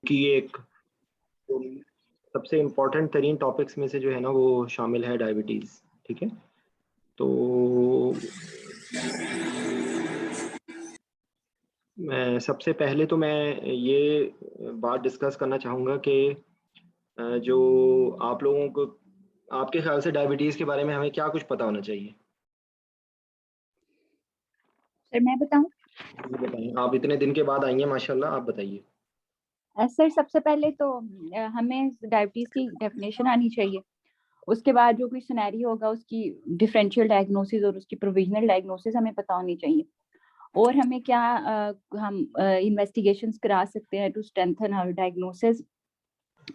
की एक सबसे इम्पोर्टेंट तरीन टॉपिक्स में से जो है ना वो शामिल है डायबिटीज़। ठीक है, तो मैं सबसे पहले तो मैं ये बात डिस्कस करना चाहूँगा कि जो आप लोगों को, आपके ख्याल से डायबिटीज़ के बारे में हमें क्या कुछ पता होना चाहिए? सर मैं बताऊं? जी बताइए, आप इतने दिन के बाद आई हैं माशाल्लाह, आप बताइए। सर सबसे पहले तो हमें डायबिटीज की डेफिनेशन आनी चाहिए। उसके बाद जो कोई सिनेरियो होगा उसकी डिफरेंशियल डायग्नोसिस और उसकी प्रोविजनल डायग्नोसिस हमें पता होनी चाहिए। और हमें क्या हम इन्वेस्टिगेशंस करा सकते हैं टू स्ट्रेंथन आवर डायग्नोसिस।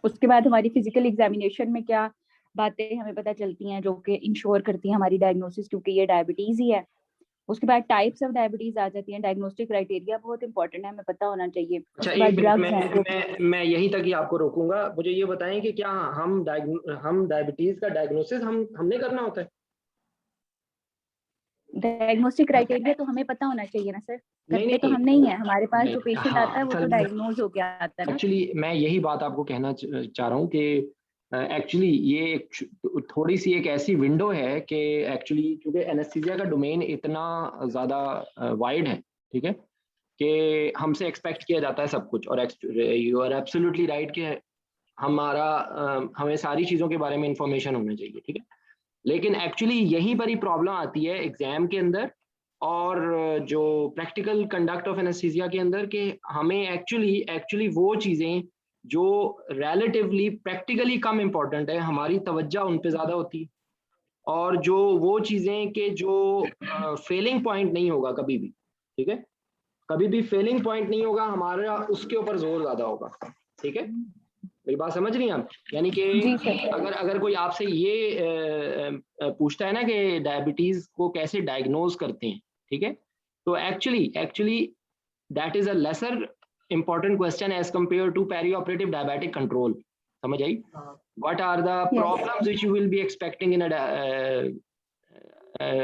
उसके बाद हमारी फिजिकल एग्जामिनेशन में क्या बातें हमें पता चलती हैं जो कि इंश्योर करती हैं हमारी डायग्नोसिस, क्योंकि ये डायबिटीज ही है। उसके बाद टाइप्स ऑफ डायबिटीज आ जाती हैं। डायग्नोस्टिक क्राइटेरिया बहुत इंपॉर्टेंट है, हमें पता होना चाहिए। अच्छा उसके बाद एक मिनट, ड्रग्स हैं जो मैं यहीं तक ही आपको रोकूंगा। मुझे ये बताएं कि क्या हम डायबिटीज का डायग्नोसिस हमने करना होता है? डायग्नोस्टिक क्राइटेरिया तो हमें पता होना चाहिए ना सर। नहीं करते तो नहीं हम नहीं है, हमारे पास जो नहीं, पेशेंट हाँ आता है वो तो असल में डायग्नोज हो गया आता है ना। एक्चुअली मैं यही बात आपको कहना चाह रहा हूँ कि एक्चुअली ये थोड़ी सी एक ऐसी विंडो है कि एक्चुअली क्योंकि एनेस्थीसिया का डोमेन इतना ज़्यादा वाइड है, ठीक है, कि हमसे एक्सपेक्ट किया जाता है सब कुछ। और यू आर एब्सोल्युटली राइट कि हमें सारी चीज़ों के बारे में इंफॉर्मेशन होना चाहिए, ठीक है। लेकिन एक्चुअली यहीं पर ही प्रॉब्लम आती है एग्जाम के अंदर और जो प्रैक्टिकल कंडक्ट ऑफ एनेस्थीसिया के अंदर, कि हमें एक्चुअली वो चीज़ें जो रिलेटिवली प्रैक्टिकली कम इम्पोर्टेंट है, हमारी तवज्जो उन पे ज़्यादा होती है। और जो वो चीज़ें के जो फेलिंग पॉइंट नहीं होगा कभी भी, ठीक है, कभी भी फेलिंग पॉइंट नहीं होगा हमारा, उसके ऊपर जोर ज़्यादा होगा। ठीक है, मेरी बात समझ रही हैं आप? यानी कि जी सर। अगर अगर कोई आपसे ये पूछता है ना कि डायबिटीज को कैसे डायग्नोज करते हैं, ठीक है, तो actually that is a lesser important question as compare to perioperative diabetic control. समझ आई? What are the yes. Problems which you will be expecting in a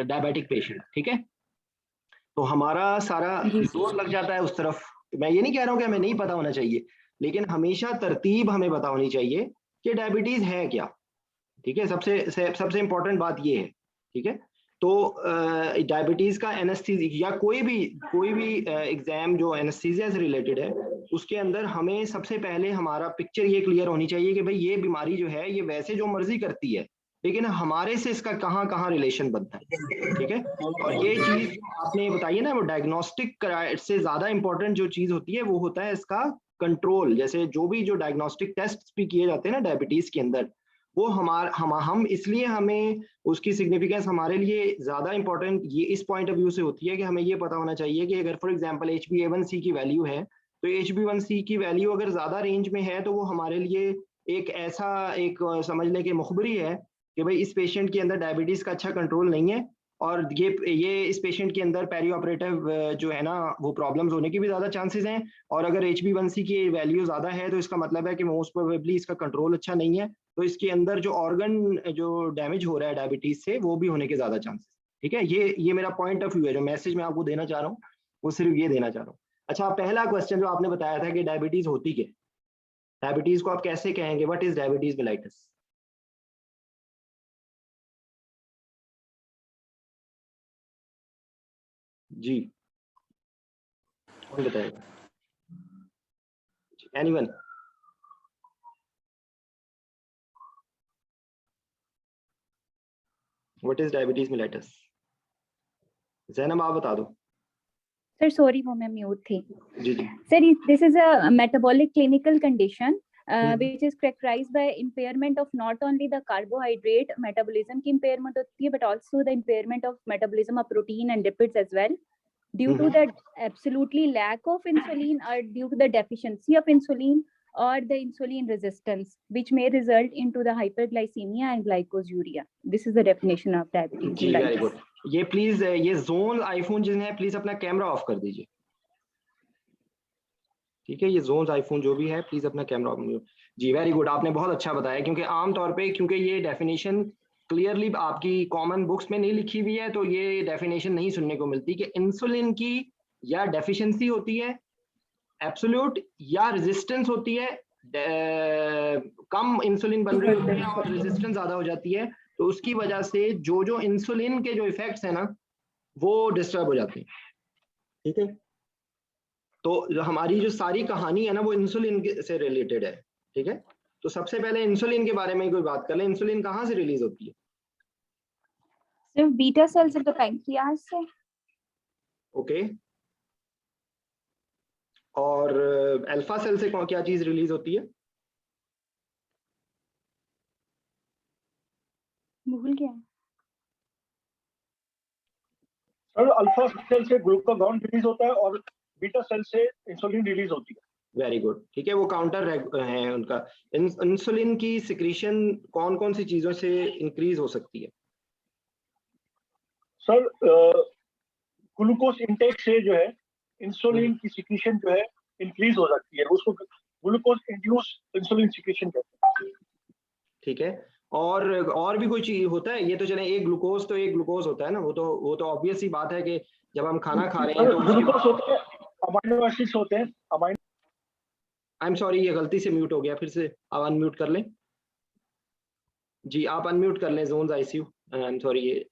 diabetic patient? ठीक है, तो हमारा सारा जी जोर लग जाता है उस तरफ। मैं ये नहीं कह रहा हूँ कि हमें नहीं पता होना चाहिए, लेकिन हमेशा तरतीब हमें पता होनी चाहिए कि डायबिटीज है क्या। ठीक है, सबसे इंपॉर्टेंट बात ये है। ठीक है, तो डायबिटीज का एनेस्थीसिया या कोई भी एग्जाम जो एनेस्थीसिया से रिलेटेड है, उसके अंदर हमें सबसे पहले हमारा पिक्चर ये क्लियर होनी चाहिए कि भाई ये बीमारी जो है ये वैसे जो मर्जी करती है, लेकिन हमारे से इसका कहाँ कहाँ रिलेशन बनता है। ठीक है, और ये चीज आपने बताई है ना, वो डायग्नोस्टिक से ज्यादा इंपॉर्टेंट जो चीज होती है वो होता है इसका कंट्रोल। जैसे जो डायग्नोस्टिक टेस्ट भी किए जाते हैं ना डायबिटीज के अंदर, वो हम इसलिए हमें उसकी सिग्निफिकेंस हमारे लिए ज्यादा इंपॉर्टेंट ये इस पॉइंट ऑफ व्यू से होती है कि हमें ये पता होना चाहिए कि अगर फॉर एग्जांपल HbA1c की वैल्यू है, तो HbA1c की वैल्यू अगर ज्यादा रेंज में है तो वो हमारे लिए एक ऐसा एक समझ लें कि मुखबरी है कि भाई इस पेशेंट के अंदर डायबिटीज का अच्छा कंट्रोल नहीं है, और ये इस पेशेंट के अंदर पेरी ऑपरेटिव जो है ना वो प्रॉब्लम्स होने की भी ज्यादा चांसेस हैं। और अगर HbA1c की वैल्यू ज्यादा है तो इसका मतलब है कि मोस्ट प्रोबेबली इसका कंट्रोल अच्छा नहीं है, तो इसके अंदर जो ऑर्गन जो डैमेज हो रहा है डायबिटीज से वो भी होने के ज्यादा चांसेस। ठीक है, ये मेरा पॉइंट ऑफ व्यू है, जो मैसेज मैं आपको देना चाह रहा हूँ वो सिर्फ ये देना चाह रहा हूँ। अच्छा, पहला क्वेश्चन जो आपने बताया था कि डायबिटीज होती क्या, डायबिटीज को आप कैसे कहेंगे, व्हाट इज डायबिटीज मेलाइटस? जी, कौन बताएगा? Anyone? What is diabetes mellitus? Zainab आप बता दो। सर सॉरी, वो मैं म्यूट थी। जी जी। Sir this is a metabolic clinical condition which is characterized by impairment of not only the carbohydrate metabolism की impairment होती है, but also the impairment of metabolism of protein and lipids as well, due to the absolutely lack of insulin or due to the deficiency of insulin or the insulin resistance, which may result into the hyperglycemia and glycosuria. This is the definition of diabetes जी very mellitus. Good. ये please ये John iPhone जिन्हें please अपना camera off कर दीजिए। ठीक है, ये जोन आईफोन जो भी है प्लीज अपना camera of. Ji very good, आपने बहुत अच्छा बताया, क्योंकि आमतौर पे क्योंकि ये डेफिनेशन क्लियरली आपकी कॉमन बुक्स में नहीं लिखी हुई है, तो ये डेफिनेशन नहीं सुनने को मिलती कि इंसुलिन की या डेफिशिएंसी होती है एब्सोल्यूट या रेजिस्टेंस होती है, कम इंसुलिन बन रही होती है और रेजिस्टेंस ज्यादा हो जाती है, तो उसकी वजह से जो इंसुलिन के जो इफेक्ट्स है ना वो डिस्टर्ब हो जाते हैं। ठीक है, तो हमारी जो सारी कहानी है ना वो इंसुलिन से रिलेटेड है। ठीक है, तो सबसे पहले इंसुलिन के बारे में कोई बात कर ले। इंसुलिन कहाँ से रिलीज होती है? सिर्फ बीटा सेल से, तो पैंक्रियाज से। ओके, और अल्फा सेल से क्या चीज रिलीज होती है? भूल गया। सर अल्फा सेल से ग्लूकागॉन रिलीज होता है और बीटा सेल से इंसुलिन रिलीज होती है। वेरी गुड, ठीक है, वो काउंटर है उनका। इंसुलिन की सिक्रीशन कौन कौन सी चीजों से इंक्रीज हो सकती है? सर ग्लूकोज इंटेक से जो है इंसुलिन की सिक्रीशन जो है इंक्रीज हो जाती है, उसको ग्लूकोज इंड्यूस इंसुलिन सिक्रीशन कहते हैं। ठीक है, और भी कोई चीज होता है? ये तो चले एक ग्लूकोज होता है ना, वो तो ऑब्वियस ही बात है कि जब हम खाना खा रहे हैं तो ग्लूकोज होते हैं, अमाइनो एसिड्स होते हैं, आई एम सॉरी, ये गलती से म्यूट हो गया, फिर से आप अनम्यूट कर लें। जी आप अनम्यूट कर लें, Jones ICU, I am sorry ये।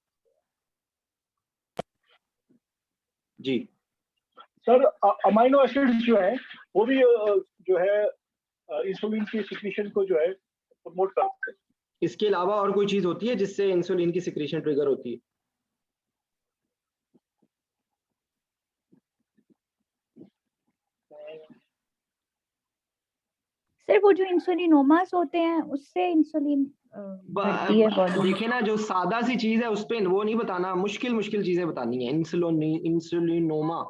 जी सर अमाइनो एसिड्स जो है वो भी जो है इंसुलिन की सिक्रीशन को जो है प्रमोट करते हैं। इसके अलावा और कोई चीज होती है जिससे इंसुलिन की सिक्रीशन ट्रिगर होती है? सर वो जो इंसुलिनोमास होते हैं उससे इंसुलिन बढ़ती है बॉडी में। देखिए ना, जो सादा सी चीज है उस पे वो नहीं बताना, मुश्किल चीजें बतानी है। इंसुलिनोमा,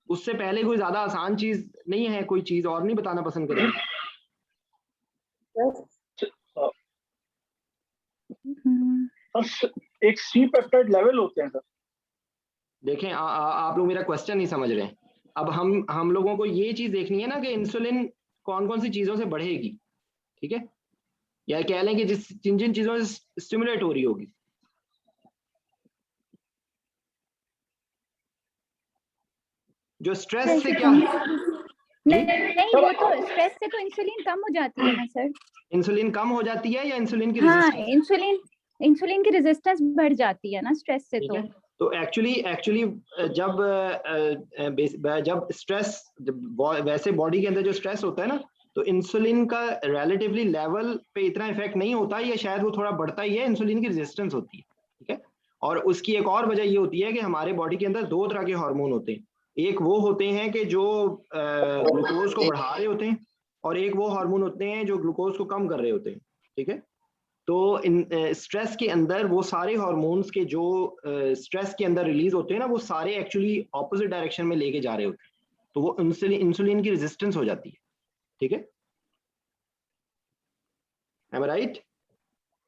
उससे पहले कोई ज्यादा आसान चीज नहीं है, कोई चीज और नहीं बताना पसंद करेंगे? एक सी पेप्टाइड लेवल होते हैं सर। देखें आप लोग मेरा क्वेश्चन नहीं समझ रहे हैं। अब हम लोगों को ये चीज देखनी है ना कि इंसुलिन कौन कौन सी चीजों से बढ़ेगी, ठीक है, या कह लें कि जिन जिन चीजों से स्टिमुलेट हो रही होगी। जो स्ट्रेस से क्या नहीं वो तो स्ट्रेस से तो इंसुलिन कम हो जाती है ना सर। इंसुलिन कम हो जाती है या इंसुलिन की हाँ, रेजिस्टेंस? इंसुलिन की रेजिस्टेंस बढ़ जाती है ना स्ट्रेस से। तो एक्चुअली जब स्ट्रेस, वैसे बॉडी के अंदर जो स्ट्रेस होता है ना, तो इंसुलिन का रिलेटिवली लेवल पे इतना इफेक्ट नहीं होता, या शायद वो थोड़ा बढ़ता ही है, इंसुलिन की रेजिस्टेंस होती है। ठीक है, और उसकी एक और वजह ये होती है कि हमारे बॉडी के अंदर दो तरह के हार्मोन होते हैं। एक वो होते हैं कि जो ग्लूकोज को बढ़ा रहे होते हैं, और एक वो हार्मोन होते हैं जो ग्लूकोज को कम कर रहे होते हैं। ठीक है, तो स्ट्रेस के अंदर वो सारे हार्मोन्स के जो स्ट्रेस के अंदर रिलीज होते हैं ना, वो सारे एक्चुअली ऑपोजिट डायरेक्शन में लेके जा रहे होते हैं, तो वो इंसुलिन की रेजिस्टेंस हो जाती है। ठीक है, am I right?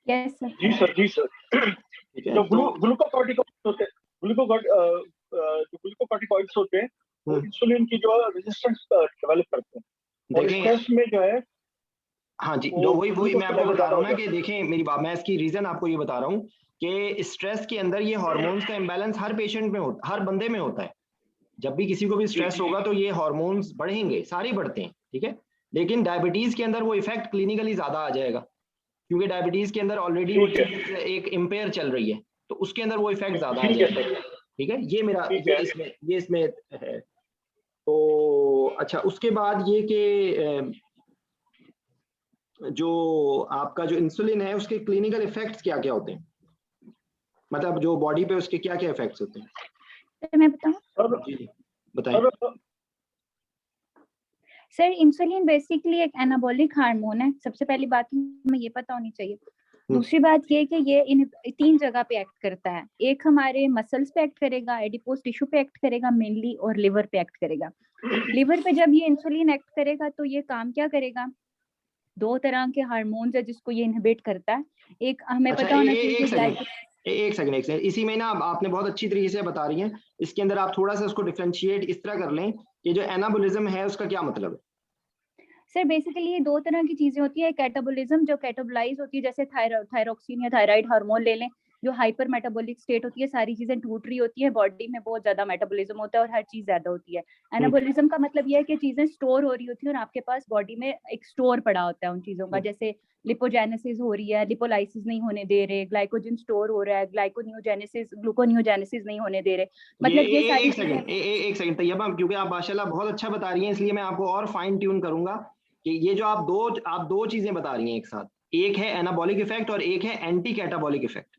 Yes sir. जी सर, जी सर। जो ग्लूकोकॉर्टिकॉइड्स होते हैं, ग्लूकोकॉर्टिकॉइड्स होते हैं वो इंसुलिन की जो रेजिस्टेंस डेवलप करते हैं, और स्ट्रेस में जो है। हाँ जी, वही मैं आपको बता रहा हूँ ना कि देखें मेरी बात, मैं इसकी रीजन आपको ये बता रहा हूँ कि स्ट्रेस के अंदर ये हार्मोन्स का इम्बैलेंस हर पेशेंट में होता, हर बंदे में होता है। जब भी किसी को भी स्ट्रेस होगा तो ये हार्मोन्स बढ़ेंगे, सारे बढ़ते हैं। ठीक है, लेकिन डायबिटीज के अंदर वो इफेक्ट क्लिनिकली ज्यादा आ जाएगा, क्योंकि डायबिटीज के अंदर ऑलरेडी वो चीज एक इम्पेयर चल रही है, तो उसके अंदर वो इफेक्ट ज्यादा आ जाएगा। ठीक है, ये मेरा ये इसमें है। तो अच्छा, उसके बाद ये कि जो आपका जो इंसुलिन है उसके क्लिनिकल इफेक्ट्स क्या क्या होते हैं, मतलब जो बॉडी पे उसके क्या क्या इफेक्ट्स होते हैं? मैं बताऊं? जी बताइए सर। इंसुलिन बेसिकली एक एनाबॉलिक हार्मोन है, सबसे पहली बात हमें ये पता होनी चाहिए। दूसरी बात ये कि ये इन 3 जगह पे एक्ट करता है। एक हमारे मसल्स पे एक्ट करेगा, एडिपोज टिश्यू पे एक्ट करेगा मेनली, और लिवर पे एक्ट करेगा। लिवर पे जब ये इंसुलिन एक्ट करेगा तो ये काम क्या करेगा, 2 तरह के हार्मोन्स है जिसको ये इनहिबिट करता है। एक हमें पता होना चाहिए कि एक सेकंड इसी में ना आपने बहुत अच्छी तरीके से बता रही हैं, इसके अंदर आप थोड़ा सा उसको डिफरेंशिएट इस तरह कर लें कि जो एनाबोलिज्म है उसका क्या मतलब है? सर बेसिकली ये 2 तरह की चीजें होती है। कैटाबोलिज्म जो कैटाबोलाइज होती है, जैसे थायरॉक्सिन या थायराइड हार्मोन ले लें, जो हाइपर मेटाबॉलिक स्टेट होती है, सारी चीजें टूट रही होती है, बॉडी में बहुत ज्यादा मेटाबॉलिज्म होता है और हर चीज ज्यादा होती है। एनाबॉलिज्म का मतलब यह है कि चीजें स्टोर हो रही होती है और आपके पास बॉडी में एक स्टोर पड़ा होता है उन चीजों का, जैसे लिपोजेनेसिस हो रही है, लिपोलाइसिस नहीं होने दे रहे, ग्लाइकोजन स्टोर हो रहा है, ग्लाइकोनियोजेनेसिस ग्लूकोनियोजेनेसिस नहीं होने दे रहे, मतलब ये सारी एक सेकंड तैयबा, क्योंकि आप माशाल्लाह बहुत अच्छा बता रही हैं, इसलिए मैं आपको और फाइन ट्यून करूंगा कि ये जो आप दो चीजें बता रही हैं एक साथ, एक है एनाबॉलिक इफेक्ट और एक है anti catabolic effect.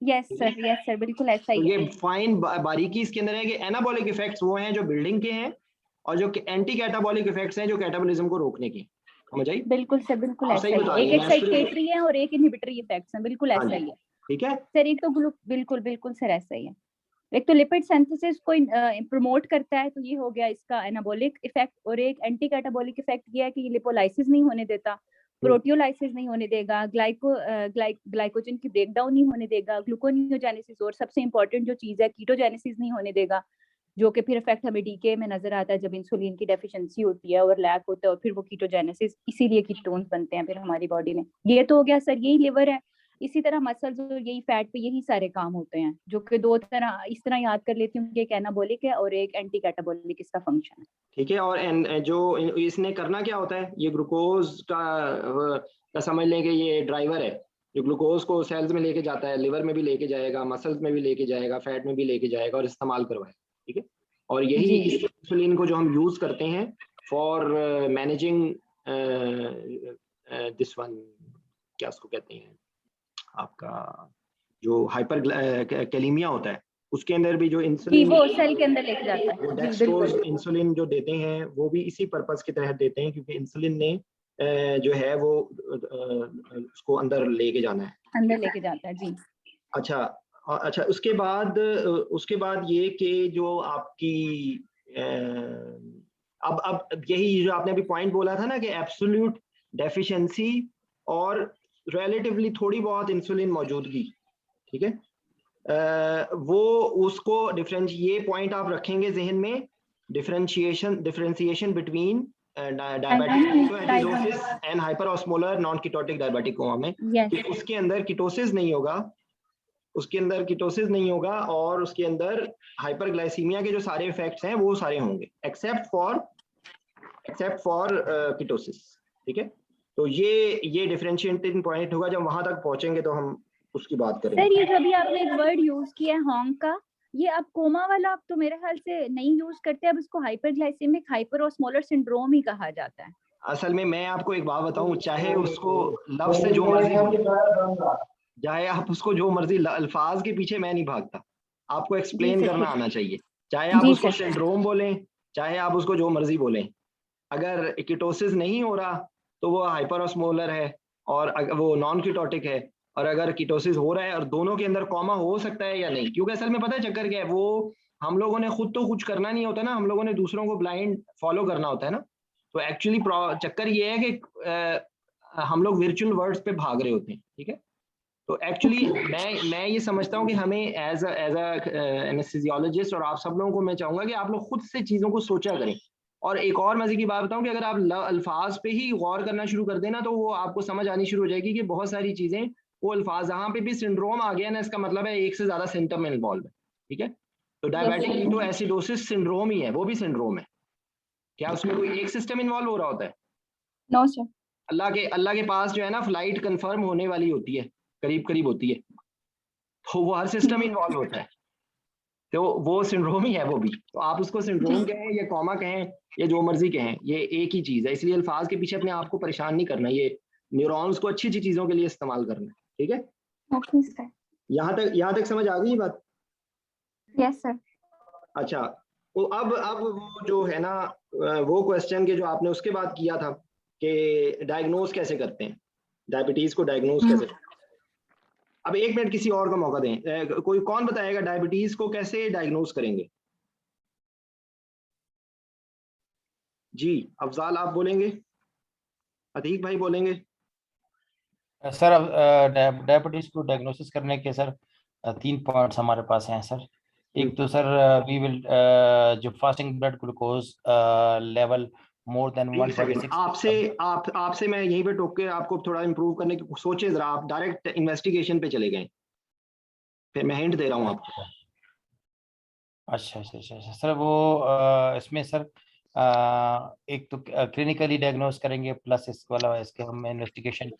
Yes sir, बिल्कुल ऐसा ही तो है। ये फाइन बारीकी इसके अंदर है कि एनाबॉलिक इफेक्ट्स वो हैं जो बिल्डिंग के हैं और जो एंटी कैटाबॉलिक इफेक्ट्स हैं जो कैटाबॉलिज्म को रोकने के। समझ आई? बिल्कुल सर, बिल्कुल आप ऐसा सही ही बता है, रही एक हैं, मैं एक्साइटेटरी है और एक इनहिबिटरी इफेक्ट्स हैं, बिल्कुल हाँ ऐसा जी, ही है ठीक है सर। एक तो बिल्कुल सर ऐसा ही है। एक तो लिपिड सिंथेसिस को प्रमोट करता है, तो ये हो गया इसका एनाबॉलिक इफेक्ट, और एक एंटी कैटाबॉलिक इफेक्ट ये है कि ये लिपोलाइसिस नहीं होने देता, प्रोटियोलाइसिस नहीं होने देगा, ग्लाइकोजन की ब्रेकडाउन नहीं होने देगा, ग्लूकोनियोजेनेसिस, और सबसे इंपॉर्टेंट जो चीज है कीटोजेनेसिस नहीं होने देगा, जो कि फिर इफेक्ट हमें डीके में नजर आता है जब इंसुलिन की डेफिशिएंसी होती है और लैक होता है, और फिर वो कीटोजेनेसिस, इसीलिए कीटोन्स बनते हैं फिर हमारी बॉडी में। ये तो हो गया सर, यही लिवर है। इसी तरह मसल्स और यही फैट पे यही सारे काम होते हैं, जो कि दो तरह इस तरह याद कर लेती हूँ कि एक एनाबॉलिक है और एक एंटी कैटाबॉलिक इसका फंक्शन है। ठीक है। और जो इसने करना क्या होता है, ये ग्लूकोज का समझ लें कि ये ड्राइवर है जो ग्लूकोज को सेल्स में लेके जाता है, लिवर में भी लेके जाएगा, मसल्स में भी लेके जाएगा, फैट में भी लेके जाएगा और इस्तेमाल करवाएगा। ठीक है। और यही इस इंसुलिन को जो हम यूज करते हैं फॉर मैनेजिंग दिस वन, क्या उसको कहते हैं, आपका जो हाइपर कैलीमिया होता है, उसके अंदर भी जो इंसुलिन वो सेल के अंदर लेके जाता है, वो डेक्सट्रोज इंसुलिन जो देते हैं वो भी इसी पर्पस के तहत देते हैं, क्योंकि इंसुलिन ने जो है वो उसको अंदर लेके जाना है, अंदर लेके जाता है जी। अच्छा उसके बाद ये कि जो आपकी अब यही जो आपने अभी पॉइंट बोला था ना कि एब्सोल्यूट डेफिशिएंसी और रिलेटिवली थोड़ी बहुत इंसुलिन मौजूदगी, ठीक है, वो उसको ये पॉइंट आप रखेंगे जहन में, differentiation between diabetic ketosis and hyperosmolar non ketotic diabetic coma में, कि उसके अंदर कीटोसिस नहीं होगा, और उसके अंदर हाइपरग्लाइसीमिया के जो सारे इफेक्ट्स हैं वो सारे होंगे एक्सेप्ट फॉर कीटोसिस। ठीक है। तो ये डिफरेंशिएटिंग पॉइंट होगा, जब वहां तक पहुंचेंगे तो हम उसकी बात करेंगे। सर ये जो भी आपने एक वर्ड यूज किया है होंग का, ये अब कोमा वाला अब तो मेरे ख्याल से नहीं यूज करते, अब इसको हाइपरग्लाइसेमिक हाइपरऑस्मोलर सिंड्रोम ही कहा जाता है। असल में मैं आपको एक बात बताऊं, चाहे उसको लफ्ज से जो मर्जी, चाहे आप उसको जो मर्जी, अल्फाज के पीछे मैं नहीं भागता, आपको एक्सप्लेन करना आना चाहिए। चाहे आप उसको सिंड्रोम बोलें, चाहे आप उसको जो मर्जी बोलें, अगर कीटोसिस नहीं हो रहा तो वो हाइपरऑस्मोलर है और वो नॉन कीटोटिक है, और अगर कीटोसिस हो रहा है, और दोनों के अंदर कॉमा हो सकता है या नहीं, क्योंकि असल में पता है चक्कर क्या है, वो हम लोगों ने खुद तो कुछ करना नहीं होता ना, हम लोगों ने दूसरों को ब्लाइंड फॉलो करना होता है ना। तो एक्चुअली चक्कर ये है कि हम लोग वर्चुअल वर्ड्स पे भाग रहे होते हैं। ठीक है। तो एक्चुअली मैं ये समझता हूँ कि हमें एज एनेस्थीसियोलॉजिस्ट और आप सब लोगों को मैं चाहूंगा कि आप लोग खुद से चीज़ों को सोचा करें। और एक और मजे की बात बताऊं कि अगर आप अल्फाज पे ही गौर करना शुरू कर देना तो वो आपको समझ आनी शुरू हो जाएगी कि बहुत सारी चीज़ें वो अल्फाज, जहाँ पे भी सिंड्रोम आ गया ना, इसका मतलब है एक से ज़्यादा सिम्टम इन्वॉल्व है। ठीक है। तो डायबिटिक कीटोएसिडोसिस सिंड्रोम ही है, वो भी सिंड्रोम है। क्या उसमें कोई एक सिस्टम इन्वॉल्व हो रहा होता है? No sir. अल्लाह के पास जो है ना फ्लाइट कंफर्म होने वाली होती है, करीब करीब होती है, तो वो हर सिस्टम इन्वॉल्व होता है, तो वो सिंड्रोम ही है वो भी। तो आप उसको सिंड्रोम कहें या कॉमा कहें या जो मर्जी कहें, ये एक ही चीज है। इसलिए अल्फाज के पीछे अपने आप को परेशान नहीं करना, ये न्यूरॉन्स को अच्छी अच्छी चीजों के लिए इस्तेमाल करना है। ठीक है। Okay sir. यहाँ तक समझ आ गई बात? Yes sir. अच्छा, तो अब वो जो है ना, वो क्वेश्चन के जो आपने उसके बाद किया था कि डायग्नोज कैसे करते हैं, डायबिटीज को डायग्नोज कैसे करते हैं। अब एक मिनट किसी और का मौका दें, कोई कौन बताएगा डायबिटीज को कैसे डायग्नोज करेंगे? जी अफजाल आप बोलेंगे, अतीक भाई बोलेंगे? सर अब डायबिटीज को डायग्नोसिस करने के सर 3 पॉइंट्स हमारे पास हैं सर। एक तो सर वी विल जो fasting blood glucose level more than 126। आपसे मैं यहीं पे टोक के आपको थोड़ा इंप्रूव करने की सोचे, जरा आप डायरेक्ट इन्वेस्टिगेशन पे चले गए। फिर मैं हिंट दे रहा हूँ आपको। अच्छा अच्छा अच्छा अच्छा सर, वो इसमें सर एक तो क्लिनिकली डायग्नोज करेंगे, प्लस इसके अलावा इसके हम इन्वेस्टिगेशन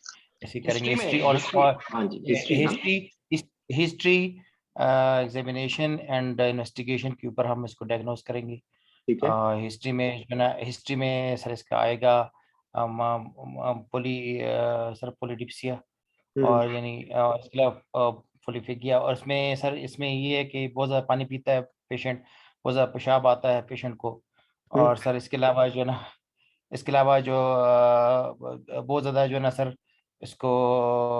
ऐसी करेंगे, हिस्ट्री और हाँ जी, हिस्ट्री, हाँ हिस्ट्री एग्जामिनेशन एंड इन्वेस्टिगेशन के ऊपर हम इसको डायग्नोज करेंगे। ठीक है। हिस्ट्री में जो ना, हिस्ट्री में सर इसका आएगा पोलीडिप्सिया, और यानी इसके अलावा पोलीफेगिया, और इसमें सर इसमें ये है कि बहुत ज़्यादा पानी पीता है पेशेंट, बहुत ज़्यादा पेशाब आता है पेशेंट को, और सर इसके अलावा जो है ना, इसके अलावा जो बहुत ज़्यादा जो है ना सर इसको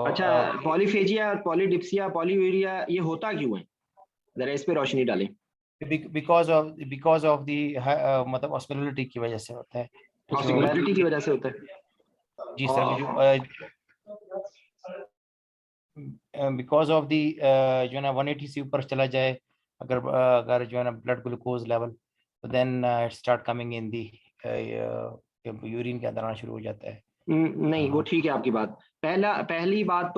अच्छा, पॉलीफेजिया और पॉलीडिप्सिया, पॉलीयूरिया, ये होता क्यों है, जरा इस पे रोशनी डालें। बिकॉज ऑफ दी मतलब ऑस्मोलैरिटी की वजह से होता है। ऑस्मोलैरिटी की वजह से होता है। जी सर, बिकॉज ऑफ दी जो है ना 180 से ऊपर चला जाए अगर अगर जो है ना ब्लड ग्लूकोज लेवल, तो then it start coming in the urine के अंदर आना शुरू हो जाता है। नहीं, वो ठीक है आपकी बात। पहली बात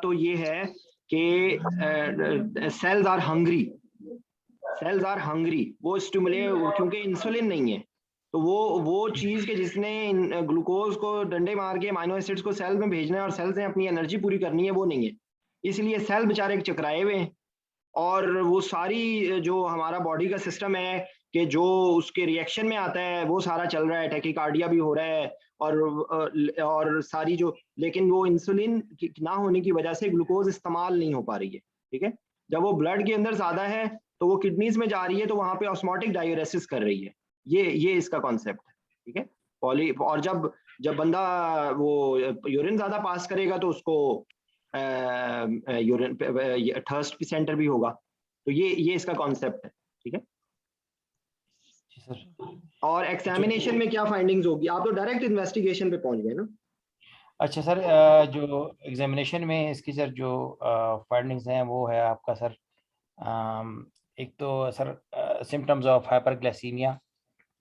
तो ये है कि सेल्स आर हंग्री, वो स्टिमुलेट, क्योंकि इंसुलिन नहीं है, तो वो चीज के जिसने ग्लूकोज को डंडे मार के अमीनो एसिड्स को सेल में भेजना है और सेल्स ने अपनी एनर्जी पूरी करनी है, वो नहीं है। इसलिए सेल बेचारे चकराए हुए हैं, और वो सारी जो हमारा बॉडी का सिस्टम है कि जो उसके रिएक्शन में आता है वो सारा चल रहा है, टैकीकार्डिया भी हो रहा है, और सारी जो, लेकिन वो इंसुलिन ना होने की वजह से ग्लूकोज इस्तेमाल नहीं हो पा रही है। ठीक है, जब वो ब्लड के अंदर ज्यादा है तो वो किडनीज में जा रही है, तो वहां पे ऑस्मोटिक डायूरेसिस कर रही है। ये इसका कॉन्सेप्ट है। ठीक है, और जब बंदा वो यूरिन ज्यादा पास करेगा तो उसको यूरिन थर्स्ट सेंटर भी होगा। तो ये इसका कॉन्सेप्ट है। ठीक है, और एग्जामिनेशन में क्या फाइंडिंग्स होगी? आप तो डायरेक्ट इन्वेस्टिगेशन पे पहुंच गए ना। अच्छा सर, जो एग्जामिनेशन में इसकी सर जो फाइंडिंग्स हैं वो है आपका सर, एक तो सर सिम्टम्स ऑफ हाइपरग्लाइसीमिया,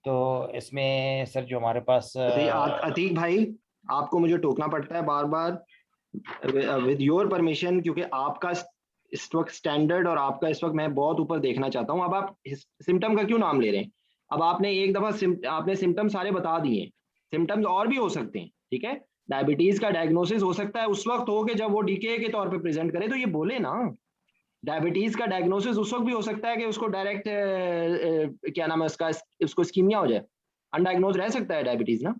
तो इसमें सर जो हमारे पास अतीक भाई, आपको मुझे टोकना पड़ता है बार बार, विद योर परमिशन, क्योंकि आपका इस वक्त स्टैंडर्ड और आपका इस वक्त मैं बहुत ऊपर देखना चाहता हूं। अब आप सिम्टम का क्यों नाम ले रहे हैं? अब आपने एक दफा आपने सिम्टम सारे बता दिए, सिम्टम्स और भी हो सकते हैं। ठीक है, डायबिटीज का डायग्नोसिस हो सकता है उस वक्त हो कि जब वो डीके के तौर पे प्रेजेंट करे, तो ये बोले ना। डायबिटीज का डायग्नोसिस उस वक्त भी हो सकता है कि उसको डायरेक्ट क्या नाम है उसका, उसको स्कीमिया हो जाए, अनडायग्नोज रह सकता है डायबिटीज ना।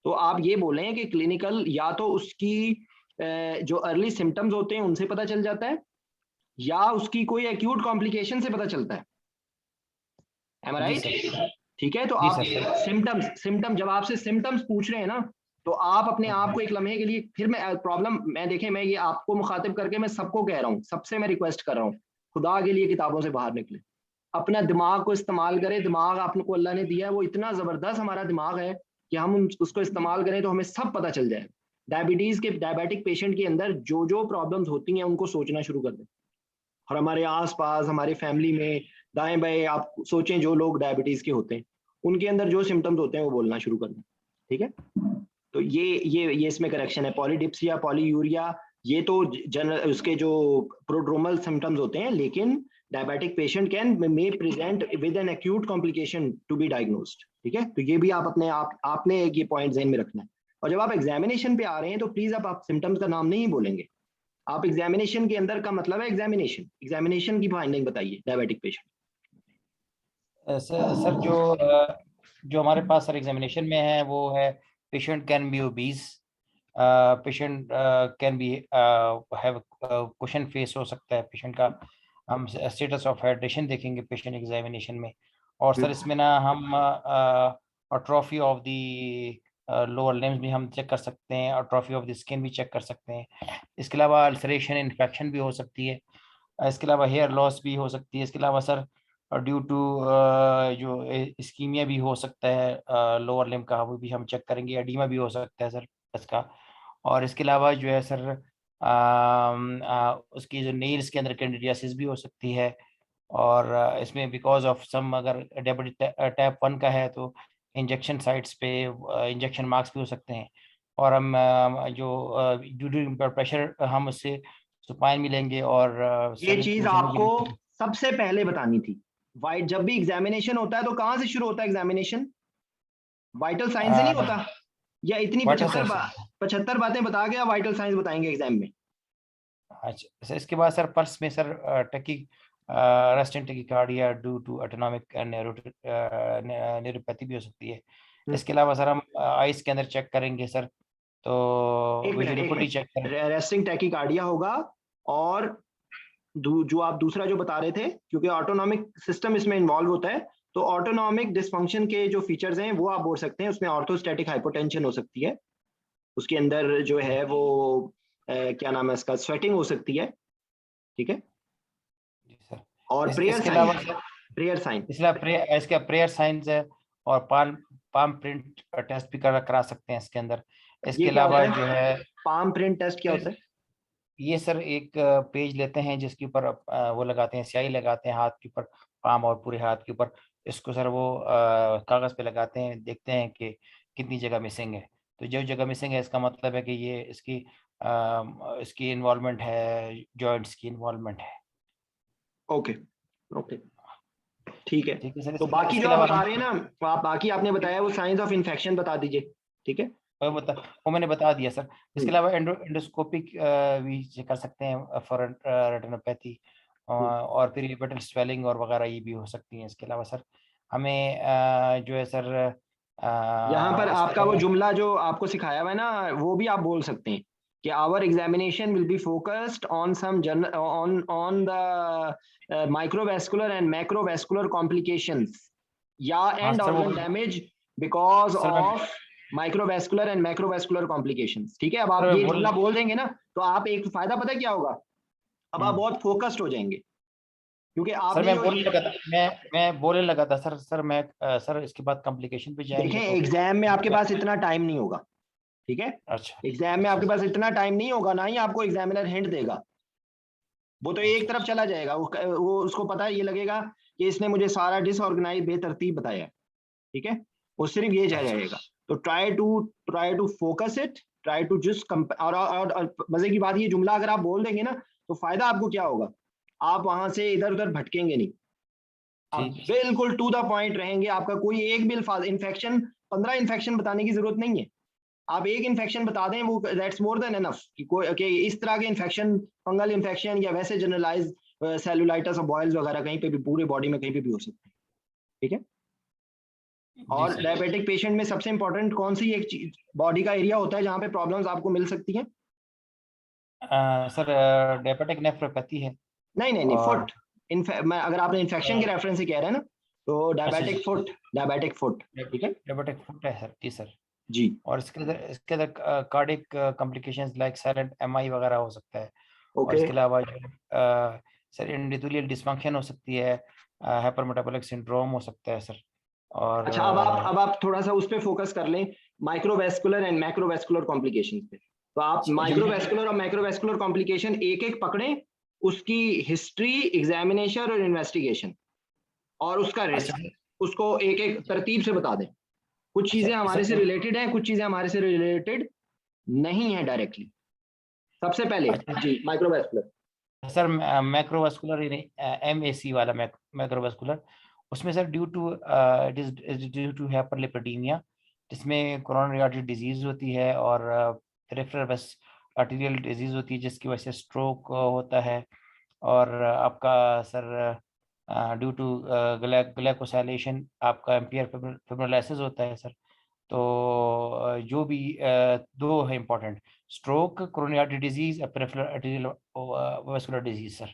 तो आप ये बोलें कि क्लिनिकल, या तो उसकी जो अर्ली सिम्टम्स होते हैं उनसे पता चल जाता है, या उसकी कोई एक्यूट कॉम्प्लिकेशन से पता चलता है। Am I right? ठीक है, तो जी आप सिम्टम्स जब आपसे सिम्टम्स पूछ रहे हैं ना, तो आप अपने आप को एक लम्हे के लिए, फिर मैं देखें, मैं ये आपको मुखातिब करके मैं सबको कह रहा हूँ, सबसे मैं रिक्वेस्ट कर रहा हूँ, खुदा के लिए किताबों से बाहर निकले, अपना दिमाग को इस्तेमाल करें। दिमाग आपको अल्लाह ने दिया है, वो इतना जबरदस्त हमारा दिमाग है कि हम उसको इस्तेमाल करें तो हमें सब पता चल जाए। डायबिटिक पेशेंट के अंदर जो जो प्रॉब्लम्स होती हैं उनको सोचना शुरू कर दें, और हमारे आसपास, हमारे फैमिली में दाएं बाएं आप सोचें, जो लोग डायबिटीज के होते हैं उनके अंदर जो सिम्टम्स होते हैं वो बोलना शुरू कर दें। ठीक है, तो ये इसमें करेक्शन है। पॉलीडिप्सिया, पॉलीयूरिया, ये तो जनरल उसके जो प्रोड्रोमल सिम्टम्स होते हैं, लेकिन diabetic patient can may present with an acute complication to be diagnosed. ठीक है, तो ये भी आप आपने एक ये पॉइंट ज़हन में रखना है। और जब आप एग्जामिनेशन पे आ रहे हैं तो प्लीज आप सिम्टम्स का नाम नहीं बोलेंगे। आप एग्जामिनेशन के अंदर का मतलब है एग्जामिनेशन की फाइंडिंग बताइए डायबिटिक पेशेंट। सर जो हमारे पास सर एग्जामिनेशन में है वो है patient can be obese, patient can be have question face हो सकता है पेशेंट का, हम स्टेटस ऑफ हाइड्रेशन देखेंगे पेशेंट एग्जामिनेशन में, और सर इसमें ना हम atrophy of the lower limbs भी हम चेक कर सकते हैं, अट्रोफी ऑफ द स्किन भी चेक कर सकते हैं। इसके अलावा अल्सरेशन इन्फेक्शन भी हो सकती है, इसके अलावा हेयर लॉस भी हो सकती है, इसके अलावा सर ड्यू टू जो इस्कीमिया भी हो सकता है लोअर लिम्ब का, वो भी हम चेक करेंगे, एडीमा भी हो सकता है सर इसका। और इसके अलावा जो है सर उसकी जो नेल्स के अंदर कैंडिडियासिस भी हो सकती है, और इसमें बिकॉज ऑफ सम, अगर डायबिटीज टाइप 1 का है तो इंजेक्शन साइट्स पे इंजेक्शन मार्क्स भी हो सकते हैं, और हम जो ड्यूरिंग ब्लड प्रेशर हम उससे सुपाइन मिलेंगे और ये sudden चीज fusion आपको मिलेगी। सबसे पहले बतानी थी। वाइट जब भी एग्जामिनेशन होता है तो कहाँ से शुरू होता है एग्जामिनेशन? वाइटल साइंस से नहीं होता? या इतनी वाटर 75 बातें बता के आप वाइटल साइंस बताएंगे एग्जाम में? अच्छा सर, इसके बाद सर पल्स में sir tachy resting tachycardia due to autonomic neuropathy भी हो सकती है। इसके अलावा सर हम आइस के अंदर चेक करेंगे सर, तो एक विजुअलिटी चेक मिनट, करें। रेस्टिंग टैकीकार्डिया होगा, और जो आप दूसरा जो बता रहे थे, क्योंकि ऑटोनॉमिक सिस्टम इसमें इन्वॉल्व होता है, तो ऑटोनॉमिक डिसफंक्शन के जो फीचर्स हैं वो आप बोल सकते हैं। उसमें ऑर्थोस्टैटिक हाइपोटेंशन हो सकती है, उसके अंदर जो है वो क्या नाम है इसका, स्वेटिंग हो सकती है, ठीक है। जी सर। और प्रेयर इसके अलावा साइन, सर प्रेयर साइन, इसका प्रेयर साइंस है, और पाम प्रिंट टेस्ट भी करा सकते हैं इसके अंदर। इसके ये क्या अलावा होता जो है? है पाम प्रिंट टेस्ट क्या होता है? ये सर एक पेज लेते हैं जिसके ऊपर वो लगाते हैं, स्याही लगाते हैं हाथ के ऊपर, पाम और पूरे हाथ के ऊपर। इसको सर वो कागज पे लगाते हैं, देखते हैं कि कितनी जगह मिसिंग है। तो जो जगह मिसिंग है इसका मतलब है कि ये इसकी इन्वॉल्वमेंट है, जॉइंट्स की इन्वॉल्वमेंट है। ओके ओके, ठीक है। ठीक है सर। तो बाकी इसके जो आप अलावा बता रहे हैं ना, वो आप बाकी आपने बताया वो साइंस ऑफ इन्फेक्शन बता दीजिए, ठीक है। वो मैंने बता दिया सर। इसके अलावा एंडोस्कोपिक भी कर सकते हैं फॉर रेटिनोपैथी, और फिर लिबरल स्वेलिंग और वगैरह ये भी हो सकती हैं। इसके अलावा सर हमें जो है सर यहाँ पर इसके आपका वो अलावा जुमला जो आपको सिखाया हुआ है ना, वो भी आप बोल सकते हैं कि our examination will be focused on some on the microvascular and macrovascular complications या हाँ एंड सर वो ऑर्गन डैमेज बिकॉज सर मैं of microvascular and macrovascular complications, ठीक है। अब सर आप मैं ये बोल जुमला बोल देंगे ना, तो आप एक फायदा पता है क्या होगा, अब आप बहुत फोकस्ड हो जाएंगे, क्योंकि सर आपने जो मैं बोलने लगा था सर मैं सर इसके बाद कॉम्प्लिकेशन पे जाएंगे देखें, तो एग्जाम में आपके पास इतना टाइम नहीं होगा, ठीक है। अच्छा एग्जाम में आपके पास इतना टाइम नहीं होगा, ना ही आपको एग्जामिनर हिंट देगा। वो तो एक तरफ चला जाएगा, वो उसको पता है, ये लगेगा कि इसने मुझे सारा डिसऑर्गेनाइज बेतरतीब बताया, ठीक है। वो सिर्फ ये जाएगा। तो try to focus it, try to just और मजे की बात, ये जुमला अगर आप बोल देंगे ना, तो फायदा आपको क्या होगा, आप वहां से इधर उधर भटकेंगे नहीं, आप बिल्कुल टू द पॉइंट रहेंगे। आपका कोई एक भी इन्फेक्शन, 15 इन्फेक्शन बताने की जरूरत नहीं है, आप एक इन्फेक्शन बता दें, वो दैट्स मोर देन एनफ कि इस तरह के इन्फेक्शन, फंगल इन्फेक्शन या वैसे जनरलाइज सेलुलाइटिस और बॉयल्स वगैरह कहीं पे भी, पूरे बॉडी में कहीं पे भी हो सकते हैं, ठीक है। और डायबिटिक पेशेंट में सबसे इंपॉर्टेंट कौन सी एक चीज बॉडी का एरिया होता है जहाँ पे प्रॉब्लम्स आपको मिल सकती हैं? सर डायबिटिक नेफ्रोपैथी है। नहीं, और फुट। अगर आपने इन्फेक्शन के रेफरेंस से कह रहे हैं ना, तो डायबिटिक फुट, ठीक है। डायबिटिक फुट है सर। जी सर। जी, और इसके अंदर cardiac complications like silent MI वगैरह हो सकता है। और ओके। इसके अलावा जो सर एंडोथेलियल डिसफंक्शन हो सकती है, हाइपरमेटाबॉलिक सिंड्रोम हो सकता है सर। और अच्छा, अब आप थोड़ा सा उस पे फोकस कर लें, माइक्रोवेस्कुलर एंड मैक्रोवेस्कुलर कॉम्प्लिकेशंस पे। तो आप माइक्रोवेस्कुलर और मैक्रोवेस्कुलर कॉम्प्लिकेशन एक एक पकड़ें, उसकी हिस्ट्री, एग्जामिनेशन और इन्वेस्टिगेशन, और उसका रिस्क, उसको एक एक तरतीब से बता दें। कुछ चीजें हमारे से रिलेटेड हैं, कुछ चीजें हमारे से रिलेटेड नहीं है डायरेक्टली। सबसे पहले जी माइक्रोवेस्कुलर सर मैक्रोवेस्कुलर MAC वाला मैक्रोवेस्कुलर, उसमें सर ड्यू टू हाइपरलिपिडेमिया, जिसमें कोरोनरी आर्टरी डिजीज होती है और पेरिफेरल आर्टीरियल डिजीज होती है, जिसकी वजह से स्ट्रोक होता है। और आपका सर ड्यू टू ग्लाइकोसाइलेशन आपका एम्पियर फिब्रोलाइसिस होता है सर। तो जो भी दो है important, stroke, coronary artery disease, peripheral arterial vascular disease sir,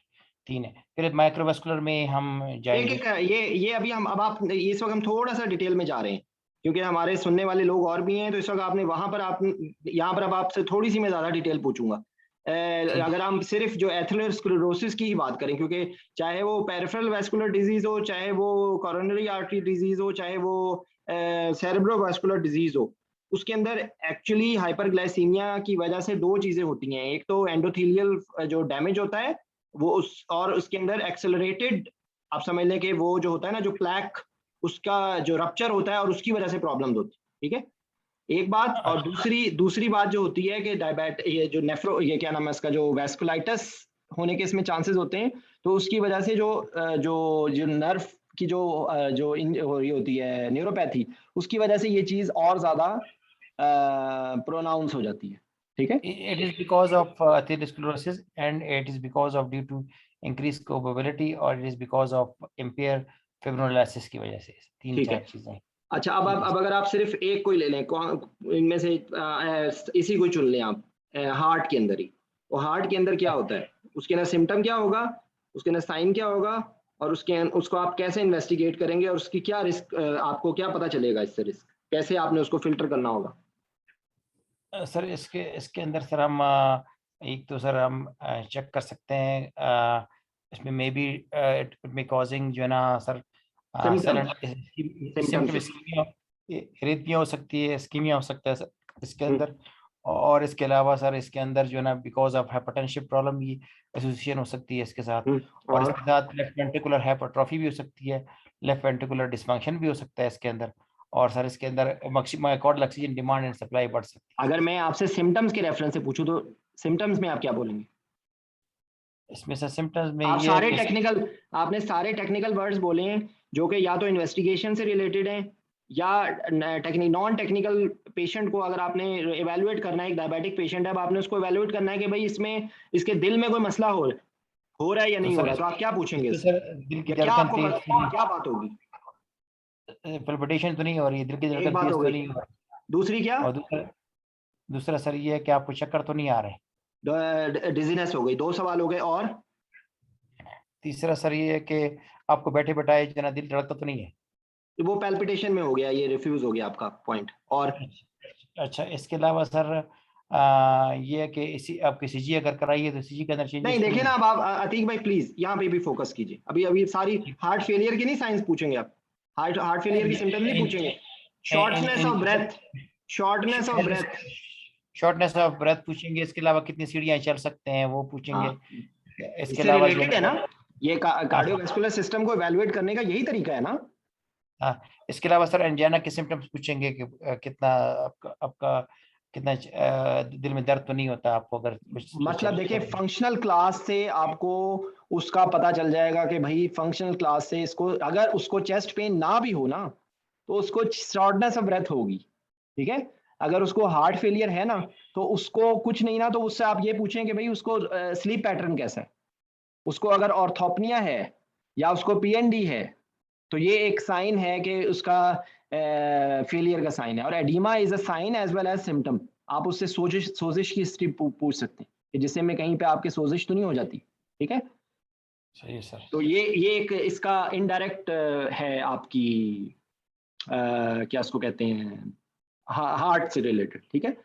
3 है। फिर माइक्रोवास्कुलर में हम जाएंगे। ये अभी हम, अब आप इस वक्त हम थोड़ा सा डिटेल में जा रहे हैं, क्योंकि हमारे सुनने वाले लोग और भी हैं, तो इस वक्त आपने वहां पर आप यहाँ पर अब आपसे थोड़ी सी मैं ज्यादा डिटेल पूछूंगा। अगर हम सिर्फ जो एथेरोस्क्लेरोसिस की ही बात करें, क्योंकि चाहे वो पेरिफेरल वैस्कुलर डिजीज हो, चाहे वो कोरोनरी आर्टरी डिजीज हो, चाहे वो सेरेब्रोवास्कुलर डिजीज हो, उसके अंदर एक्चुअली हाइपरग्लाइसीमिया की वजह से दो चीजें होती हैं। एक तो एंडोथेलियल जो डैमेज होता है वो, और उसके अंदर एक्सेलरेटेड, आप समझ लें कि वो जो होता है ना, जो प्लैक, उसका जो रप्चर होता है और उसकी वजह से प्रॉब्लम होती है, ठीक है। एक बात, और दूसरी बात जो होती है कि ये जो नेफ्रो, ये क्या नाम है इसका, जो वेस्कुलाइटिस होने के इसमें चांसेस होते हैं, तो उसकी वजह से जो नर्व की जो हो रही होती है न्यूरोपैथी, उसकी वजह से ये चीज और ज्यादा प्रोनाउंस हो जाती है। ठीक है, It is because of atherosclerosis, and it is because of due to increased coagulability, or it is because of impaired fibrinolysis की वजह से। तीन ठीक चार है। चीजें। अच्छा, अब अगर आप सिर्फ एक कोई ले लें, इनमें से इसी को चुन लें आप, हार्ट के अंदर ही, वो हार्ट के अंदर क्या होता है, उसके अंदर सिम्टम क्या होगा, उसके अंदर साइन क्या होगा, और उसको आप कैसे इन्वेस्टिगेट करेंगे, और उसकी क्या रिस्क, आपको क्या पता चलेगा इससे रिस्क, कैसे आपने उसको फिल्टर करना होगा? सर इसके अंदर सर हम एक तो सर हम चेक कर सकते हैं, इसमें may be it may causing जो है ना सर सिम्टम इस्कीमिया हो सकती है, इस्कीमिया हो सकता है सर इसके अंदर। और इसके अलावा सर इसके अंदर जो है ना बिकॉज ऑफ हाइपरटेंसिव प्रॉब्लम की एसोसिएशन हो सकती है इसके साथ, और इसके साथ लेफ्ट वेंट्रिकुलर हाइपरट्रॉफी भी हो सकती है, लेफ्ट वेंट्रिकुलर डिसफंक्शन भी हो सकता है इसके अंदर, और सर इसके अंदर cordial oxygen demand and supply बढ़ सकती है। अगर मैं आपसे सिम्टम्स के रेफरेंस से पूछूं तो सिम्टम्स में आप क्या बोलेंगे? इसमें सर सिम्टम्स में आप ये आपने सारे टेक्निकल वर्ड्स बोले हैं जो कि या तो इन्वेस्टिगेशन से रिलेटेड हैं, या नॉन टेक्निकल पेशेंट को अगर आपने इवेलुएट करना है, एक डायबिटिक पेशेंट है, अब आपने उसको इवेलुएट करना है कि भाई इसमें इसके दिल में कोई मसला हो रहा है या नहीं हो रहा है, तो आप क्या पूछेंगे इससे? सर दिल की या क्या धड़कन आपको तेज, क्या बात होगी? पल्पिटेशन तो नहीं हो रही, दिल की एक धड़कन बात तेज हो तो गई, नहीं हो रही, दूसरी क्या? और दूसरा सर ये है कि आपको चक्कर तो नहीं आ रहे। डिजीनेस हो गई, 2 सवाल हो गए, और तीसरा सर ये है कि आपको बैठे बैठाए जना दिल धड़कता तो नहीं है। वो पैल्पिटेशन में हो गया, ये रिफ्यूज हो गया आपका पॉइंट। और अच्छा, इसके अलावा सर ये है कि इसी आपकी सीजी अगर कराइए तो सीजी के अंदर चेंजेस नहीं, देखिए ना, अब आप अतीक भाई प्लीज यहाँ पे भी फोकस कीजिए। अभी सारी हार्ट फेलियर की नहीं साइंस पूछेंगे आप, हार्ट फेलियर की सिम्टम नहीं पूछेंगे। Shortness of breath, shortness of breath, shortness of breath पूछेंगे। इसके अलावा कितनी सीढ़ियां चल सकते हैं वो पूछेंगे। इसके इससे अलावा रिलेटेड है ना, ये कार्डियोवैस्कुलर सिस्टम को इवैल्यूएट करने का यही तरीका है ना। हाँ, इसके अलावा सर एंजाइना के सिम्टम्स पूछेंगे कि कितना आपका कितना दिल में दर्द तो नहीं होता आपको, अगर कुछ मतलब देखिए, फंक्शनल क्लास से आपको उसका पता चल जाएगा कि भाई फंक्शनल क्लास से इसको, अगर उसको चेस्ट पेन ना भी हो ना, तो उसको शॉर्टनेस ऑफ ब्रेथ होगी। ठीक है, अगर उसको हार्ट फेलियर है ना, तो उसको कुछ नहीं ना, तो उससे आप ये पूछें कि भाई उसको स्लीप पैटर्न कैसा है, उसको अगर ऑर्थोपनिया है या उसको पीएनडी है, तो ये एक साइन है कि उसका फेलियर का साइन है। और oedema is a sign as well as symptom. आप उससे सोजिश की हिस्ट्री पूछ सकते हैं कि जिससे में कहीं पे आपके सोजिश तो नहीं हो जाती। ठीक है, सही है सर। तो ये एक इसका इनडायरेक्ट है आपकी क्या उसको कहते हैं, हार्ट से रिलेटेड। ठीक है,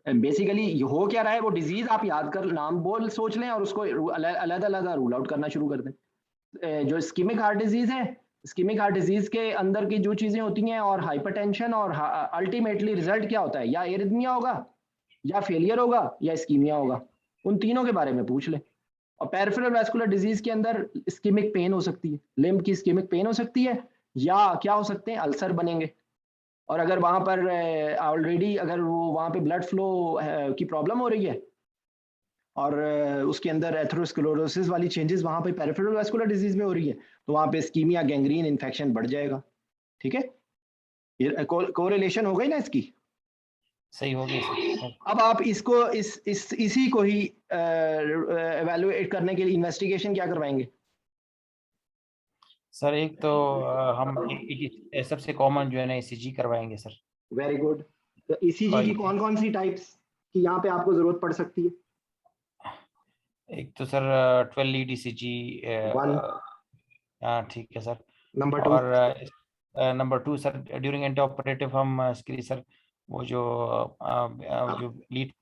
बेसिकली हो क्या रहा है, वो डिजीज आप याद कर, नाम बोल सोच लें और उसको अलग अलग रूल आउट करना शुरू कर दें। जो स्कीमिक हार्ट डिजीज है, स्कीमिक हार्ट डिजीज के अंदर की जो चीजें होती हैं, और हाइपरटेंशन, और अल्टीमेटली रिजल्ट क्या होता है, या एरिथमिया होगा, या फेलियर होगा, या स्कीमिया होगा। उन तीनों के बारे में पूछ लें। और पेरिफेरल वैस्कुलर डिजीज के अंदर स्कीमिक पेन हो सकती है, लिम्ब की स्कीमिक पेन हो सकती है, या क्या हो सकते हैं, अल्सर बनेंगे। और अगर वहां पर ऑलरेडी अगर वो वहां पे ब्लड फ्लो की प्रॉब्लम हो रही है, और उसके अंदर एथेरोस्क्लेरोसिस वाली चेंजेस वहां पे पेरिफेरल वैस्कुलर डिजीज में हो रही है, तो वहां पे इस्कीमिया, गैंग्रीन इन्फेक्शन बढ़ जाएगा। ठीक है, ये कोरिलेशन हो गई ना इसकी। सही हो गया सर। अब आप इसको इसी को ही एवेलुएट करने के लिए इन्वेस्टिगेशन क्या करवाएंगे? सर एक तो हम सबसे कॉमन जो है ना ईसीजी करवाएंगे सर। Very good. तो ईसीजी की कौन कौन सी टाइप्स की यहाँ पे आपको जरूरत पड़ सकती है? एक तो सर 12 लीड ईसीजी, ठीक है सर। नंबर 2? और number 2 sir during anti operative हम इसके लिए सर वो जो लीड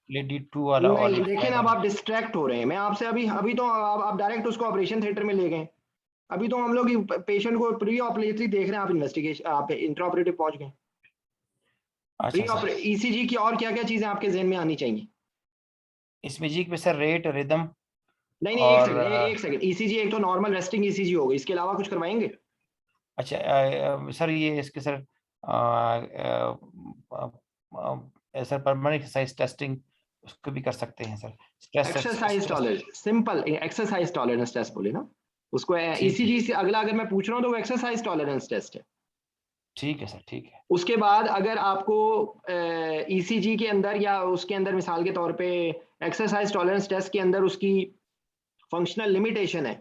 2 वाला, और नहीं, देखिए ना, अब आप डिस्ट्रैक्ट हो रहे हैं। मैं आपसे अभी तो आप डायरेक्ट उसको ऑपरेशन थिएटर में ले गए। अभी तो हम लोग पेशेंट को प्री ऑपरेटरी देख रहे हैं, आप इन्वेस्टिगेशन, आप इंट्राऑपरेटिव पहुंच गए। प्री ईसीजी की और क्या क्या चीजें आपके जहन में आनी चाहिए? इसमें जी पे सर रेट, रिदम। नहीं, एक सेकंड। ईसीजी एक तो नॉर्मल रेस्टिंग ईसीजी हो गई, इसके अलावा कुछ करवाएंगे? अच्छा सर ये इसके sir sir permanent exercise testing उसको भी कर सकते हैं सर। Stress exercise tolerance, simple exercise tolerance test बोले ना उसको। ईसीजी से अगला अगर मैं पूछ रहा हूँ तो वो एक्सरसाइज टॉलरेंस टेस्ट है। ठीक है सर, ठीक है। उसके बाद अगर आपको ईसीजी के अंदर या उसके अंदर मिसाल के तौर पे एक्सरसाइज टॉलरेंस टेस्ट के अंदर उसकी फंक्शनल लिमिटेशन है,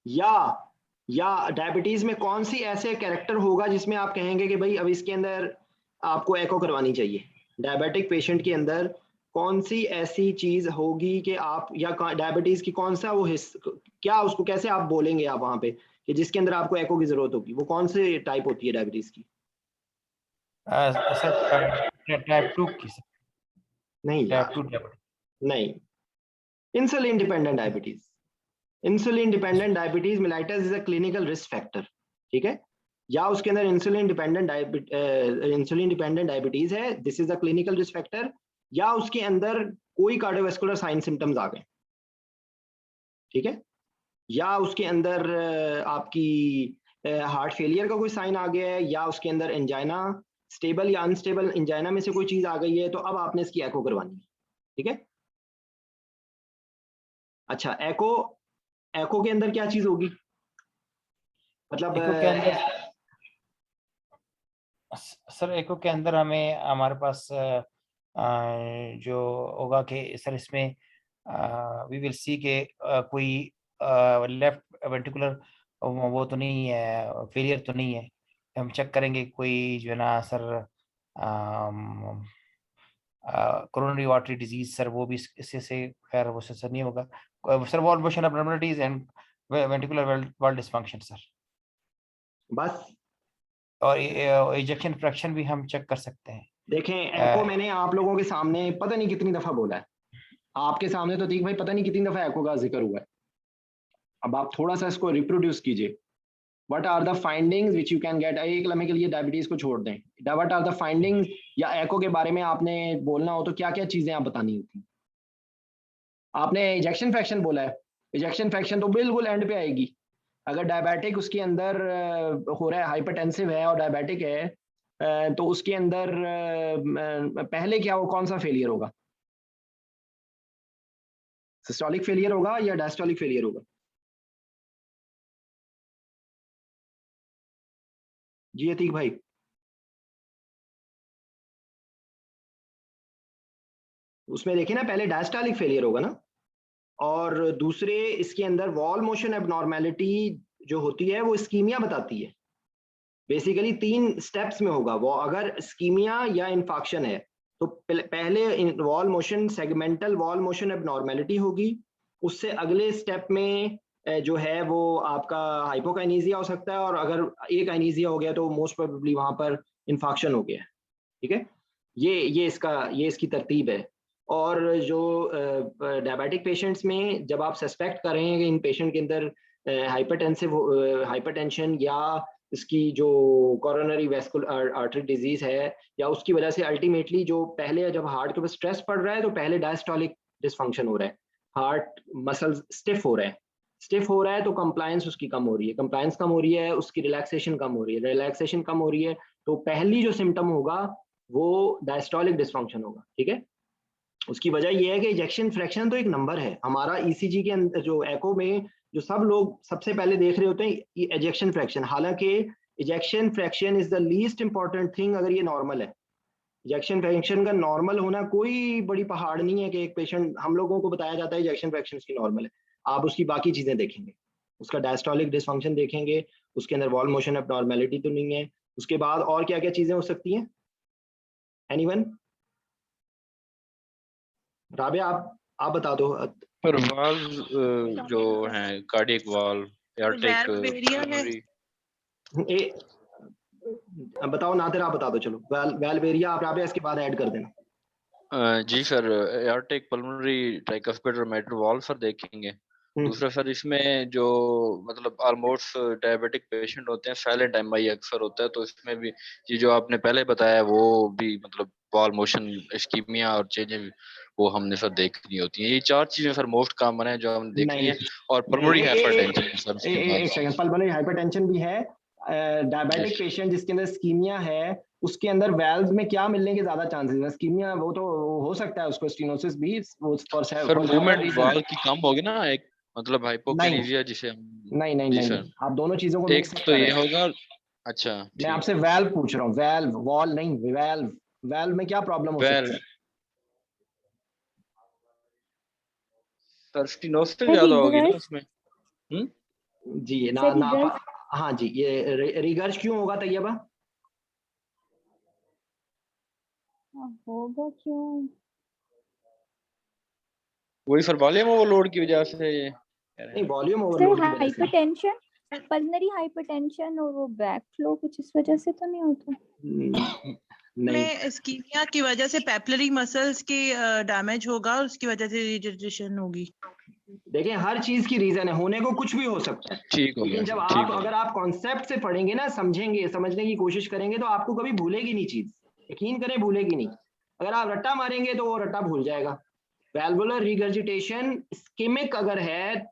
या डायबिटीज में कौन सी ऐसे कैरेक्टर होगा जिसमें आप कहेंगे कि भाई अब इसके अंदर आपको एको करवानी चाहिए। डायबिटिक पेशेंट के अंदर कौन सी ऐसी चीज होगी कि आप, या डायबिटीज की कौन सा वो क्या उसको कैसे आप बोलेंगे आप वहां पे कि जिसके अंदर आपको एको की जरूरत होगी, वो कौन से टाइप होती है डायबिटीज की? सर टाइप 2 की सर। नहीं टाइप यार, 2 डायबिटीज नहीं, insulin dependent diabetes. Insulin dependent diabetes mellitus is a clinical risk factor, ठीक है। या उसके अंदर इंसुलिन डिपेंडेंट डायबिटीज है, this is a clinical risk factor, या उसके अंदर कोई कार्डियोवास्कुलर साइन सिम्टम्स आ गए, ठीक है, या उसके अंदर आपकी हार्ट फेलियर का कोई साइन आ गया है, या उसके अंदर एंजाइना, स्टेबल या अनस्टेबल एंजाइना में से कोई चीज आ गई है, तो अब आपने इसकी एको करवानी है, ठीक है। अच्छा, एको के अंदर क्या चीज होगी, मतलब एको के अंदर सर, एको के अंदर हमारे पास जो होगा कि सर इसमें वी विल सी के कोई लेफ्ट वेंट्रिकुलर वो तो नहीं है, फेलियर तो नहीं है। हम चेक करेंगे कोई जो है ना sir coronary artery disease sir, वो भी इससे से खैर वो सर नहीं होगा sir. Wall motion abnormalities and ventricular wall dysfunction sir, बस। और इजेक्शन फ्रैक्शन भी हम चेक कर सकते हैं। देखें, एको मैंने आप लोगों के सामने पता नहीं कितनी दफा बोला है, आपके सामने तो ठीक भाई पता नहीं कितनी दफा एको का जिक्र हुआ है। अब आप थोड़ा सा इसको रिप्रोड्यूस कीजिए। What are the findings which you can get, एक लम्हे के लिए डायबिटीज को छोड़ दें, व्हाट आर द फाइंडिंग्स, या एको के बारे में आपने बोलना हो तो क्या क्या चीजें आप बतानी होती। आपने इजेक्शन फ्रैक्शन बोला है, इजेक्शन फ्रैक्शन तो बिल्कुल एंड पे आएगी। अगर डायबिटिक उसके अंदर हो रहा है, हाइपरटेंसिव है और डायबिटिक है, तो उसके अंदर पहले क्या हो, कौन सा फेलियर होगा, सिस्टोलिक फेलियर होगा या डायस्टोलिक फेलियर होगा? जी अतीक भाई। उसमें देखिए ना, पहले डायस्टोलिक फेलियर होगा ना, और दूसरे इसके अंदर वॉल मोशन एबनॉर्मेलिटी जो होती है वो स्कीमिया बताती है। बेसिकली 3 स्टेप्स में होगा वो, अगर स्कीमिया या इन्फाक्शन है तो पहले wall motion, segmental wall motion abnormality होगी, उससे अगले स्टेप में जो है वो आपका हाइपोकाइनेसिया हो सकता है, और अगर एक काइनेसिया हो गया तो मोस्ट प्रोबेबली वहां पर इन्फाक्शन हो गया, ठीक है। ये इसकी तरतीब है। और जो डायबिटिक पेशेंट्स में जब आप सस्पेक्ट कर रहे हैं कि इन पेशेंट के अंदर हाइपरटेंशन या इसकी जो कोरोनरी वेस्कुलर आर्टरी डिजीज है, या उसकी वजह से अल्टीमेटली जो पहले जब हार्ट के ऊपर स्ट्रेस पड़ रहा है तो पहले डायस्टोलिक डिसफंक्शन हो रहा है, हार्ट मसल्स स्टिफ हो रहे हैं, स्टिफ हो रहा है तो कंप्लायंस उसकी कम हो रही है, कंप्लायंस कम हो रही है, उसकी रिलैक्सेशन कम हो रही है, रिलैक्सेशन कम हो रही है, तो पहली जो सिम्टम होगा वो डायस्टोलिक डिसफंक्शन होगा, ठीक है। उसकी वजह यह है कि इजेक्शन फ्रैक्शन तो एक नंबर है हमारा ईसीजी के अंदर, जो एको में जो सब लोग सबसे पहले देख रहे होते हैं इजेक्शन फ्रैक्शन, हालांकि ejection fraction is the least important thing अगर ये नॉर्मल है। इजेक्शन फ्रैक्शन का नॉर्मल होना कोई बड़ी पहाड़ नहीं है कि एक पेशेंट, हम लोगों को बताया जाता है इजेक्शन फ्रैक्शन उसकी नॉर्मल है, आप उसकी बाकी चीजें देखेंगे, उसका डायस्टोलिक डिसफंक्शन देखेंगे, उसके अंदर वॉल मोशन एबनॉर्मेलिटी तो नहीं है, उसके बाद और क्या क्या चीजें हो सकती हैं, एनीवन? राबिया आप बता दो। पर वाल्व जो है कार्डियक वाल्व, एयरटेक, बताओ नादिर, आप बता दो, चलो वैल्वेरिया आप राबिया इसके बाद ऐड कर देना। जी sir, aortic pulmonary tricuspid mitral valve sir देखेंगे। दूसरा सर इसमें जो मतलब ऑलमोस्ट डायबिटिक पेशेंट होते हैं, साइलेंट एमआई अक्सर होता है, तो इसमें भी ये जो आपने पहले बताया वो भी मतलब वॉल मोशन इस्कीमिया और चेंजेस वो हमने सर देखनी होती है। ये 4 चीजें सर मोस्ट कॉमन है जो हमने देखनी है। और पल्मोनरी हाइपरटेंशन सर इसके बाद एक सेकंड, पल्मोनरी हाइपरटेंशन भी है, डायबिटिक पेशेंट जिसके अंदर स्कीमिया है उसके अंदर वेल्व्स में क्या मिलने के ज्यादा चांसेस हैं? इस्कीमिया वो तो हो सकता है, उसको स्टेनोसिस भी वो फॉर सर मूवमेंट वाल की कम होगी ना, एक मतलब हाइपोकिनेसिया जिसे हम। नहीं नहीं जी नहीं सर, नहीं, आप दोनों चीजों को एक मिक्स तो कर ये रहे हैं। होगा। अच्छा मैं ठीक आपसे है। वेल्व पूछ रहा हूँ, वेल्व, वॉल नहीं, वेल्व। वेल्व में क्या प्रॉब्लम हो सकती वेल है? सर स्टेनोसिस सर ज्यादा होगी ना रिगर्स, उसमें। जी ना सर ना रिगर्स हाँ जी, ये रिगर्ज क्यों होगा तैयबा? होगा क्यों? वही सर वॉल्यूम ओवरलोड की वजह से ये कह रहे नहीं, हैं। वॉल्यूम सर ओवरलोड की वजह से हाइपरटेंशन, पल्मोनरी हाइपरटेंशन और वो बैक फ्लो कुछ इस वजह से तो नहीं होता? नहीं। में इस्कीमिया की वजह से पेपलरी मसल्स की डैमेज होगा, उसकी वजह से रीजनरेशन होगी। देखिए, हर चीज की रीजन है, होने को कुछ भी हो सकता है, ठीक हो गया लेकिन जब सर, ठीक आप हो अगर गया। आप कॉन्सेप्ट से पढ़ेंगे ना, समझेंगे, समझने की कोशिश करेंगे, तो आपको कभी भूलेगी नहीं चीज, यकीन करें भूलेगी नहीं। अगर आप रट्टा मारेंगे तो वो रट्टा भूल जाएगा। वैल्वुलर रिगर्जिटेशन स्कीमिक अगर है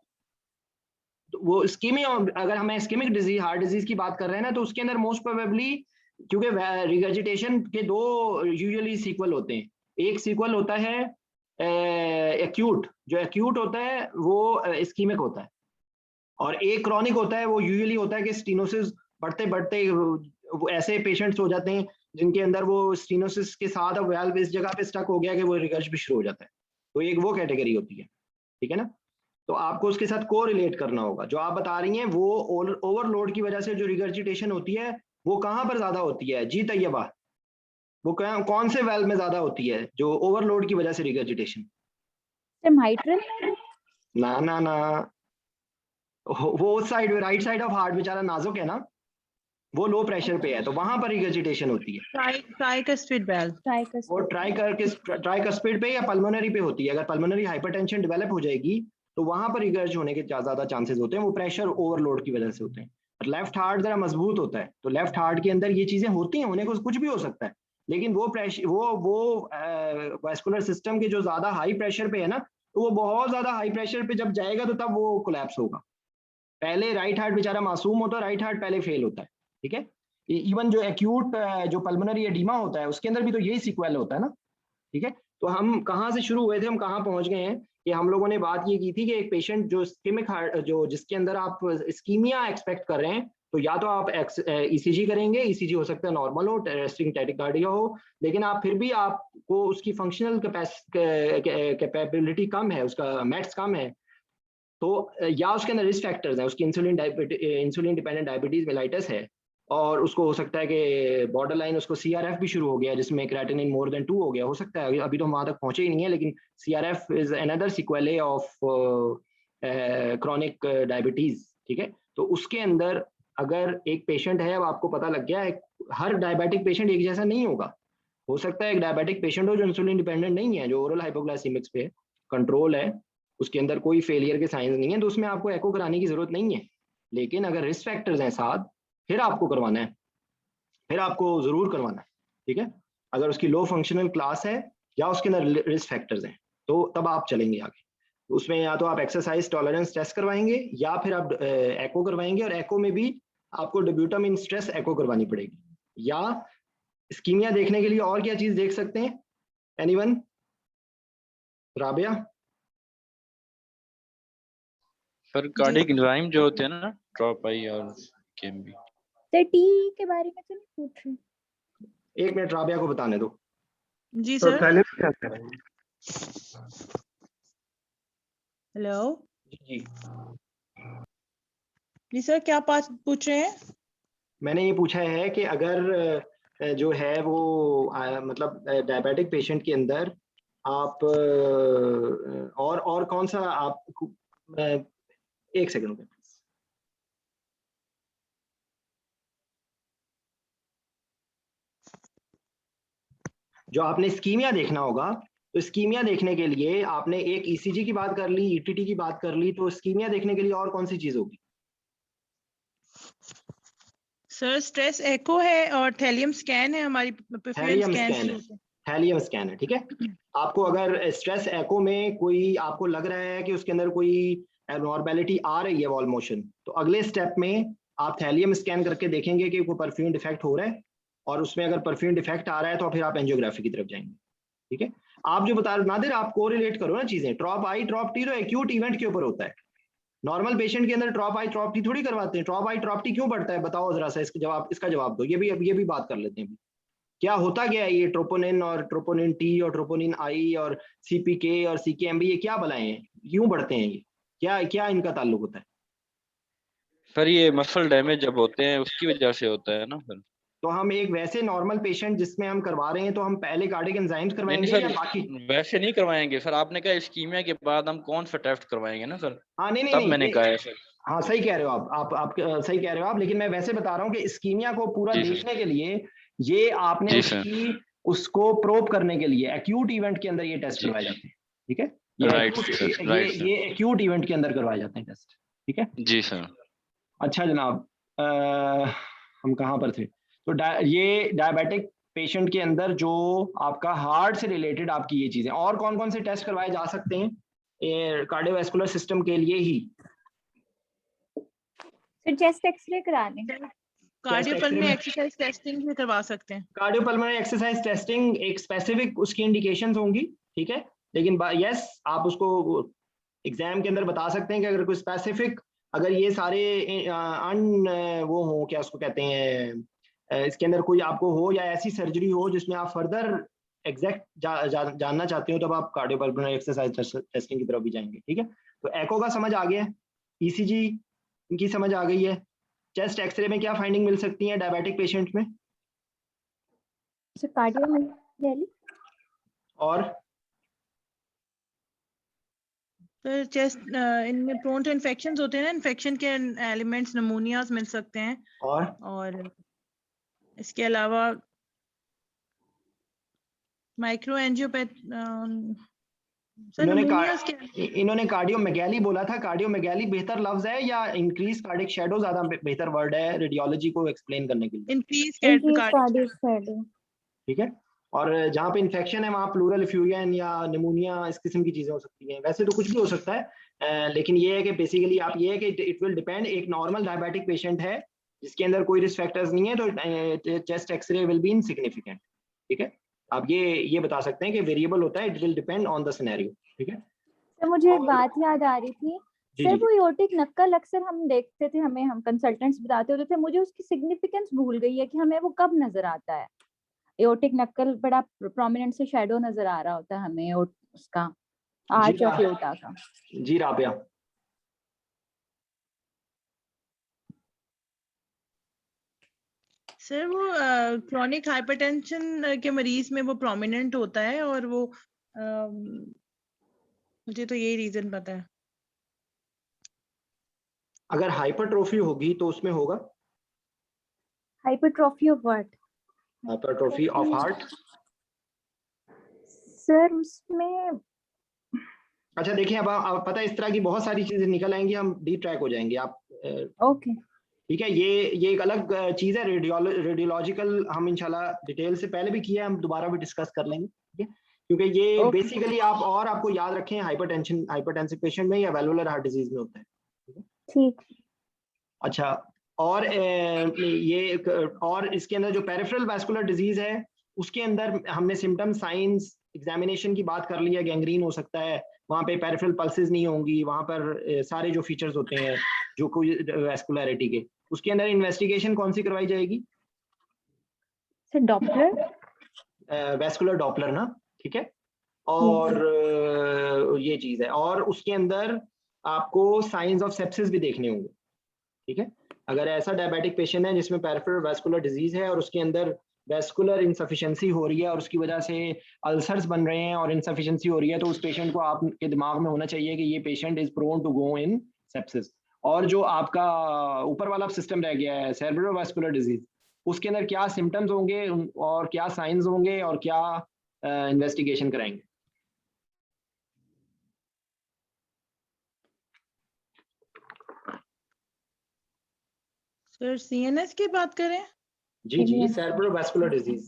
तो वो स्कीमिक, अगर हमें स्कीमिक डिजीज, हार्ट डिजीज की बात कर रहे हैं ना, तो उसके अंदर मोस्ट प्रोबेबली, क्योंकि रिगर्जिटेशन के दो यूजुअली सीक्वल होते हैं। एक सीक्वल होता है एक्यूट, जो एक्यूट होता है वो स्कीमिक होता है, और एक क्रॉनिक होता है, वो यूजुअली होता है कि स्टीनोसिस बढ़ते बढ़ते वो ऐसे पेशेंट्स हो जाते हैं जिनके अंदर वो स्टीनोसिस के साथ अब वाल्व इस जगह पे स्टक हो गया कि वो रिगर्ज भी शुरू हो जाता है। तो एक वो कैटेगरी होती है, ठीक है ना? तो आपको उसके साथ को रिलेट करना होगा। जो आप बता रही हैं वो ओवरलोड की वजह से जो रिगर्जिटेशन होती है वो कहाँ पर ज्यादा होती है जी तैयबा? वो कौन से वेल्व में ज्यादा होती है जो ओवरलोड की वजह से रिगर्जिटेशन? सर माइट्रल में? ना ना ना, वो उस साइड में, राइट साइड ऑफ हार्ट बेचारा नाजुक है ना, वो लो प्रेशर पे है, तो वहां पर रिगर्जिटेशन होती है। ट्राइकस्पिड वेल्व, वो ट्राइकस्पिड पे या पल्मोनरी पे होती है। अगर पल्मोनरी हाइपरटेंशन डेवलप हो जाएगी तो वहां पर रिगर्ज होने के ज्यादा चांसेस होते हैं, वो प्रेशर ओवरलोड की वजह से होते हैं। और लेफ्ट हार्ट जरा मजबूत होता है, तो लेफ्ट हार्ट के अंदर ये चीजें होती हैं, होने को कुछ भी हो सकता है, लेकिन वो प्रेशर, वो वास्कुलर सिस्टम के जो ज्यादा हाई प्रेशर पे है ना, तो वो बहुत ज्यादा हाई प्रेशर पे जब जाएगा तो तब वो कोलैप्स होगा। पहले राइट हार्ट बेचारा मासूम होता है, राइट हार्ट पहले फेल होता है, ठीक है? इवन जो एक्यूट जो पल्मोनरी एडिमा होता है उसके अंदर भी तो यही सीक्वेल होता है ना, ठीक है? तो हम कहाँ से शुरू हुए थे, हम कहाँ पहुंच गए हैं कि हम लोगों ने बात ये की थी कि एक पेशेंट जो स्कीमिक हार्ट, जो जिसके अंदर आप स्कीमिया एक्सपेक्ट कर रहे हैं, तो या तो आप ईसीजी करेंगे, ईसीजी हो सकता है नॉर्मल हो, रेस्टिंग टैकिकार्डिया हो, लेकिन आप फिर भी आपको उसकी फंक्शनल कैपेबिलिटी कम है, उसका मैट्स कम है, तो या उसके अंदर रिस्क फैक्टर्स हैं, उसकी इंसुलिन डिपेंडेंट डायबिटीज मेलाइटस है, और उसको हो सकता है कि बॉर्डर लाइन उसको सीआरएफ भी शुरू हो गया जिसमें क्रेटिनिन मोर देन 2 हो गया, हो सकता है, अभी तो हम वहां तक पहुंचे ही नहीं है, लेकिन CRF is another sequelae of chronic diabetes, ठीक है? तो उसके अंदर अगर एक पेशेंट है, अब आपको पता लग गया है, हर डायबिटिक पेशेंट एक जैसा नहीं होगा, हो सकता है एक डायबिटिक पेशेंट हो जो इंसुलिन डिपेंडेंट नहीं है, जो ओरल हाइपोग्लाइसीमिक्स पे कंट्रोल है, उसके अंदर कोई फेलियर के साइंस नहीं है, तो उसमें आपको एको कराने की जरूरत नहीं है। लेकिन अगर रिस्क फैक्टर्स हैं साथ, फिर आपको करवाना है, फिर आपको जरूर करवाना है, ठीक है? अगर उसकी लो फंक्शनल क्लास है या उसके अंदर रिस्क फैक्टर्स हैं, तो तब आप चलेंगे आगे। तो उसमें या तो आप एक्सरसाइज टॉलरेंस टेस्ट करवाएंगे या फिर आप एको करवाएंगे, और एको में भी आपको डब्यूटामिन स्ट्रेस एको करवानी पड़ेगी। या स्कीमिया देखने के लिए और क्या चीज देख सकते हैं? Anyone? Rabia? Sir cardiac enzyme जो होते हैं ना, ड्रॉप आई और केएमबी। सर टी के बारे में तो नहीं पूछ रहे? एक मिनट, राबिया को बताने दो। जी तो सर। थैलेमस क्या है? हेलो जी जी सर, क्या बात पूछ रहे हैं? मैंने ये पूछा है कि अगर जो है वो मतलब डायबिटिक पेशेंट के अंदर आप और कौन सा आप एक सेकंड में, जो आपने स्कीमिया देखना होगा, तो स्कीमिया देखने के लिए आपने एक ईसीजी की बात कर ली, ईटीटी की बात कर ली, तो स्कीमिया देखने के लिए और कौन सी चीज होगी? सर स्ट्रेस एको है और थैलियम स्कैन है, हमारी थैलियम स्कैन है, थैलियम स्कैन है, ठीक है? आपको अगर स्ट्रेस एको में कोई आपको लग रहा है कि उसके अंदर कोई एबनॉर्मेलिटी आ रही है वॉल मोशन, तो अगले स्टेप में आप थैलियम स्कैन करके देखेंगे कि कोई परफ्यूम डिफेक्ट हो रहा है, और उसमें अगर परफ्यूम डिफेक्ट आ रहा है तो फिर आप एंजियोग्राफी की तरफ जाएंगे। ठीक है, आप जो बता नादिर, आप कोरिलेट करो ना चीजें। ट्रॉप आई ट्रॉप टी तो एक्यूट इवेंट के ऊपर होता है, नॉर्मल पेशेंट के अंदर ट्रॉप आई ट्रॉप टी थोड़ी करवाते हैं। ट्रॉप आई ट्रॉप टी क्यों बढ़ता है बताओ जरा सा, इसका जवाब दो। ये भी बात कर लेते हैं। क्या होता क्या है ये ट्रोपोनिन और ट्रोपोनिन टी और ट्रोपोनिन आई और सीपीके और सीकेएमबी, ये क्या बलाएं हैं, क्यों बढ़ते हैं ये, क्या क्या इनका ताल्लुक होता है? सर ये मसल डैमेज जब होते हैं उसकी वजह से होता है ना सर। तो हम एक वैसे नॉर्मल पेशेंट जिसमें हम करवा रहे हैं तो हम पहले कार्डियक एंजाइम्स नहीं करवाएंगे सर, या बाकी? वैसे नहीं करवाएंगे सर, आपने कहा इस्कीमिया के बाद हम कौन सा टेस्ट करवाएंगे ना सर। हाँ नहीं तब मैंने कहा है सर। हाँ सही कह रहे हो आप सही कह रहे हो आप, लेकिन मैं वैसे बता रहा हूँ कि इस्कीमिया को पूरा जी सर। देखने के लिए ये आपने जी सर। उसको प्रोब करने के लिए एक्यूट इवेंट के अंदर ये टेस्ट जी। करवाए जाते हैं। ठीक है, राइट सर, राइट सर। ये एक्यूट इवेंट के अंदर करवाए जाते हैं टेस्ट। ठीक है जी सर। अच्छा जनाब, हम कहाँ पर थे? तो ये डायबिटिक पेशेंट के अंदर जो आपका हार्ट से रिलेटेड आपकी ये चीजें, और कौन कौन से टेस्ट करवाए जा सकते हैं कार्डियोवैस्कुलर सिस्टम के लिए ही? फिर चेस्ट एक्सरे करा लें। कार्डियोपल्मोनरी एक्सरसाइज टेस्टिंग भी करवा सकते हैं। कार्डियोपल्मोनरी एक्सरसाइज टेस्टिंग एक स्पेसिफिक उसकी इंडिकेशंस होंगी, ठीक है, लेकिन यस आप उसको एग्जाम के अंदर बता सकते हैं कि अगर कोई स्पेसिफिक, अगर ये सारे वो हो, क्या उसको कहते हैं, इसके अंदर कोई आपको हो या ऐसी सर्जरी हो जिसमें आप फर्दर एग्जैक्ट जानना चाहते हो, तब आप कार्डियोपल्मोनरी एक्सरसाइज टेस्टिंग की तरफ भी जाएंगे। ठीक है, तो एको का समझ आ गया है, ईसीजी की समझ आ गई है, चेस्ट एक्सरे में क्या फाइंडिंग मिल सकती है डायबिटिक पेशेंट में? कार्डियोमेगाली और तो चेस्ट इनमें प्रोन टू इन्फेक्शंस होते हैं ना, इन्फेक्शन के एलिमेंट्स नमूनियाज मिल सकते हैं, और इसके अलावा माइक्रो इन्होंने कार्डियोमेगाली बोला था। कार्डियोमेगाली बेहतर लफ्ज है या इंक्रीज कार्डिक शैडो ज्यादा बेहतर वर्ड है रेडियोलॉजी को एक्सप्लेन करने के लिए? Increase cardiac shadow. ठीक है, और जहाँ पे इन्फेक्शन है वहाँ प्लूरल एफ्यूजन या निमोनिया इस किस्म की चीजें हो सकती हैं। वैसे तो कुछ भी हो सकता है, लेकिन ये है कि बेसिकली आप ये है कि इट विल डिपेंड। एक नॉर्मल डायबिटिक पेशेंट है जिसके अंदर कोई रिस्क फैक्टर्स नहीं है तो chest X-ray will be insignificant. ठीक है, आप ये बता सकते हैं कि वेरिएबल होता है, it will depend on the scenario. ठीक है, तो मुझे एक बात याद आ रही थी सर, वो एओर्टिक नक्कल अक्सर हम देखते थे, हम कंसल्टेंट्स बताते होते थे, मुझे उसकी सिग्निफिकेंस भूल गई है कि हमें वो कब नजर आता है। एओर्टिक नक्कल बड़ा प्रोमिनेंट से शैडो नजर आ रहा होता है हमें उसका आर्च ऑफ एओर्टा का। जी राबिया। सर वो क्रॉनिक हाइपरटेंशन के मरीज में वो प्रोमिनेंट होता है, और वो मुझे तो यही रीजन पता है। अगर हाइपरट्रोफी होगी तो उसमें होगा hypertrophy of what? Hypertrophy of heart sir उसमें। अच्छा देखिए, अब पता है इस तरह की बहुत सारी चीजें निकल आएंगी, हम डी ट्रैक हो जाएंगे आप। ओके ठीक है, ये एक अलग चीज है रेडियोलॉजिकल, हम इंशाल्लाह डिटेल से पहले भी किया है, हम दोबारा भी डिस्कस कर लेंगे। ठीक है, क्योंकि ये बेसिकली आपको याद रखें हाइपरटेंसिव पेशेंट में या वैल्वुलर हार्ट डिजीज में होता है। ठीक। अच्छा, और और इसके अंदर जो पेरिफेरल वैस्कुलर डिजीज है उसके अंदर हमने सिम्टम साइंस एग्जामिनेशन की बात कर लिया। गैंग्रीन हो सकता है, वहाँ पे पेरिफेरल पल्सेस नहीं होंगी, वहाँ पर सारे जो फीचर्स होते हैं जो कोई वैस्कुलरिटी के, उसके अंदर इन्वेस्टिगेशन कौन सी करवाई जाएगी? सर डॉपलर, वैस्कुलर डॉपलर ना। ठीक है, और ये चीज है, और उसके अंदर आपको साइंस ऑफ सेप्सिस भी देखने होंगे। ठीक है, अगर ऐसा डायबिटिक पेशेंट है जिसमें पेरिफेरल वैस्कुलर डिजीज है और उसके अंदर वैस्कुलर इनसफिशिएंसी हो रही है और उसकी वजह से अल्सर्स बन रहे हैं और इनसफिशिएंसी हो रही है, तो उस पेशेंट को आपके दिमाग में होना चाहिए कि ये patient is prone to go in sepsis. और जो आपका ऊपर वाला सिस्टम रह गया है सेरेब्रोवास्कुलर डिजीज, उसके अंदर क्या सिम्टम्स होंगे और क्या साइंस होंगे और क्या इन्वेस्टिगेशन कराएंगे? सर सीएनएस की बात करें? जी जी, सेरेब्रोवास्कुलर डिजीज।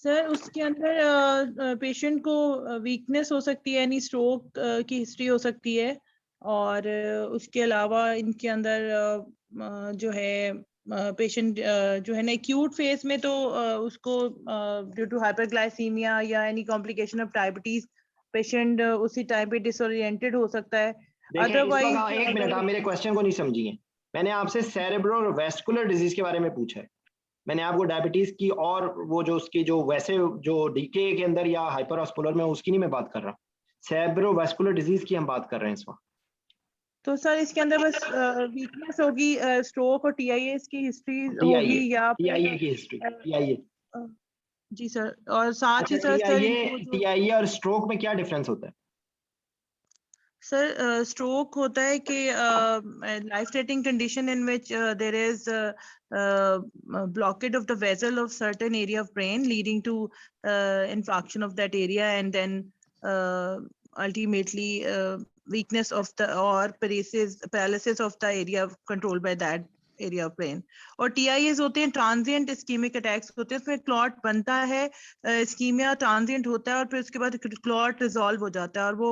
सर उसके अंदर पेशेंट को वीकनेस हो सकती है, यानी स्ट्रोक की हिस्ट्री हो सकती है, और उसके अलावा इनके अंदर जो है पेशेंट जो है ना एक्यूट फेज में तो उसको ड्यू टू हाइपरग्लाइसीमिया या any complication of diabetes patient उसी टाइम पे डिसोरिएंटेड हो सकता है। अदरवाइज एक मिनट, आप मेरे क्वेश्चन को नहीं समझिए। मैंने आपसे सेरेब्रोवास्कुलर डिजीज के बारे में पूछा है। मैंने आपको डायबिटीज की और वो जो उसकी जो वैसे जो डीके के अंदर या हाइपरवास्कुलर में उसकी नहीं मैं बात कर रहा, सेरेब्रोवास्कुलर डिजीज की हम बात कर रहे हैं इस वक्त। तो सर इसके अंदर बस वीकनेस होगी, स्ट्रोक और टीआईएस की हिस्ट्री होगी या टीआईए की हिस्ट्री, टीआईए जी सर, और साथ ही टीआईए और स्ट्रोक में क्या डिफरेंस होता है? सर स्ट्रोक होता है कि life threatening condition in which there is blockage of the vessel of certain area of brain leading to infarction of that area and then ultimately weakness of the or paralysis of the area controlled by that area of brain। और TIAs होते हैं transient ischaemic attacks होते हैं, उसमें clot बनता है, ischemia transient होता है और फिर उसके बाद क्लॉट रिजॉल्व हो जाता है और वो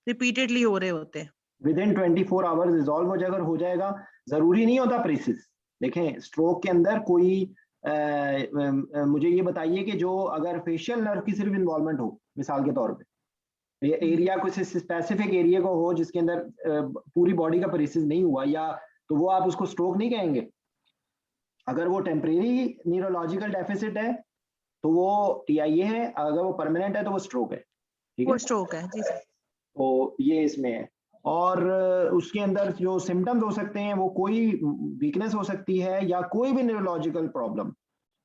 रिपीटेडली हो रहे होते हैं। विदिन 24 आवर्स रिजॉल्व हो जाएगा, जरूरी नहीं होता प्रेसिस। देखें स्ट्रोक के अंदर कोई मुझे ये बताइए कि जो अगर फेशियल नर्व की सिर्फ इन्वॉल्वमेंट हो, मिसाल के तौर पे एरिया कुछ स्पेसिफिक एरिया को हो जिसके अंदर पूरी बॉडी का प्रेसिस नहीं हुआ, या तो वो आप उसको स्ट्रोक नहीं कहेंगे। अगर वो टेम्परेरी न्यूरोलॉजिकल डेफिसिट है तो वो टीआईए है, अगर वो परमानेंट है तो वो स्ट्रोक है। ठीक है, वो स्ट्रोक है जी सर। तो ये इसमें है। और उसके अंदर जो सिम्टम्स हो सकते हैं वो कोई वीकनेस हो सकती है या कोई भी न्यूरोलॉजिकल प्रॉब्लम,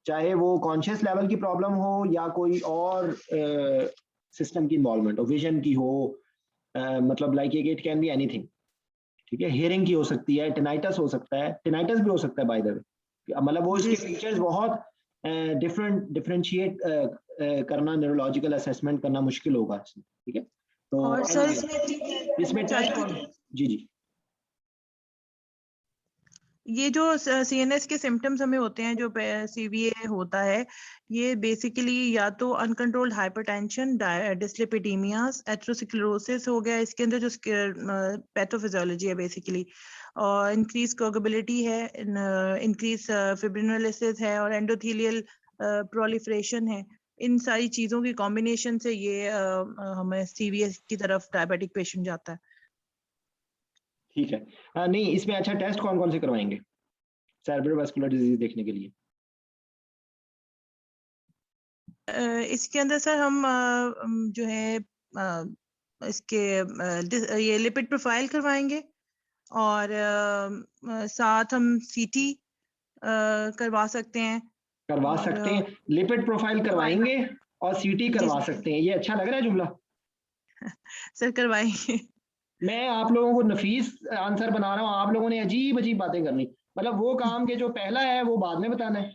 चाहे वो कॉन्शियस लेवल की प्रॉब्लम हो या कोई और सिस्टम की इन्वॉल्वमेंट हो, विजन की हो, मतलब like it can be anything. ठीक है, हियरिंग की हो सकती है, टिनाइटस हो सकता है, टिनाइटस भी हो सकता है बाय द वे, मतलब वो इसके फीचर्स बहुत डिफरेंशिएट करना, न्यूरोलॉजिकल असेसमेंट करना मुश्किल होगा। ठीक है, तो और सर इसमें टेस्ट जी जी ये जो CNS के सिम्टम्स हमें होते हैं, जो CVA होता है, ये बेसिकली या तो अनकंट्रोल्ड हाइपरटेंशन, डिस्लिपिडीमियास, एथेरोस्क्लेरोसिस हो गया, इसके अंदर जो पैथोफिजियोलॉजी है बेसिकली, और इंक्रीज कोगुलेबिलिटी है, इंक्रीज फिब्रिनोलिसिस है और एंडोथेलियल प्रोलिफरेशन है। इन सारी चीजों की कॉम्बिनेशन से ये हमें CVA की तरफ डायबिटिक पेशेंट जाता है। ठीक है, नहीं इसमें अच्छा टेस्ट कौन कौन से करवाएंगे सेरेब्रोवास्कुलर डिजीज देखने के लिए? इसके अंदर सर हम जो है इसके ये लिपिड प्रोफाइल करवाएंगे और साथ हम CT करवा सकते हैं। लिपिड प्रोफाइल करवाएंगे और CT करवा सकते हैं, ये अच्छा लग रहा है जुमला? सर करवाएंगे। मैं आप लोगों को नफीस आंसर बना रहा हूँ, आप लोगों ने अजीब अजीब बातें करनी, मतलब वो काम के जो पहला है वो बाद में बताना है।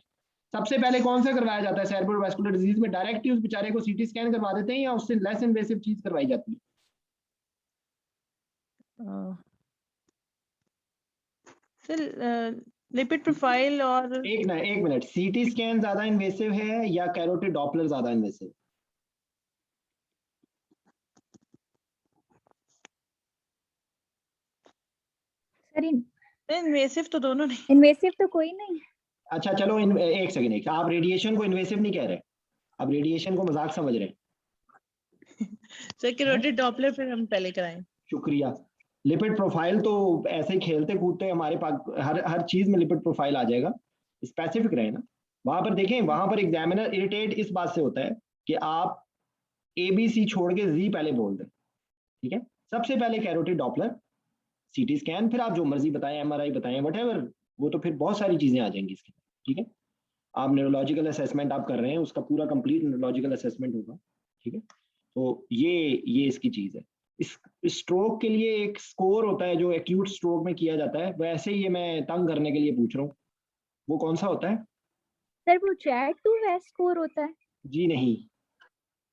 सबसे पहले कौन सा करवाया जाता है सेरेब्रोवास्कुलर डिजीज में? डायरेक्ट उस बेचारे को CT स्कैन करवा देते हैं या उससे लेस इन्वेसिव चीज करवाई जाती है? सर लिपिड प्रोफाइल और एक मिनट, CT स्कैन ज्यादा इन्वेसिव है या कैरोटिड डॉपलर ज्यादा इन्वेसिव? इन्वेसिव तो दोनों नहीं। इन्वेसिव तो कोई नहीं। अच्छा चलो एक सेकंड, आप रेडिएशन को इन्वेसिव नहीं कह रहे, आप रेडिएशन को मजाक समझ रहे हैं। सर कैरोटिड डॉपलर फिर हम पहले कराएं। शुक्रिया। लिपिड प्रोफाइल तो ऐसे ही खेलते कूदते हमारे पास हर चीज में लिपिड प्रोफाइल आ जाएगा, स्पेसिफिक रहे ना। वहां पर देखें, वहां पर एग्जामिनर इरिटेट इस बात से होता है कि आप ABC छोड़ के Z पहले बोल दें। ठीक है, सबसे पहले कैरोटिड डॉपलर, CT स्कैन, फिर आप जो मर्जी बताएं, MRI बताएं, व्हाटएवर, वो तो फिर बहुत सारी चीजें आ जाएंगी इसके। ठीक है, आप न्यूरोलॉजिकल असेसमेंट आप कर रहे हैं, उसका पूरा कंप्लीट न्यूरोलॉजिकल असेसमेंट होगा। ठीक है, तो ये इसकी चीज है। इस स्ट्रोक के लिए एक स्कोर होता है जो एक्यूट स्ट्रोक में किया जाता है, वैसे ही ये मैं तंग करने के लिए पूछ रहा हूँ, वो कौन सा होता है? सर वो CHAD-2 स्कोर होता है। जी नहीं,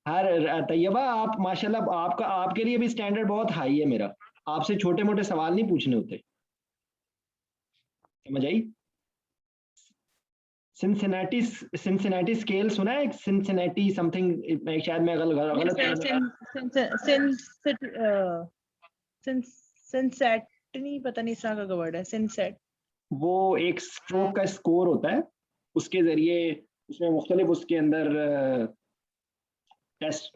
हर तैयबा आप माशाल्लाह, आपके लिए भी स्टैंडर्ड बहुत हाई है मेरा, आपसे छोटे मोटे सवाल नहीं पूछने होते, समझ आई? सिंसिनेटी स्केल सुना है? सिंसिनेटी समथिंग, शायद मैं गलत नहीं पता नहीं इस तरह का वर्ड है, सिनसेट। वो एक स्ट्रोक का स्कोर होता है, उसके जरिए उसमें मुख्तलिफ उसके अंदर टेस्ट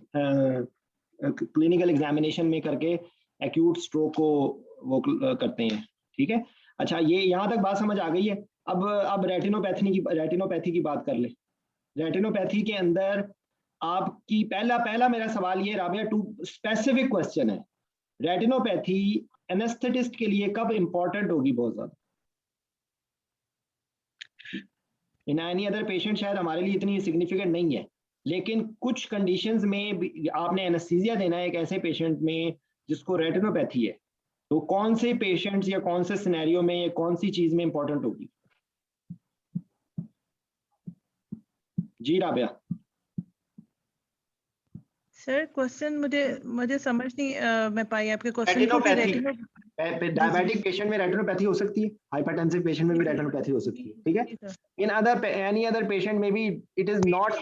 क्लिनिकल एग्जामिनेशन में करके एक्यूट स्ट्रोक को वो करते हैं, ठीक है। अच्छा, ये यहाँ तक बात समझ आ गई है। अब रेटिनोपैथी की बात कर ले। रेटिनोपैथी के अंदर आपकी पहला मेरा सवाल ये राबिया, टू स्पेसिफिक क्वेश्चन है, रेटिनोपैथी एनेस्थेटिस्ट के लिए कब इंपॉर्टेंट होगी बहुत ज्यादा? इन एनी अदर पेशेंट शायद हमारे लिए इतनी सिग्निफिकेंट नहीं है, लेकिन कुछ कंडीशंस में आपने एनेस्थीसिया देना है एक ऐसे पेशेंट में जिसको रेटिनोपैथी है, तो कौन से पेशेंट्स या कौन से सिनेरियो में या कौन सी चीज में इंपॉर्टेंट होगी? जी राबिया। सर क्वेश्चन मुझे समझ नहीं मैं पाई आपके क्वेश्चन को। डायबिटिक पेशेंट में रेटिनोपैथी हो सकती है, हाइपरटेंसिव पेशेंट में भी रेटिनोपैथी हो सकती है, ठीक है। इन एनी अदर पेशेंट में भी it is not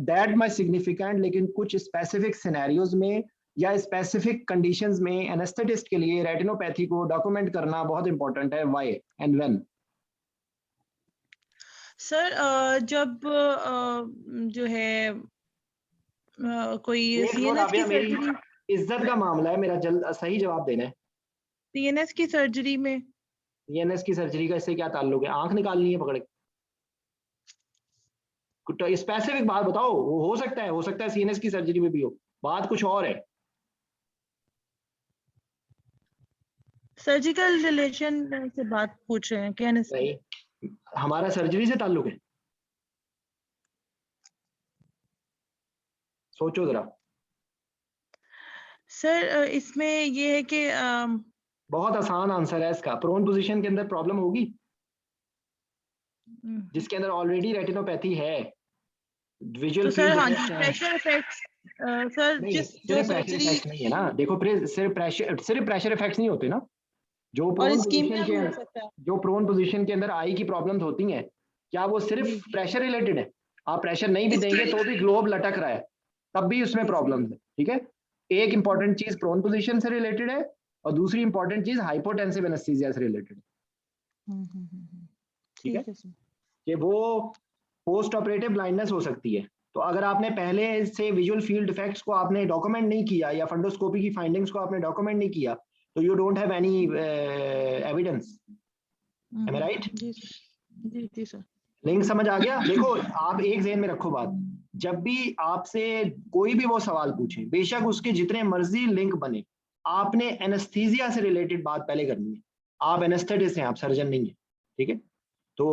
that much significant, लेकिन कुछ स्पेसिफिक सिनेरियोज में या स्पेसिफिक कंडीशंस में एनेस्थेटिस्ट के लिए रेटिनोपैथी को डॉक्यूमेंट करना बहुत इंपॉर्टेंट है। Why and when? सर जब जो है कोई सीएनएस की सर्जरी, इज्जत का मामला है, मेरा जल्द सही जवाब देना है। सीएनएस की सर्जरी में, सीएनएस की सर्जरी का इससे क्या ताल्लुक है? आंख निकालनी है पकड़ के, तो स्पेसिफिक बात बताओ। वो हो सकता है सीएनएस की सर्जरी में भी हो, बात कुछ और है। सर्जिकल रिलेशन से बात पूछ रहे हैं क्या? नहीं, हमारा सर्जरी से ताल्लुक है, सोचो जरा। सर इसमें ये है कि बहुत आसान आंसर है इसका। प्रोन पोजीशन के अंदर प्रॉब्लम होगी, जिसके अंदर ऑलरेडी रेटिनोपैथी है। विजुअल तो सर हाँ, प्रेशर इफेक्ट्स सर जो सर्जरी नहीं है ना, देखो सिर्फ प्रेशर इफेक्ट्स नहीं होते ना। जो प्रोन पोजीशन के अंदर आई की प्रॉब्लम्स होती हैं, क्या वो सिर्फ प्रेशर रिलेटेड है? आप प्रेशर नहीं भी देंगे तो भी ग्लोब लटक रहा है, तब भी उसमें प्रॉब्लम्स है, ठीक है। एक इंपॉर्टेंट चीज प्रोन पोजीशन से रिलेटेड है और दूसरी इंपॉर्टेंट चीज हाइपोटेंसिव एनेस्थीसिया से रिलेटेड है, ठीक है। कि वो पोस्ट ऑपरेटिव ब्लाइंडनेस हो सकती है। तो अगर आपने पहले से विजुअल फील्ड इफेक्ट्स को आपने डॉक्यूमेंट नहीं किया या फंडोस्कोपी की फाइंडिंग्स को आपने डॉक्यूमेंट नहीं किया, तो you don't have any evidence. Am I right? जी सर। लिंक समझ आ गया? देखो, आप एक ज़हन में रखो बात, जब भी आपसे कोई भी वो सवाल पूछे, बेशक उसके जितने मर्जी लिंक बने, आपने एनेस्थीसिया से रिलेटेड बात पहले करनी है। आप एनेस्थेटिस्ट हैं, आप सर्जन नहीं है, ठीक है। तो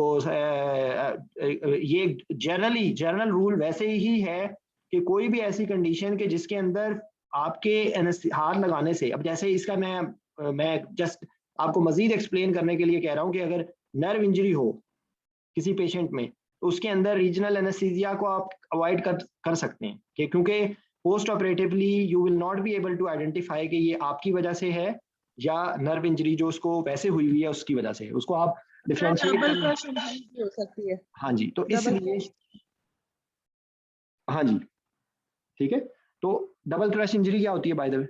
ये जनरल रूल वैसे ही है कि कोई भी ऐसी कंडीशन के जिसके अंदर आपके हाथ लगाने से, अब जैसे इसका मैं जस्ट आपको मजीद एक्सप्लेन करने के लिए कह रहा हूँ कि अगर नर्व इंजरी हो किसी पेशेंट में, तो उसके अंदर रीजनल एनेस्थीसिया को आप अवॉइड कर सकते हैं, कि क्योंकि post operatively you will not be able to identify कि ये आपकी वजह से है या नर्व इंजरी जो उसको वैसे हुई हुई है उसकी वजह से, उसको आप डिफरेंशिएट हो सकती है। हाँ जी, तो इसलिए हाँ जी, ठीक है। तो डबल क्रश इंजरी क्या होती है by the way?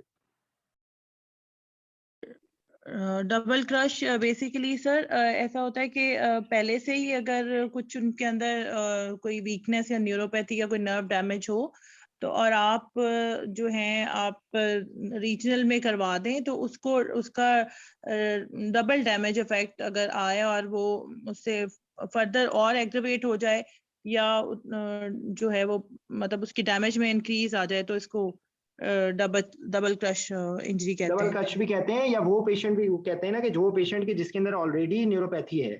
Double crush basically sir ऐसा होता है कि पहले से ही अगर कुछ उनके अंदर कोई वीकनेस या न्यूरोपैथी या कोई नर्व डैमेज हो, तो और आप जो हैं आप रीजनल में करवा दें, तो उसका डबल डैमेज इफेक्ट अगर आए और वो उससे फर्दर और एग्रेवेट हो जाए या जो है वो मतलब उसकी डैमेज में इंक्रीज आ जाए, तो इसको डबल क्रश इंजरी कहते हैं। डबल क्रश भी कहते हैं, या वो पेशेंट भी कहते हैं ना कि जो पेशेंट के जिसके अंदर ऑलरेडी न्यूरोपैथी है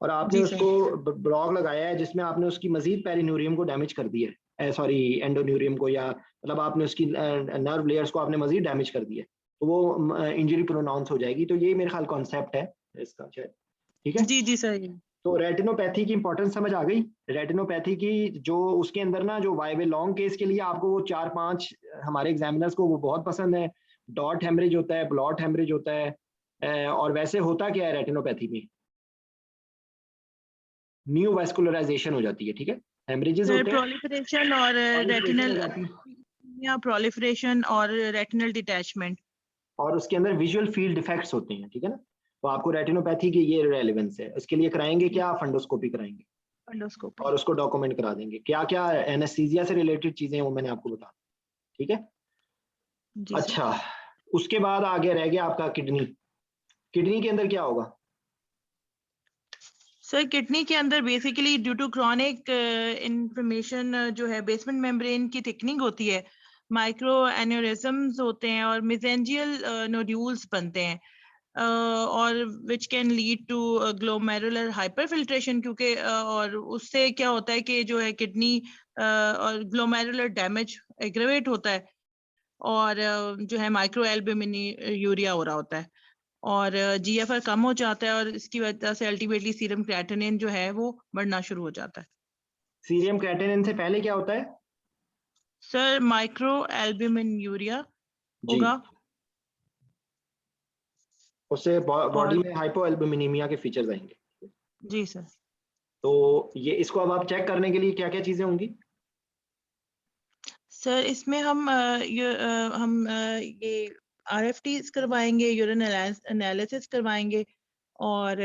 और आपने उसको ब्लॉक लगाया है जिसमें आपने उसकी मजीद पेरिन्यूरियम को डैमेज कर दिया है, सॉरी एंडोन्यूरियम को, या मतलब आपने उसकी नर्व लेयर्स को आपने मजीद डैमेज कर दिया, तो वो इंजरी प्रोनाउंस हो जाएगी। तो ये मेरे ख्याल कॉन्सेप्ट है इसका शायद, ठीक है। जी सर। तो रेटिनोपैथी की इंपॉर्टेंस समझ आ गई। रेटिनोपैथी की जो उसके अंदर ना जो वाइवे लॉन्ग केस के लिए आपको वो 4-5 हमारे एग्जामिनर्स को वो बहुत पसंद है। डॉट हेमरेज होता है, ब्लॉट हेमरेज होता है, और वैसे होता क्या है रेटिनोपैथी में, न्यू वैस्कुलराइजेशन हो जाती है, ठीक है। हेमरेजेस होते हैं, प्रोलिफरेशन और रेटिनल या प्रोलिफरेशन और रेटिनल डिटैचमेंट, और उसके अंदर विजुअल फील्ड डिफेक्ट्स होते हैं, ठीक है ना। तो आपको रेटिनोपैथी की ये रेलेवेंस है, इसके लिए कराएंगे क्या, फंडोस्कोपी कराएंगे एंडोस्कोपी। और उसको डॉक्यूमेंट करा देंगे। क्या क्या एनेस्थीसिया से रिलेटेड चीजें हैं वो मैंने आपको बता, ठीक है। जी सर। अच्छा, उसके बाद आगे रह गया आपका किडनी। किडनी के अंदर क्या होगा? सर किडनी के अंदर basically due to chronic inflammation जो है बेसमेंट मेम्ब्रेन की थिकनिंग होती है, माइक्रो एन्यूरिज्म्स होते हैं और मेसेंजियल नोड्यूल्स बनते हैं और which can lead to glomerular hyperfiltration, क्योंकि और उससे क्या होता है कि जो है किडनी और ग्लोमेरुलर डैमेज एग्रेवेट होता है और जो है माइक्रो एल्ब्यूमिन हो रहा होता है और जीएफआर कम हो जाता है और इसकी वजह से अल्टीमेटली सीरम क्रिएटिनिन जो है वो बढ़ना शुरू हो जाता है। सीरियम क्रिएटिनिन से पहले क्या होता है? सर माइक्रो एल्ब्यूमिन जी, होगा उससे बॉडी और में हाइपोएल्ब्यूमिनीमिया के फीचर्स आएंगे। जी सर। तो ये इसको अब आप चेक करने के लिए क्या क्या चीजें होंगी? सर इसमें हम ये आरएफटीज करवाएंगे, यूरिन एनालिसिस करवाएंगे और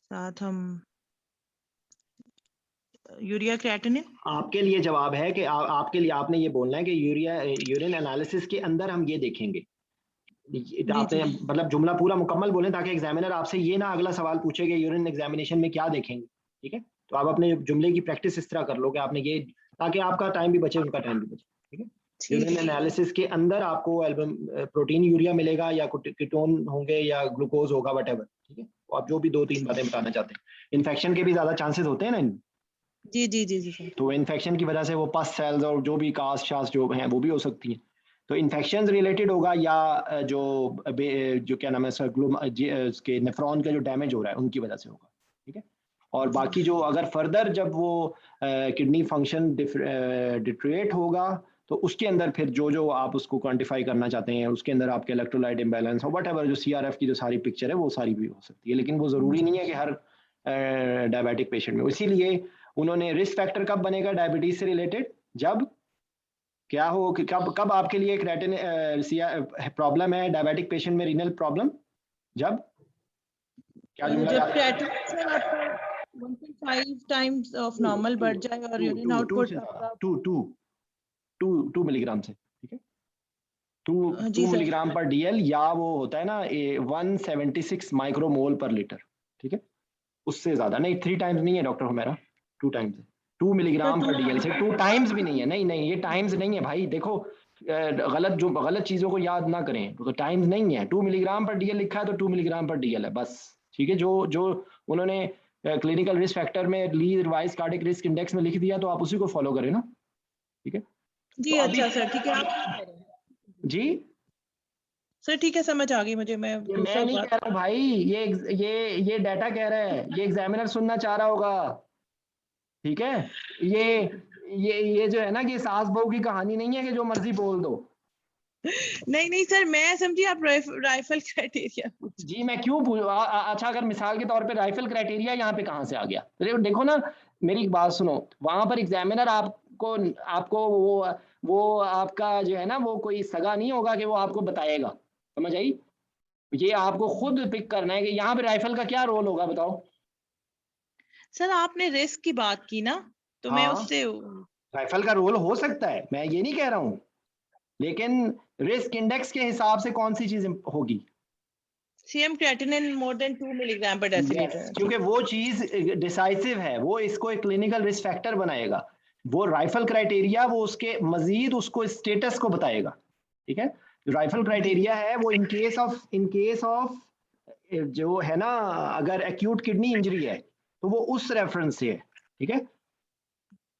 साथ हम यूरिया क्रिएटिनिन। आपके लिए जवाब है कि आपके लिए आपने ये बोलना है कि यूरिन एनालिसिस के अंदर हम ये देखेंगे। आपने जी। मतलब जुमला पूरा मुकम्मल बोलें ताकि एग्जामिनर आपसे ये ना अगला सवाल पूछे कि यूरिन एग्जामिनेशन में क्या देखेंगे, ठीक है। तो आप अपने जुमले की प्रैक्टिस इस तरह कर लो कि आपने ये, ताकि आपका टाइम भी बचे, उनका टाइम भी बचे, ठीक है। यूरिन एनालिसिस के अंदर आपको प्रोटीन यूरिया मिलेगा या कीटोन होंगे या ग्लूकोज होगा, वटेवर, ठीक है। तो आप जो भी 2-3 बातें बताना चाहते हैं। इन्फेक्शन के भी ज्यादा चांसेस होते हैं ना इनमें। जी सर। तो इन्फेक्शन की वजह से वो पस सेल्स और जो भी कास्ट शास्ट जो हैं वो भी हो सकती हैं। तो इन्फेक्शन रिलेटेड होगा या जो क्या नाम है सर, उसके नेफ्रॉन का जो डैमेज हो रहा है उनकी वजह से होगा, ठीक है। और बाकी जो अगर फर्दर जब वो किडनी फंक्शन डिट्रिएट होगा तो उसके अंदर फिर जो आप उसको क्वांटिफाई करना चाहते हैं उसके अंदर आपके इलेक्ट्रोलाइट इम्बैलेंस और व्हाटएवर जो सीआरएफ की जो सारी पिक्चर है वो सारी भी हो सकती है, लेकिन वो जरूरी नहीं है कि हर डायबिटिक पेशेंट में। इसीलिए उन्होंने रिस्क फैक्टर कब बनेगा डायबिटीज से रिलेटेड, जब क्या हो कि कब आपके लिए क्रेटिन प्रॉब्लम है डायबिटिक पेशेंट में, रीनल प्रॉब्लम, जब क्या जुमला जब याद है? क्रिएटिनिन सर आपका 1.5 टाइम्स ऑफ नॉर्मल बढ़ जाए और यूरिन आउटपुट आपका 2 मिलीग्राम से, ठीक है। टू जी सर। मिलीग्राम पर डीएल या वो होता है ना 176 माइक्रोमोल पर लीटर, ठीक है। उससे ज्यादा नहीं, 3 टाइम्स नहीं है डॉक्टर हुमैरा, 2 टाइम्स है। 2 मिलीग्राम पर डीएल से 2 टाइम्स भी नहीं है, नहीं ये टाइम्स नहीं है भाई, देखो गलत चीजों को याद ना करें, तो टाइम्स नहीं है, 2 मिलीग्राम पर डीएल लिखा है तो 2 मिलीग्राम पर डीएल है बस, ठीक है। जो उन्होंने क्लिनिकल रिस्क फैक्टर में ली रिवाइज कार्डिक रिस्क इंडेक्स में लिख दिया तो आप उसी को फॉलो करें ना, ठीक है। जी तो अच्छा सर, ठीक है आप जी सर ठीक है, समझ आ गई मुझे। मैं ये दूसरा मैं नहीं कह रहा हूँ भाई, ये डाटा कह रहा है, ये एग्जामिनर सुनना चाह रहा होगा, ठीक है। ये जो है ना कि सास बहू की कहानी नहीं है कि जो मर्जी बोल दो। नहीं सर, मैं समझी आप राइफल क्राइटेरिया। जी मैं क्यों अच्छा, अगर मिसाल के तौर पे राइफल क्राइटेरिया यहाँ पे कहाँ से आ गया? देखो ना, मेरी एक बात सुनो, वहां पर एग्जामिनर आपको वो आपका जो है ना वो कोई सगा नहीं होगा कि वो आपको बताएगा, समझ आई? ये आपको खुद पिक करना है कि यहाँ पे राइफल का क्या रोल होगा, बताओ। सर आपने रिस्क की बात की ना, तो मैं हाँ, उससे राइफल का रोल हो सकता है, मैं ये नहीं कह रहा हूँ, लेकिन रिस्क इंडेक्स के हिसाब से कौन सी चीज होगी? CM creatinine more than 2 milligram पर डेसिलीटर। क्योंकि वो चीज डिसाइसिव है, वो इसको एक क्लिनिकल रिस्क फैक्टर बनाएगा। वो राइफल क्राइटेरिया वो उसके मजीद उसको स्टेटस को बताएगा, ठीक है। जो राइफल क्राइटेरिया है वो इन केस ऑफ जो है ना, अगर एक्यूट किडनी इंजरी है तो वो उस रेफरेंस से है, ठीक है।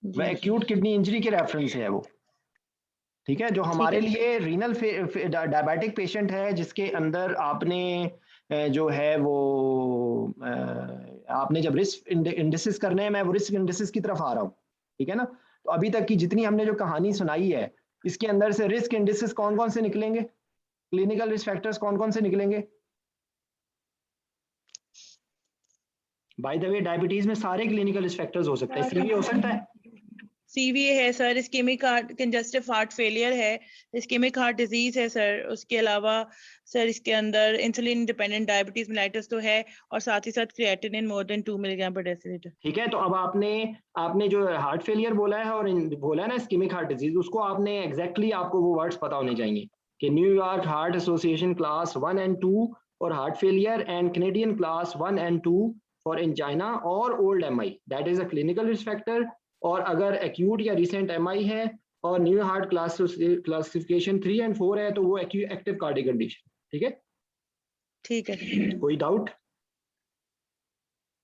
वह एक्यूट किडनी इंजरी के रेफरेंस से है वो, ठीक है। जो हमारे लिए रीनल डायबिटिक पेशेंट है जिसके अंदर आपने जो है वो आपने जब रिस्क इंडिसेस करने हैं, मैं वो रिस्क इंडिसेस की तरफ आ रहा हूँ, ठीक है ना। तो अभी तक की जितनी हमने जो कहानी सुनाई है इसके अंदर से रिस्क इंडिसेस कौन कौन से निकलेंगे, क्लिनिकल रिस्क फैक्टर्स कौन कौन से निकलेंगे? बाय द वे डायबिटीज में सारे क्लिनिकल रिस्क फैक्टर्स हो सकते हैं, सीवी हो सकता है, CVA है sir, ischaemic heart congestive heart failure है, इस्केमिक हार्ट डिजीज है सर, उसके अलावा सर इसके अंदर इंसुलिन इंडिपेंडेंट डायबिटीज मेलाइटस तो है, और साथ ही साथ क्रिएटिनिन मोर देन 2 मिलीग्राम पर डेसीलीटर। ठीक है, तो अब आपने जो हार्ट फेलियर बोला है और बोला है ना इस्केमिक हार्ट डिजीज, उसको आपने एग्जैक्टली आपको वो वर्ड्स पता होने चाहिए कि New York Heart Association class 1 and 2 for heart failure and Canadian class 1 and 2 for angina और old MI, that is a clinical risk factor. और अगर एक्यूट या रिसेंट MI है और न्यू हार्ट क्लासिफिकेशन 3 and 4 है तो वो एक्टिव कार्डियक कंडीशन। ठीक है, ठीक है। कोई डाउट?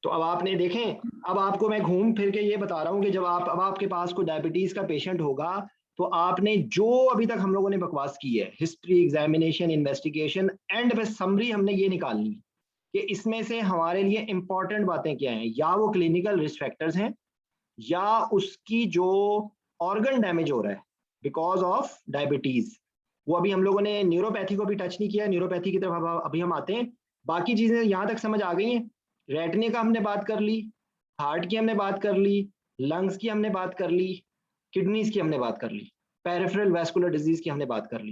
तो अब आपने देखें, अब आपको मैं घूम फिर के ये बता रहा हूँ कि जब अब आपके पास कोई डायबिटीज का पेशेंट होगा तो आपने जो अभी तक हम लोगों ने बकवास की है, हिस्ट्री, एग्जामिनेशन, इन्वेस्टिगेशन, एंड में समरी हमने ये निकालनी है कि इसमें से हमारे लिए इंपॉर्टेंट बातें क्या हैं, या वो क्लिनिकल रिस्क फैक्टर्स हैं या उसकी जो ऑर्गन डैमेज हो रहा है बिकॉज ऑफ डायबिटीज। वो अभी हम लोगों ने न्यूरोपैथी को भी टच नहीं किया, न्यूरोपैथी की तरफ अभी हम आते हैं। बाकी चीजें यहाँ तक समझ आ गई हैं। रेटिने का हमने बात कर ली, हार्ट की हमने बात कर ली, लंग्स की हमने बात कर ली, किडनीज की हमने बात कर ली, पेरिफेरल वैस्कुलर डिजीज की हमने बात कर ली।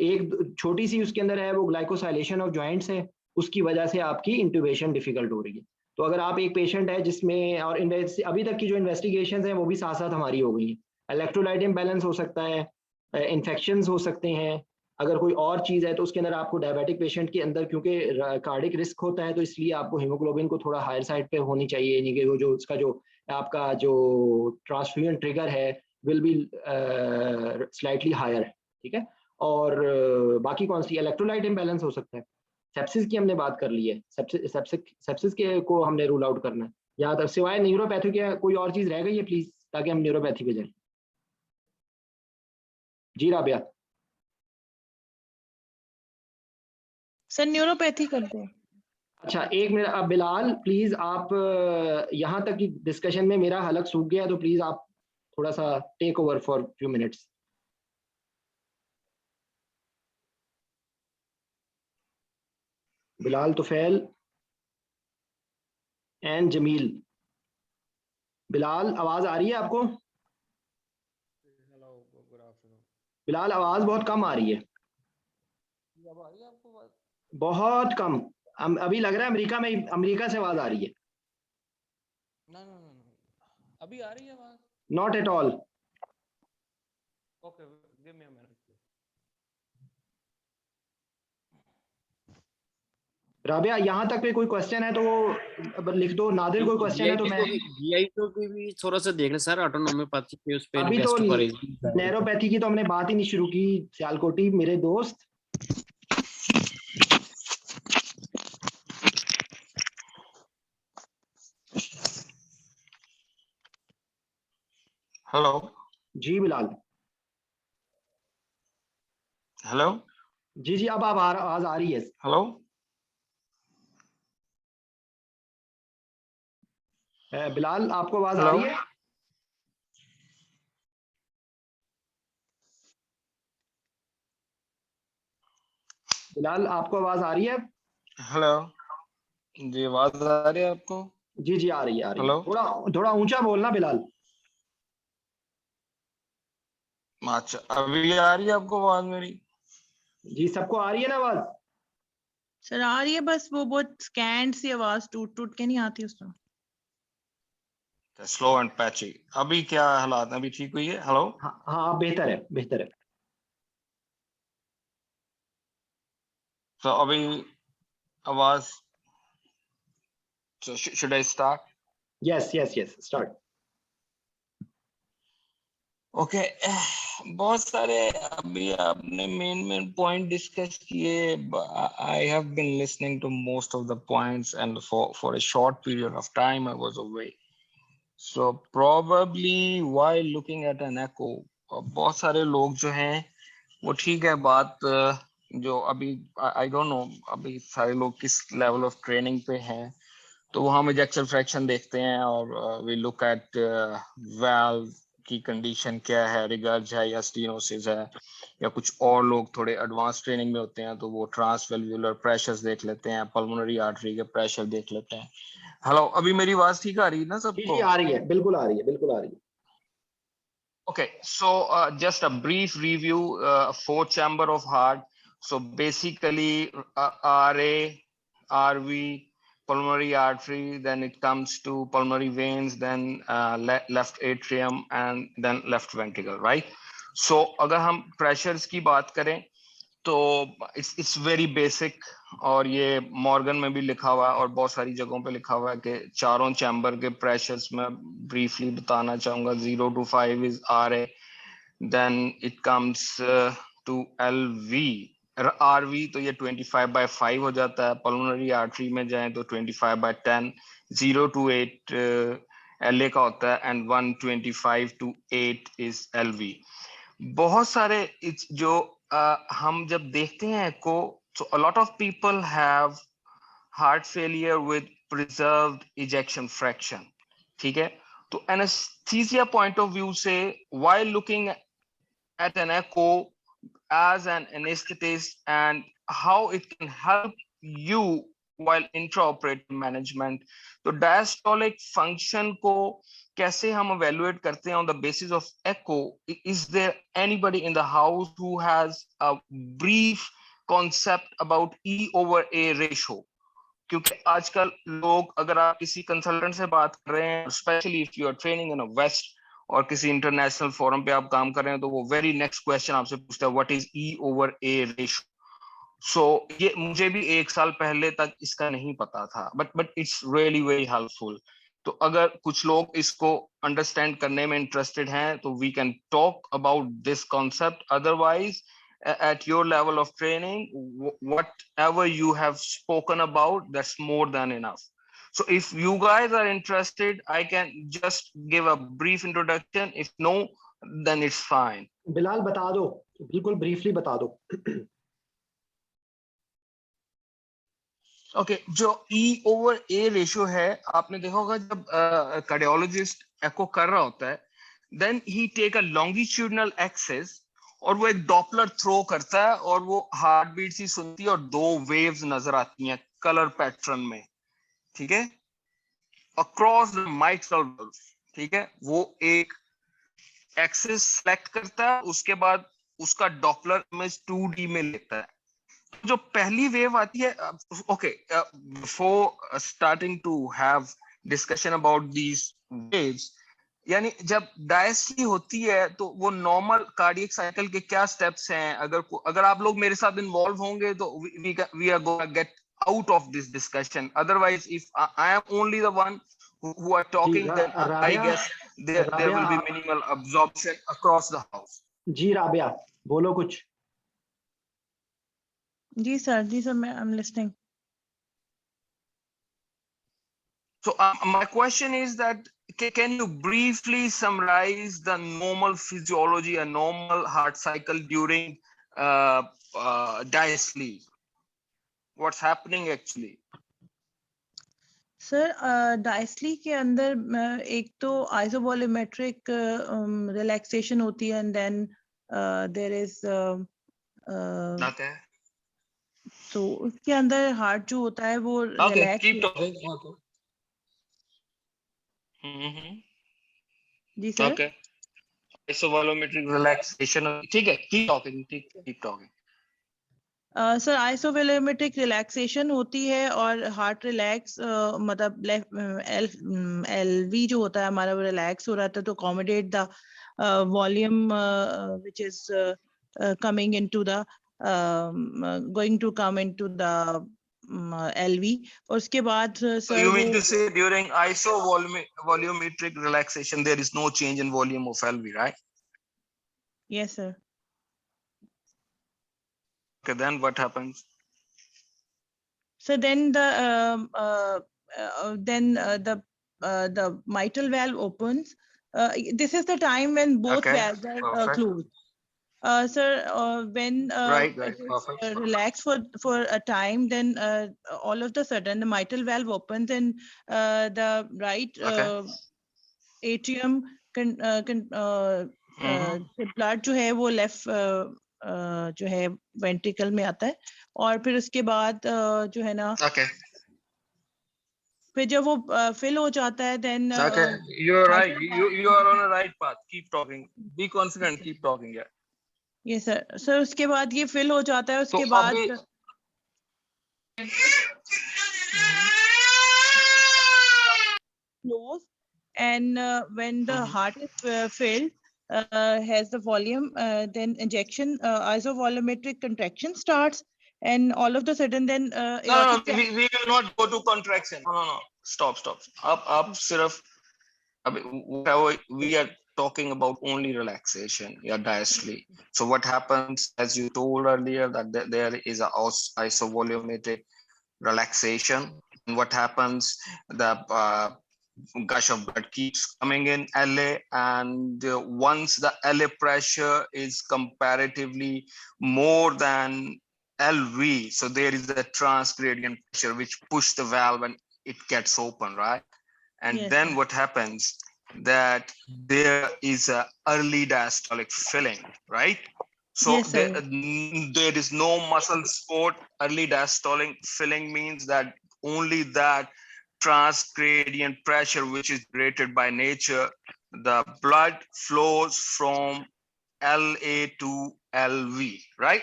एक छोटी सी उसके अंदर है वो ग्लाइकोसाइलेशन ऑफ जॉइंट्स है, उसकी वजह से आपकी इंट्यूबेशन डिफिकल्ट हो रही है। तो अगर आप एक पेशेंट है जिसमें, और अभी तक की जो इन्वेस्टिगेशन है वो भी साथ साथ हमारी हो गई है, इलेक्ट्रोलाइट इम्बैलेंस हो सकता है, इन्फेक्शंस हो सकते हैं, अगर कोई और चीज़ है तो उसके अंदर आपको डायबिटिक पेशेंट के अंदर क्योंकि कार्डिक रिस्क होता है तो इसलिए आपको हीमोग्लोबिन को थोड़ा हायर साइड पे होनी चाहिए, यानी कि वो जो उसका जो आपका जो ट्रांसफ्यूजन ट्रिगर है विल बी स्लाइटली हायर। ठीक है, और बाकी कौन सी इलेक्ट्रोलाइट इम्बैलेंस हो सकता है, सेप्सिस की हमने बात कर ली है, सेप्सिस के को हमने रूल आउट करना है। यहाँ तक सिवाय न्यूरोपैथी के कोई और चीज़ रह गई है प्लीज, ताकि हम न्यूरोपैथी पे जाएं। जी राबिया। सर न्यूरोपैथी करते हैं। अच्छा एक मिनट, अब बिलाल प्लीज आप यहाँ तक की डिस्कशन में मेरा हलक सूख गया तो प्लीज आप थोड़ा सा take over for few minutes. Bilal, Tufail and Jameel. Bilal आवाज आ रही है आपको? बिलाल आवाज बहुत कम आ रही है, बहुत कम। अभी लग रहा है अमेरिका से आवाज आ रही है। ना अभी आ रही है आवाज? Not at all. Okay, give me a minute. Rabia यहाँ तक पे कोई क्वेश्चन है तो वो लिख दो। नादिर कोई क्वेश्चन है तो मैं जीआई को भी थोड़ा सा देख ले सर, ऑटोनोमोपैथी के उस पे अभी तो इन्वेस्ट करें। नैरोपैथी की तो हमने बात ही नहीं शुरू की सियालकोटी मेरे दोस्त। हेलो जी बिलाल। हेलो जी जी, अब आवाज आ रही है। हेलो बिलाल आपको आवाज आ रही है? बिलाल आपको आवाज आ रही है? हेलो जी, आवाज आ रही है आपको? जी जी आ रही है, आ रही है। हेलो थोड़ा ऊंचा बोलना बिलाल। अच्छा, अभी आ रही है आपको आवाज मेरी? जी सबको आ रही है ना आवाज? सर आ रही है, बस वो बहुत स्कैंड सी आवाज टूट के नहीं आती उसमें। Slow and patchy. अभी क्या हालात है? अभी ठीक हुई है? हेलो हाँ बेहतर है, बेहतर है। तो अभी आवाज, should I start? Yes, start. Okay बहुत सारे अभी आपने मेन पॉइंट डिस्कस किए। I have been listening to most of the points and for a short period of time I was away, so probably while looking at an echo बहुत सारे लोग जो हैं वो ठीक है बात, जो अभी आई डोंट नो अभी सारे लोग किस लेवल ऑफ ट्रेनिंग पे हैं, तो वो हम इजेक्शन फ्रैक्शन देखते हैं और वी लुक एट वाल्व की कंडीशन क्या है, रिगर्ज है या स्टीनोसिस है, या कुछ और लोग थोड़े एडवांस ट्रेनिंग में होते हैं तो वो ट्रांसवेल्वुलर प्रेशर्स देख लेते हैं, पल्मोनरी आर्टरी के प्रेशर देख लेते हैं। हेलो, अभी मेरी आवाज ठीक आ रही है ना सबको? जी आ रही है, बिल्कुल आ रही है, बिल्कुल आ रही है। Okay, so just a brief review, fourth chamber of heart. So basically RA, RV, pulmonary artery, then it comes to pulmonary veins, then left atrium and then left ventricle, right? So अगर हम pressures की बात करें तो it's very basic, और ये Morgan में भी लिखा हुआ है और बहुत सारी जगहों पे लिखा हुआ है कि चारों चैम्बर के प्रेशर्स में ब्रीफली बताना चाहूंगा. 0 to 5 is RA, then it comes to LV, RV तो ये 25/5 हो जाता है. पल्मोनरी आर्टरी में जाएं तो 25/10, 0 to 8 LA का होता है, and 125 to 8 is LV. बहुत सारे जो हम जब देखते हैं को, so a lot of people have heart failure with preserved ejection fraction. ठीक है, तो anesthesia point of view से while looking at an echo as an anesthetist and how it can help you while intraoperative management, तो diastolic function को कैसे हम evaluate करते हैं on the basis of echo? Is there anybody in the house who has a brief concept about E/A ratio? क्योंकि आजकल लोग, अगर आप किसी कंसल्टेंट से बात कर रहे हैं, specially if you are training in a west और किसी इंटरनेशनल फोरम पे आप काम कर रहे हैं, तो वो वेरी नेक्स्ट क्वेश्चन आपसे पूछता है व्हाट इज E/A रेशियो. सो ये मुझे भी 1 साल पहले तक इसका नहीं पता था, but it's really very helpful. तो अगर कुछ लोग इसको अंडरस्टैंड करने में इंटरेस्टेड हैं तो we can talk about this concept. Otherwise at your level of training, whatever you have spoken about, that's more than enough. So if you guys are interested, I can just give a brief introduction. If no, then it's fine. Bilal बता दो, बिल्कुल briefly बता दो. Okay, जो E/A ratio है, आपने देखा होगा जब कार्डियोलॉजिस्ट एको कर रहा होता है, then he take a longitudinal axis और वो एक डॉपलर थ्रो करता है और वो हार्ट बीट सी सुनती है और 2 वेव्स नजर आती हैं कलर पैटर्न में. ठीक है, अक्रॉस द माइट्रल वॉल्व. ठीक है, वो एक एक्सिस सेलेक्ट करता है, उसके बाद उसका डॉपलर इमेज 2D में लेता है. जो पहली वेव आती है, okay, before starting to have discussion about these waves, यानी जब डायस्टी होती है तो वो नॉर्मल कार्डियक साइकिल के क्या स्टेप्स हैं? अगर आप लोग मेरे साथ इन्वॉल्व होंगे तो we are gonna get out of this discussion. Otherwise if I am only the one who are talking, then I guess there will be minimal absorption across the house. जी राबिया, बोलो कुछ. जी सर, मैं I'm listening. So my question is that can you briefly summarize the normal physiology, a normal heart cycle during diastole? What's happening actually? Sir diastole के अंदर एक तो आइसोवॉल्यूमेट्रिक relaxation होती है, and then there is तो उसके अंदर हार्ट जो होता है वो रिलैक्स. जी सर. Okay. Isovolumetric relaxation. ठीक है, keep talking. सर आइसोवॉल्यूमेट्रिक रिलैक्सेशन होती है और हार्ट रिलैक्स, मतलब LV जो होता है हमारा वो रिलैक्स हो रहा था to accommodate the volume which is coming into the going to come into the LV. और उसके बाद sir you mean to say during isovolumetric relaxation there is no change in volume of LV, right? Yes sir. Okay, then what happens? So then the mitral valve opens. This is the time when both valves are closed. Sir, when right. relax for a time, then all of the sudden the mitral valve opens and the right atrium blood जो है वो left जो है ventricle में आता है, और फिर उसके बाद जो है ना फिर जब वो फिल हो जाता है then Okay, you're right. You are on a right path. Keep talking. Be confident. Keep talking. Yeah. ये सर उसके बाद ये फिल हो जाता है, उसके तो बाद अभी close, and when the heart is filled, has the volume, then injection, isovolumetric contraction starts, and all of the sudden then no, aortic we will not go to contraction. No. Stop. Up sirf whatever we are talking about only relaxation, yeah, diastole. So what happens, as you told earlier, that there is a isovolumetric relaxation, and what happens, the gush of blood keeps coming in LA, and once the LA pressure is comparatively more than LV, so there is a transgradient pressure which push the valve and it gets open, right? And Yes, then sir. what happens, that there is a early diastolic filling, right? So Yes, sir. there is no muscle support. Early diastolic filling means that only that transgradient pressure which is generated by nature, the blood flows from LA to LV, right?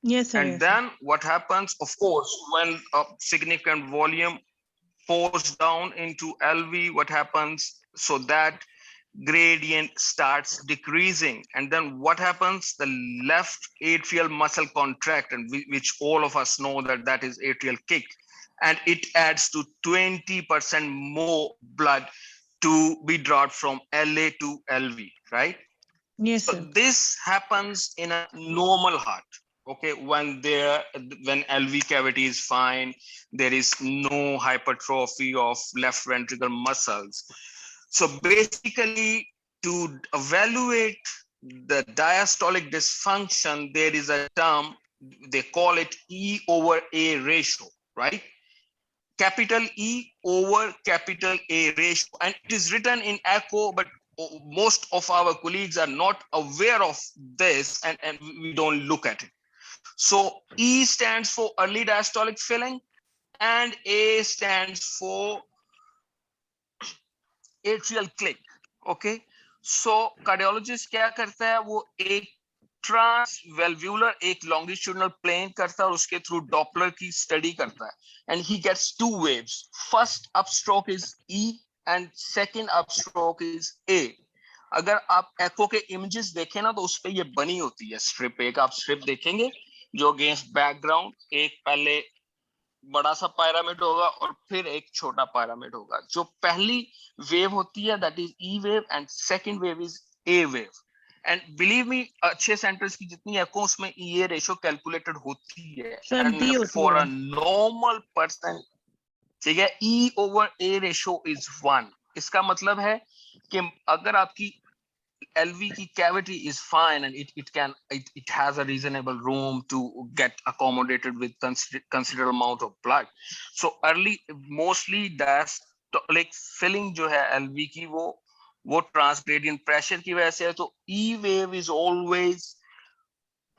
Yes, sir. And Yes, sir. then what happens, of course, when a significant volume pours down into LV, what happens? So that gradient starts decreasing. And then what happens? The left atrial muscle contract, and which all of us know that is atrial kick. And it adds to 20% more blood to be drawn from LA to LV, right? Yes, So sir. this happens in a normal heart. Okay, when LV cavity is fine, there is no hypertrophy of left ventricle muscles. So basically, to evaluate the diastolic dysfunction, there is a term, they call it E over A ratio, right? Capital E over capital A ratio, and it is written in echo, but most of our colleagues are not aware of this, and we don't look at it. So E stands for early diastolic filling, and A stands for atrial click. Okay, so cardiologist क्या करता है, वो एक transvalvular एक longitudinal plane करता है और उसके through Doppler की study करता है, and he gets two waves. First upstroke is E and second upstroke is A. अगर आप echo के images देखें ना, तो उस पे ये बनी होती है strip. एक आप strip देखेंगे जो against background, एक पहले बड़ा सा pyramid होगा और फिर एक छोटा pyramid होगा. जो पहली wave होती है, that is E wave, and second wave is A wave. And believe me, अच्छे centers की जितनी echo उसमें EA ratio calculated होती है. सर डी And होती for है. a normal person, ठीक है, E over A ratio is 1. इसका मतलब है कि अगर आपकी LV की cavity is fine and it has a reasonable room to get accommodated with considerable amount of blood. So early, mostly diastolic filling जो है LV की, वो transgradient pressure की वजह से है. तो E wave is always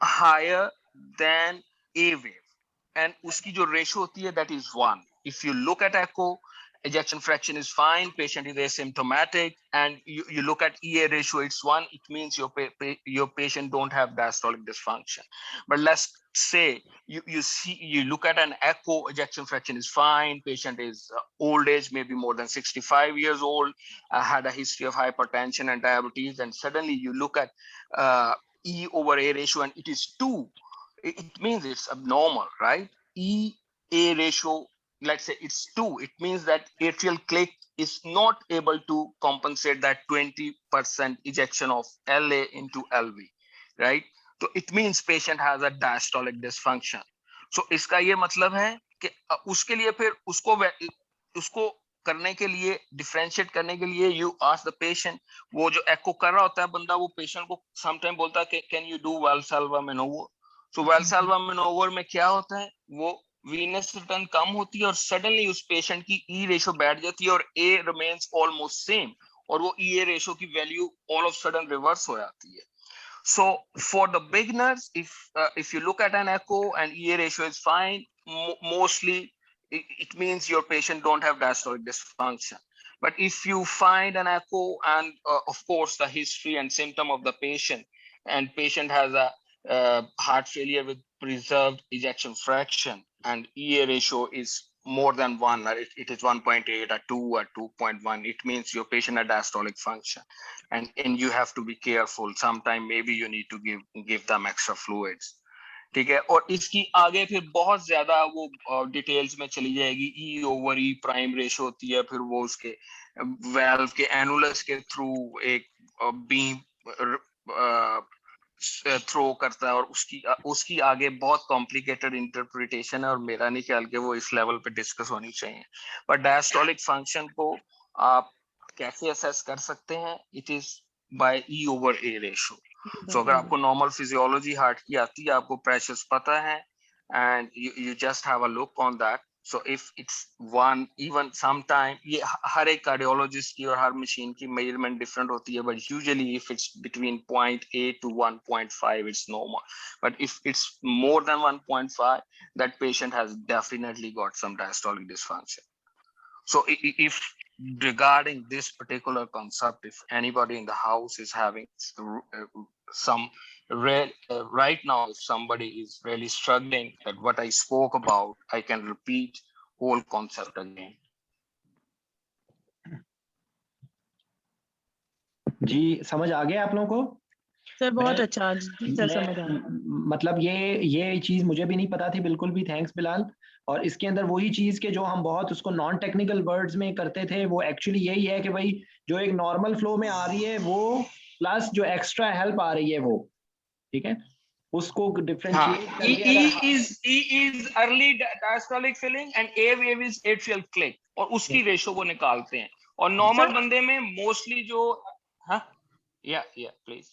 higher than A wave, and उसकी जो ratio होती है, that is 1. If you look at echo, ejection fraction is fine, patient is asymptomatic, and you look at EA ratio, it's 1, it means your patient don't have diastolic dysfunction. But let's say you look at an echo, ejection fraction is fine, patient is old age, maybe more than 65 years old, had a history of hypertension and diabetes, and suddenly you look at E over A ratio and it is 2. It means it's abnormal, right? E-A ratio, let's say it's 2. It means that atrial click is not able to compensate that 20% ejection of LA into LV, right? So it means patient has a diastolic dysfunction. So इसका ये मतलब है कि उसके लिए फिर उसको करने के लिए, डिफरेंशिएट करने के लिए, यू आस्क द पेशेंट, वो जो एको कर रहा होता है बंदा, वो पेशेंट को समटाइम बोलता है कि can you do Valsalva manoeuvre. So Valsalva manoeuvre में क्या होता है, वो वीनस रिटर्न कम होती है और सडनली उस पेशेंट की ई रेशियो बैठ जाती है और ए रिमेन्स ऑलमोस्ट सेम, और वो ई रेशियो की value all of sudden reverse हो जाती है. So for the beginners, if you look at an echo and EA ratio is fine, mostly it means your patient don't have diastolic dysfunction. But if you find an echo and of course the history and symptom of the patient, and patient has a heart failure with preserved ejection fraction and EA ratio is more than 1, or it is 1.8 or 2 or 2.1, it means your patient has diastolic function, and you have to be careful. Sometime maybe you need to give them extra fluids. ठीक है, और इसकी आगे फिर बहुत ज्यादा वो details में चली जाएगी. ई ओवर ई प्राइम रेशो होती है, फिर वो उसके वेल्व के एनुलस के थ्रू एक बीम थ्रो करता है, और उसकी आगे बहुत कॉम्प्लिकेटेड इंटरप्रिटेशन है, और मेरा नहीं ख्याल कि वो इस लेवल पे डिस्कस होनी चाहिए. पर डायस्टोलिक फंक्शन को आप कैसे असेस कर सकते हैं? It is by E over A ratio. So अगर आपको नॉर्मल फिजियोलॉजी हार्ट की आती है, आपको प्रेशर्स पता है, and you just have a look on that. So if it's one, even sometime, ये हर एक कार्डियोलॉजिस्ट की और हर मशीन की मेजरमेंट डिफरेंट होती है, but usually if it's between 0.8 to 1.5, it's normal. But if it's more than 1.5, that patient has definitely got some diastolic dysfunction. So if regarding this particular concept, if anybody in the house is having some right now, if somebody is really struggling at what I spoke about, I can repeat whole concept again. जी समझ आ गया आप लोगों को? Sir बहुत अच्छा जी sir, समझ आया. मतलब ये चीज मुझे भी नहीं पता थी बिल्कुल भी. थैंक्स बिलाल. और इसके अंदर वही चीज के जो हम बहुत उसको नॉन टेक्निकल वर्ड्स में करते थे, वो एक्चुअली यही है कि भाई जो एक नॉर्मल फ्लो में आ रही है वो प्लस जो एक्स्ट्रा हेल्प आ रही है वो, ठीक है, उसको डिफरेंशिएट करके E is early diastolic filling and A wave is atrial click, और उसकी रेशो वो निकालते हैं. और नॉर्मल बंदे में मोस्टली जो please.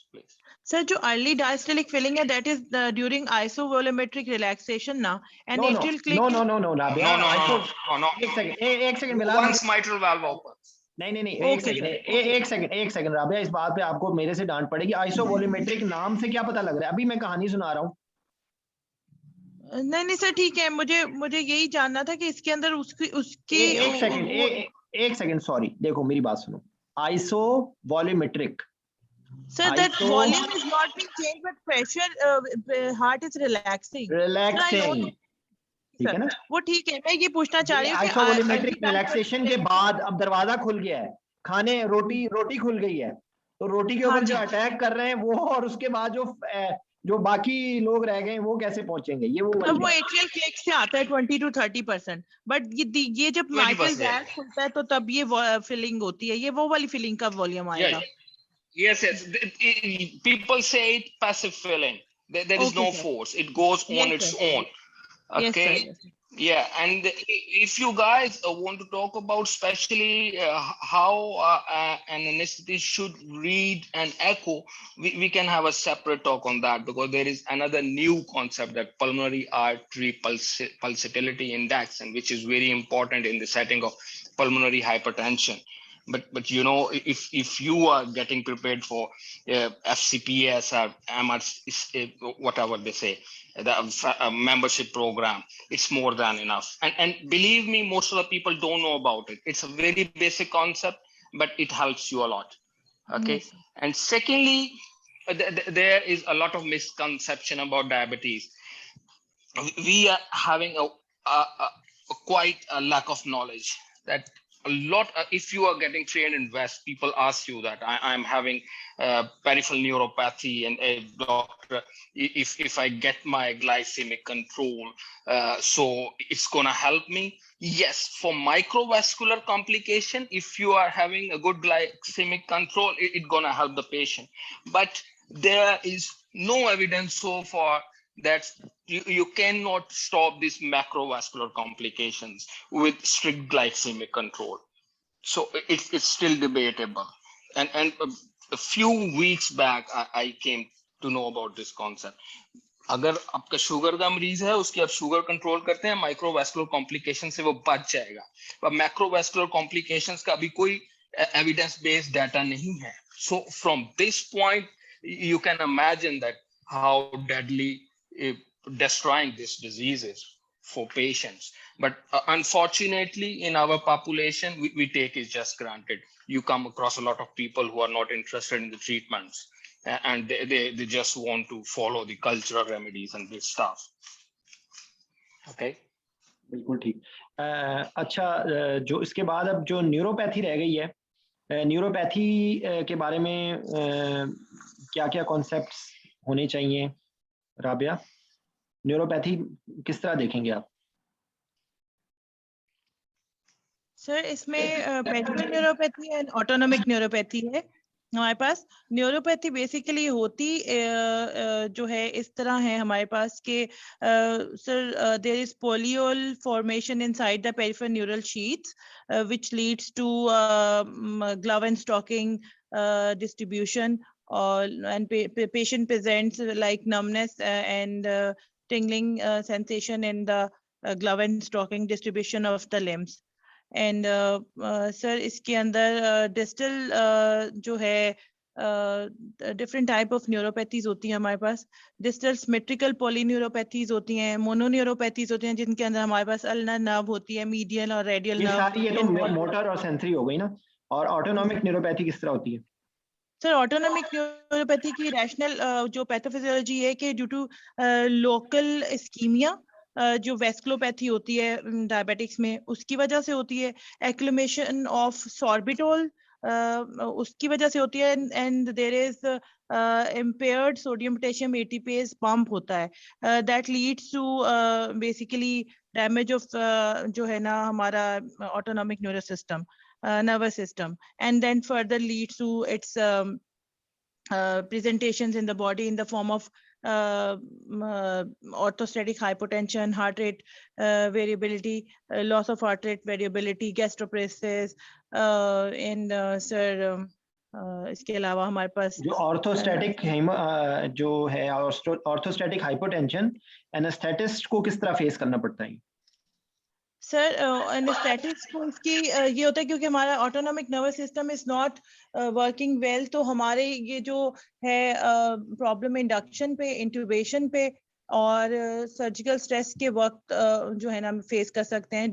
Sir, जो early diastolic filling है, that is during isovolumetric relaxation ना, and atrial click. No, Rabia. No. एक second Bilal. Once mitral valve opens. नहीं, एक सेकंड राबिया, इस बात पे आपको मेरे से डांट पड़ेगी. आइसोवॉल्यूमेट्रिक नाम से क्या पता लग रहा है? अभी मैं कहानी सुना रहा हूँ. नहीं सर, ठीक है, मुझे यही जानना था कि इसके अंदर उसकी एक सेकंड सॉरी, देखो मेरी बात सुनो. आइसोवॉल्यूमेट्रिक, sir, that volume is not being changed, but pressure, heart is relaxing. ठीक है ना? वो ठीक है, मैं ये पूछना चाह रही हूँ कि आइसोवॉल्यूमेट्रिक रिलैक्सेशन के बाद अब दरवाजा खुल गया है, खाने रोटी खुल गई है, तो रोटी के ऊपर जो अटैक कर रहे हैं वो, और उसके बाद जो बाकी लोग रह गए वो कैसे पहुंचेंगे? ये वो एट्रियल क्लिक से आता है 20 to 30%, बट ये जब माइट्रल वैल्व खुलता है तो तब ये फिलिंग होती है. ये वो वाली फिलिंग का वॉल्यूम आएगा. Yes. People say it passive filling. There is no force. It goes on its own. Okay. Yes, sir. Yeah, and if you guys want to talk about especially how an anesthetist should read an echo, we can have a separate talk on that, because there is another new concept, that pulmonary artery pulsatility index, and which is very important in the setting of pulmonary hypertension. But you know, if you are getting prepared for FCPS or MRC, whatever they say, the membership program, it's more than enough. And believe me, most of the people don't know about it. It's a very basic concept, but it helps you a lot. Okay. Yes. And secondly, there is a lot of misconception about diabetes. We are having quite a lack of knowledge that a lot, if you are getting trained in West, people ask you that I'm having peripheral neuropathy, and a doctor, if I get my glycemic control, so it's gonna help me. Yes, for microvascular complication, if you are having a good glycemic control, it's gonna help the patient. But there is no evidence so far that you cannot stop these macrovascular complications with strict glycemic control. So it's still debatable. And a few weeks back, I came to know about this concept. अगर आपका sugar का मरीज है, उसकी आप sugar control करते हैं, microvascular complication से वो बच जाएगा. पर मैक्रोवास्कुलर कॉम्प्लिकेशंस का अभी कोई एविडेंस बेस्ड डाटा नहीं है. So from this point, you can imagine that how deadly destroying this disease is for patients. But unfortunately, in our population, we take it just granted. You come across a lot of people who are not interested in the treatments, and they just want to follow the cultural remedies and this stuff. Okay. बिल्कुल ठीक। अच्छा, जो इसके बाद अब जो neuropathy रह गई है, न्यूरोपैथी के बारे में क्या क्या कॉन्सेप्ट्स होने चाहिए राबिया? न्यूरोपैथी किस तरह देखेंगे आप? सर इसमें peripheral neuropathy and autonomic neuropathy है हमारे पास। न्यूरोपैथी बेसिकली होती जो है इस तरह है हमारे पास कि sir there is polyol formation inside the peripheral neural sheaths which leads to glove and stocking distribution, or and patient presents like numbness and tingling sensation in the glove and stocking distribution of the limbs. And sir इसके अंदर distal जो है different type of neuropathies होती हैं हमारे पास। Distal symmetrical पॉलीन्यूरोपैथीज होती हैं, मोनोन्यूरोपैथीज होती हैं जिनके अंदर हमारे पास अल्नर नर्व होती है, मीडियल और रेडियल ये नर्व। सारी ये तो मोटर और सेंसरी हो गई ना। और ऑटोनॉमिक न्यूरोपैथी किस तरह होती है? सर ऑटोनॉमिक न्यूरोपैथी की रैशनल जो पैथोफिजियोलॉजी है कि ड्यू टू लोकल इस्कीमिया जो वेस्कुलोपैथी होती है डायबिटिक्स में उसकी वजह से होती है, एक्लमेशन ऑफ सॉर्बिटोल उसकी वजह से होती है, and there is impaired sodium potassium ATPase pump होता है that leads to basically damage of जो है ना हमारा autonomic nervous system, nervous system, and then further leads to its presentations in the body in the form of orthostatic hypotension, heart rate variability, loss of heart rate variability, gastroparesis, and sir इसके अलावा हमारे पास जो orthostatic जो है orthostatic hypotension anaesthetist को किस तरह face करना पड़ता है? सर एनेस्थेटिक्स को इसकी ये होता है क्योंकि हमारा autonomic nervous system is not working well, तो हमारे ये जो है प्रॉब्लम इंडक्शन पे, इंट्यूबेशन पे और सर्जिकल स्ट्रेस के वक्त जो है ना हम फेस कर सकते हैं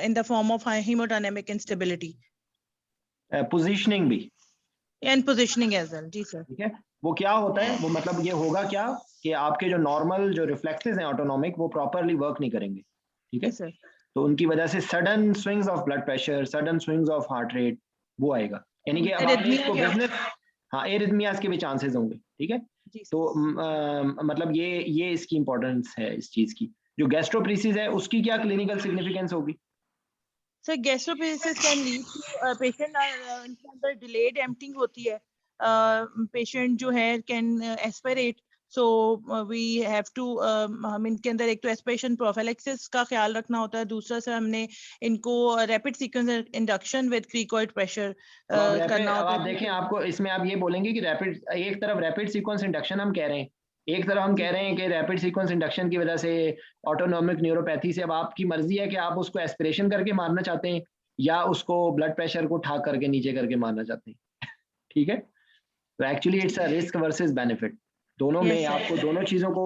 in the form of haemodynamic instability. Positioning भी एंड पोजीशनिंग एज वेल। जी सर। ठीक है, वो क्या होता है, वो मतलब ये होगा क्या कि आपके जो नॉर्मल जो रिफ्लेक्सेस हैं ऑटोनॉमिक वो प्रॉपरली वर्क नहीं करेंगे। ठीक है सर, तो उनकी वजह से sudden swings of blood pressure, sudden swings of heart rate वो आएगा, यानी कि अब आपने इसको बिजनेस, हाँ एरिथमियास के भी चांसेस होंगे। ठीक है, तो मतलब ये इसकी इंपॉर्टेंस है इस चीज की। जो गैस्ट्रोपरेसिस है उसकी क्या क्लिनिकल सिग्निफिकेंस होगी? Sir gastroparesis can lead to patient इनके अंदर डिलेड एम्प्टिंग होती है, पेशेंट जो है can aspirate, so we have to हम इनके अंदर एक तो एस्पिरेशन प्रोफिलैक्सिस का ख्याल रखना होता है, दूसरा सर हमने इनको rapid sequence induction with cricoid pressure करना होता है। आप देखें, आपको इसमें आप ये बोलेंगे कि रैपिड, एक तरफ रैपिड सीक्वेंस इंडक्शन हम कह रहे हैं, एक तरफ हम कह रहे हैं कि रैपिड सीक्वेंस इंडक्शन की वजह से ऑटोनॉमिक न्यूरोपैथी से अब आपकी मर्जी है कि आप उसको एस्पिरेशन करके मारना चाहते हैं या उसको ब्लड प्रेशर को ठाक करके नीचे करके मारना चाहते हैं। ठीक है, तो actually it's a risk versus benefit, दोनों में आपको दोनों चीजों को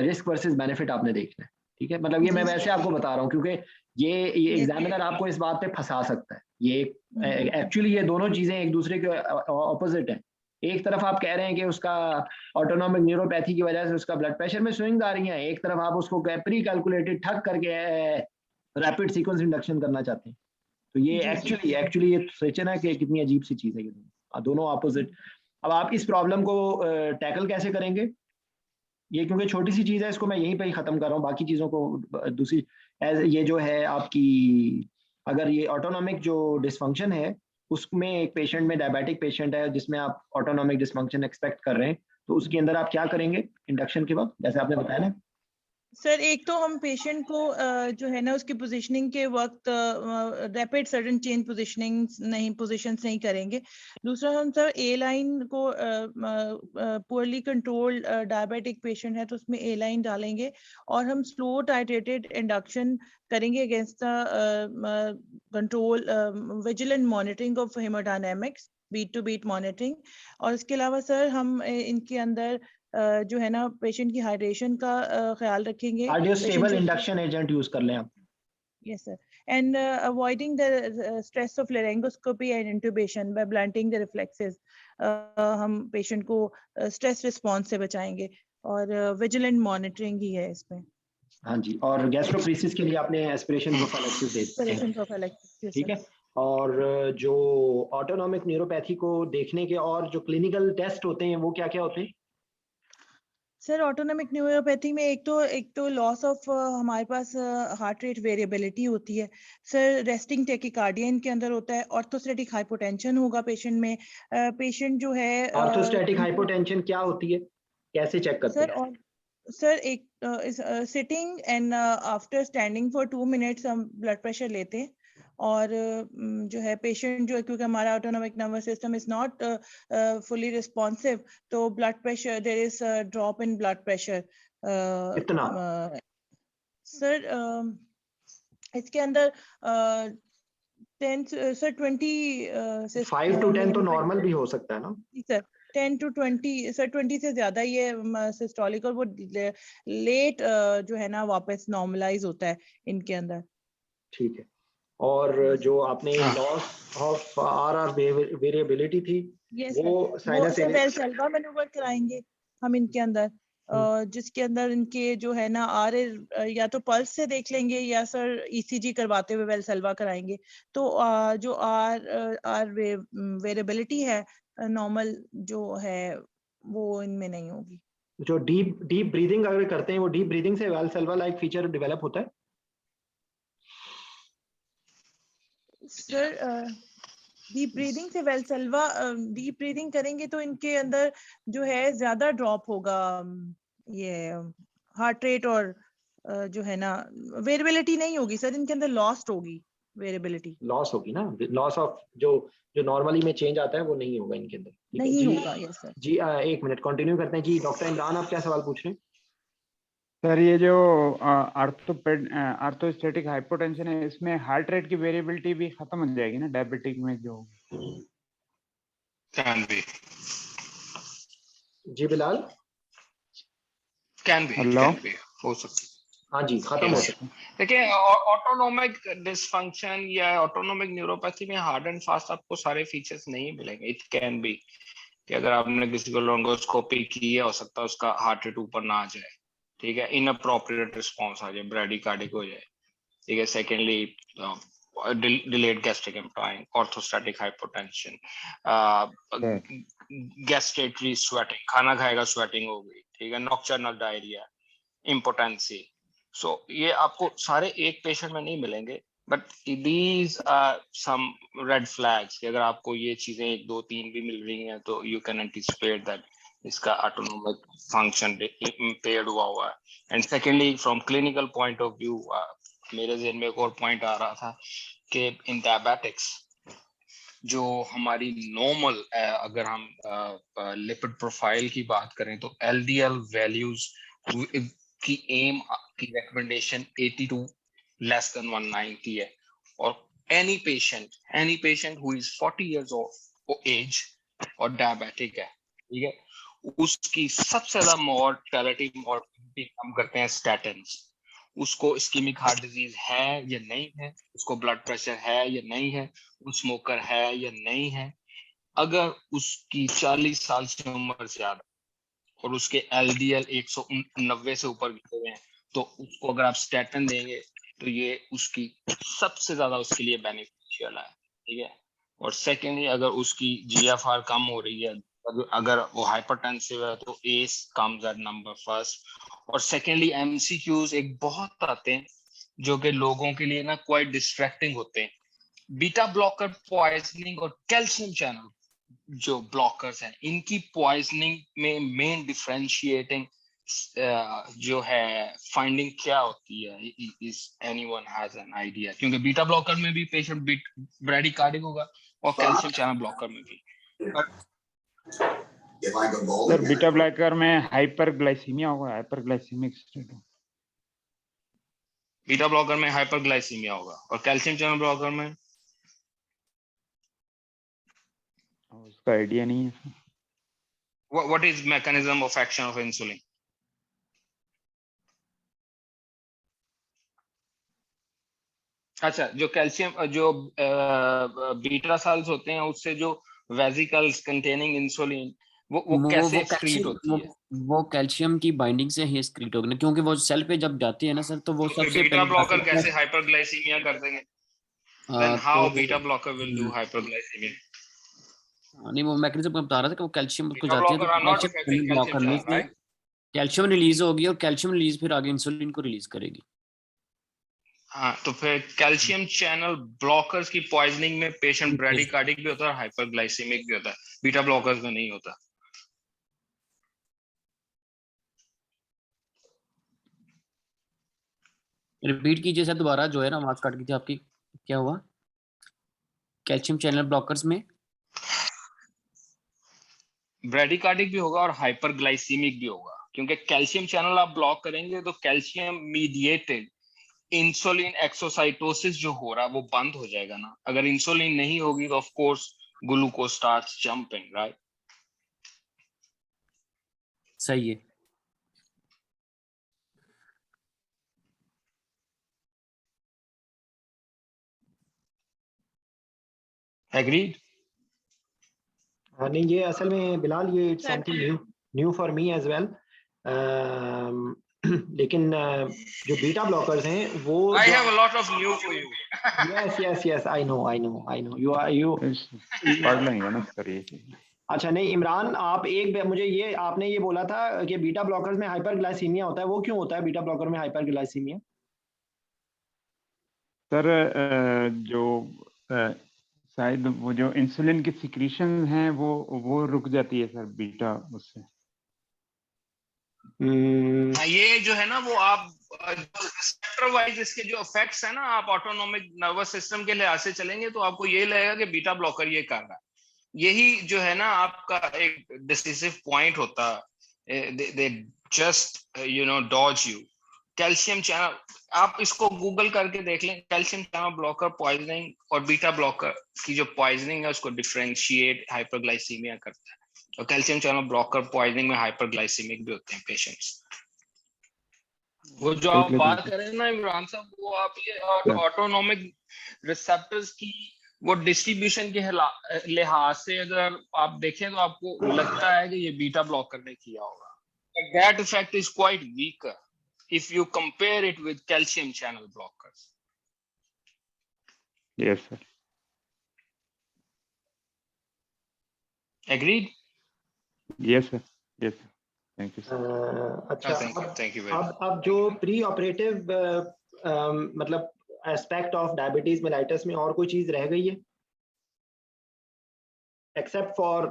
रिस्क वर्सेस बेनिफिट आपने देखना है। ठीक है, मतलब ये मैं वैसे आपको बता रहा हूँ क्योंकि ये एग्जामिनर आपको इस बात पे फंसा सकता है। ये एक्चुअली ये दोनों चीजें एक दूसरे के ऑपोजिट है। एक तरफ आप कह रहे हैं कि उसका ऑटोनॉमिक न्यूरोपैथी की वजह से उसका ब्लड प्रेशर में स्विंग्स आ रही हैं, एक तरफ आप उसको प्री कैलकुलेटेड ठग करके रैपिड सीक्वेंस इंडक्शन करना चाहते हैं। तो ये एक्चुअली ये सोचना है कि कितनी अजीब सी चीज है ये दोनों ऑपोजिट। अब आप इस प्रॉब्लम को टैकल कैसे करेंगे? ये क्योंकि छोटी सी चीज है, इसको मैं यहीं पे ही खत्म कर रहा हूँ, बाकी चीजों को दूसरी ये जो है आपकी, अगर ये ऑटोनॉमिक जो डिसफंक्शन है उसमें एक पेशेंट में, डायबिटिक पेशेंट है जिसमें आप ऑटोनॉमिक डिसफंक्शन एक्सपेक्ट कर रहे हैं, तो उसके अंदर आप क्या करेंगे इंडक्शन के वक्त, जैसे आपने बताया ना? सर एक तो हम पेशेंट को जो है ना उसकी पोजीशनिंग के वक्त रैपिड सडन चेंज पोजीशंस नहीं करेंगे। दूसरा हम सर ए लाइन को पुअरली कंट्रोल्ड डायबिटिक पेशेंट है तो उसमें ए लाइन डालेंगे और हम स्लो टाइट्रेटेड इंडक्शन करेंगे against the control vigilant monitoring of haemodynamics, beat to beat monitoring. और इसके अलावा सर हम इनके अंदर जो है ना पेशेंट की हाइड्रेशन का ख्याल रखेंगे। कार्डियोस्टेबल इंडक्शन एजेंट यूज कर लें आप। Yes, sir. And avoiding the stress of laryngoscopy and intubation by blunting the reflexes. हम पेशेंट को स्ट्रेस रिस्पॉन्स से बचाएंगे और विजिलेंट मॉनिटरिंग ही है इसमें। हाँ जी, और गैस्ट्रोपरेसिस के लिए आपने एस्पिरेशन प्रोफिलैक्सिस दे सकते हैं। Aspiration prophylaxis, ठीक है, और जो ऑटोनॉमिक न्यूरोपैथी को देखने के और जो क्लिनिकल टेस्ट होते हैं वो क्या क्या होते हैं? सर ऑटोनॉमिक न्यूरोपैथी में एक तो लॉस ऑफ हमारे पास हार्ट रेट वेरिएबिलिटी होती है। सर रेस्टिंग टेकिकार्डिया इनके अंदर होता है। ऑर्थोस्टैटिक हाइपोटेंशन होगा पेशेंट में। पेशेंट जो है ऑर्थोस्टैटिक हाइपोटेंशन क्या होती है, कैसे चेक करते सर हैं? और सर एक sitting and after standing for 2 minutes हम ब्लड प्रेशर लेते हैं और जो है पेशेंट जो है क्योंकि हमारा autonomic nervous system is not fully responsive तो blood pressure there is drop in blood pressure. कितना? सर इसके अंदर 10 सर 20 5 to 10 तो नॉर्मल भी हो सकता है ना सर। 10 to 20 सर 20 से ज्यादा ये सिस्टोलिक और वो लेट जो है ना वापस नॉर्मलाइज होता है इनके अंदर। ठीक है, और जो आपने लॉस ऑफ आरआर वेरिएबिलिटी थी वो साइनस वेलसेल्वा मैन्यूवर कराएंगे हम इनके अंदर जिसके अंदर इनके जो है ना आर या तो पल्स से देख लेंगे या सर ईसीजी करवाते हुए वेलसेल्वा कराएंगे तो जो आर वेरिएबिलिटी है नॉर्मल जो है वो इनमें नहीं होगी। जो डीप ब्रीदिंग अगर करते हैं वो डीप ब्रीदिंग से वेलसेल्वा लाइक फीचर डेवलप होता है? सर डीप ब्रीदिंग से वेलसेल्वा डीप ब्रीदिंग करेंगे तो इनके अंदर जो है ज्यादा ड्रॉप होगा ये हार्ट रेट और जो है ना वेरिएबिलिटी नहीं होगी सर इनके अंदर लॉस्ट होगी वेरिएबिलिटी। लॉस होगी ना, लॉस ऑफ जो नॉर्मली में चेंज आता है वो नहीं होगा इनके अंदर। नहीं होगा। यस सर जी 1 मिनट कंटिन्यू करते हैं जी। डॉक्टर इमरान आप क्या सवाल पूछ रहे हैं? सर ये जो आर्थोस्टैटिक हाइपोटेंशन है इसमें हार्ट रेट की वेरिएबिलिटी भी खत्म हो जाएगी ना डायबिटिक में जो? Can be ji Bilal. Can be हो सकती है। हाँ जी, खत्म हो सकता है। देखिए ऑटोनोमिक डिसफंक्शन या ऑटोनोमिक न्यूरोपैथी में हार्ड एंड फास्ट आपको सारे फीचर्स नहीं मिलेंगे। इट कैन बी कि अगर आपने किसी को लॉन्गोस्कोपी की है हो सकता है उसका हार्ट रेट ऊपर ना आ जाए, ठीक है, इनअप्रोप्रिएट रिस्पॉन्स आ जाए, ब्रैडीकार्डिक हो जाए, ठीक है। Secondly delayed gastric emptying, orthostatic hypotension, gastatory sweating, खाना खाएगा स्वेटिंग हो गई, ठीक है, nocturnal diarrhea, impotency। So ये आपको सारे एक पेशेंट में नहीं मिलेंगे, but these are some red flags कि अगर आपको ये चीजें 1 2 3 भी मिल रही हैं तो you can anticipate that इसका autonomic function impaired हुआ है। And secondly from clinical point of view मेरे ज़हन में एक और पॉइंट आ रहा था कि इन डायबिटिक्स जो हमारी नॉर्मल अगर हम लिपिड प्रोफाइल की बात करें तो एलडीएल वैल्यूज की एम की रिकमेंडेशन 82 लेस देन 190 है और any patient who is 40 years of age और डायबिटिक है, ठीक है, उसकी सबसे ज्यादा मॉर्टेलिटी कम करते हैं स्टैटिन्स। उसको इस्कीमिक हार्ट डिजीज है या नहीं है, उसको ब्लड प्रेशर है या नहीं है, वो स्मोकर है या नहीं है, अगर उसकी 40 साल से उम्र ज्यादा और उसके एलडीएल 190 से ऊपर गिरे हुए हैं तो उसको अगर आप स्टैटिन देंगे तो ये उसकी सबसे ज्यादा उसके लिए बेनिफिशियल है, ठीक है। और सेकेंडली अगर उसकी जीएफआर कम हो रही है, अगर वो हाइपरटेंसिव है तो S comes at number first. और सेकेंडली एमसीक्यूज एक बहुत आते हैं जो कि लोगों के लिए ना क्वाइट डिस्ट्रैक्टिंग होते हैं। बीटा ब्लॉकर पॉइजनिंग और कैल्शियम चैनल जो ब्लॉकर्स हैं इनकी पॉइजनिंग में मेन डिफरेंशिएटिंग जो है फाइंडिंग क्या होती है, is anyone has an idea? क्योंकि बीटा ब्लॉकर में भी पेशेंट ब्रैडीकार्डिक होगा और कैल्शियम चैनल ब्लॉकर में भी। सर बीटा ब्लॉकर में हाइपरग्लाइसीमिया होगा, हाइपरग्लाइसीमिक स्टेट हो। बीटा ब्लॉकर में हाइपरग्लाइसीमिया होगा और कैल्शियम चैनल ब्लॉकर में उसका आइडिया नहीं है। what is mechanism of action of insulin? अच्छा, जो कैल्शियम जो बीटा सेल्स होते हैं उससे जो वेसिकल्स कंटेनिंग इंसुलिन वो कैसे एक्सक्रीट होती है? वो कैल्शियम की बाइंडिंग से ही एक्सक्रीट होगी ना, क्योंकि वो सेल पे जब जाती है ना सर, तो वो सबसे बीटा ब्लॉकर कैसे हाइपरग्लाइसीमिया कर देंगे? Then how beta blocker will do hyperglycemia? नहीं, वो मैकेनिज्म मैं बता रहा था कि वो कैल्शियम को Beta जाती है blocker are not affecting calcium channel, right? Calcium release होगी और कैल्शियम रिलीज फिर आगे इंसुलिन को रिलीज करेगी। हाँ, तो फिर कैल्शियम चैनल ब्लॉकर्स की पॉइजनिंग में पेशेंट ब्रैडीकार्डिक भी होता है और हाइपरग्लाइसेमिक भी होता है, बीटा ब्लॉकर्स में नहीं होता। रिपीट कीजिए सर दोबारा, जो है ना आवाज कट गई थी आपकी, क्या हुआ? कैल्शियम चैनल ब्लॉकर्स में ब्रैडीकार्डिक भी होगा और हाइपरग्लाइसेमिक भी होगा, क्योंकि कैल्शियम चैनल आप ब्लॉक करेंगे तो कैल्शियम मीडिएटेड इंसुलिन एक्सोसाइटोसिस जो हो रहा है वो बंद हो जाएगा ना। अगर इंसुलिन नहीं होगी तो of course glucose starts jumping, right? सही है। एग्रीड? हाँ नहीं, ये असल में बिलाल ये it's something new for me as well, लेकिन जो बीटा ब्लॉकर्स हैं वो I have a lot of new for you. yes I know you पढ़ लेंगे ना सर ये चीज़। अच्छा नहीं इमरान, आप मुझे ये आपने ये बोला था कि बीटा ब्लॉकर्स में हाइपरग्लाइसीमिया होता है, वो क्यों होता है बीटा ब्लॉकर में हाइपरग्लाइसीमिया? सर जो शायद वो जो इंसुलिन की सिक्रीशन है वो रुक जाती है सर बीटा उससे। ये जो है ना वो आप रिसेप्टर वाइज इसके जो इफेक्ट्स है ना, आप ऑटोनोमिक नर्वस सिस्टम के लिहाज से चलेंगे तो आपको ये लगेगा कि बीटा ब्लॉकर ये कर रहा है। यही जो है ना आपका एक डिसिसिव पॉइंट होता है, they just dodge you. Calcium channel आप इसको गूगल करके देख लें, कैल्शियम चैनल ब्लॉकर पॉइजनिंग और बीटा ब्लॉकर की जो पॉइजनिंग है उसको डिफरेंशिएट हाइपरग्लाइसीमिया करता है, और कैल्शियम चैनल ब्लॉकर पॉइजनिंग में हाइपरग्लाइसेमिक भी होते हैं पेशेंट्स। वो जो आप बात करें ना इमरान साहब, वो आप ये ऑटोनोमिक रिसेप्टर्स की वो डिस्ट्रीब्यूशन के लिहाज से अगर आप देखें तो आपको लगता है कि ये बीटा ब्लॉकर ने किया होगा। That effect is quite weaker if you compare it with calcium channel blockers. Yes sir. Agreed? Yes sir. Thank you sir. अच्छा, thank you very much. अब जो प्री ऑपरेटिव मतलब एस्पेक्ट ऑफ डायबिटीज मेलाइटस में और कोई चीज रह गई है एक्सेप्ट फॉर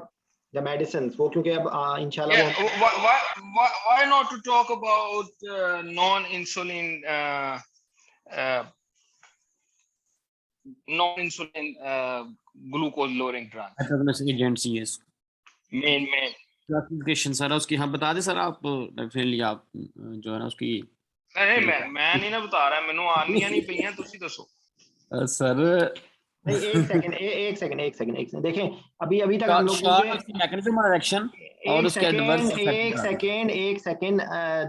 the medicines, वो क्योंकि अब इंशाल्लाह why not to talk about non-insulin glucose lowering drugs agents? Yes, main classification sir उसकी हाँ बता दे सर आप, डेफिनेटली आप जो है ना उसकी। नहीं मैं नहीं ना बता रहा, मैंने आनियां नहीं पईयां, तुसी दसो सर। एक सेकंड देखें, अभी तक हम लोग मैकेनिज्म ऑफ एक्शन और उसके एक सेकंड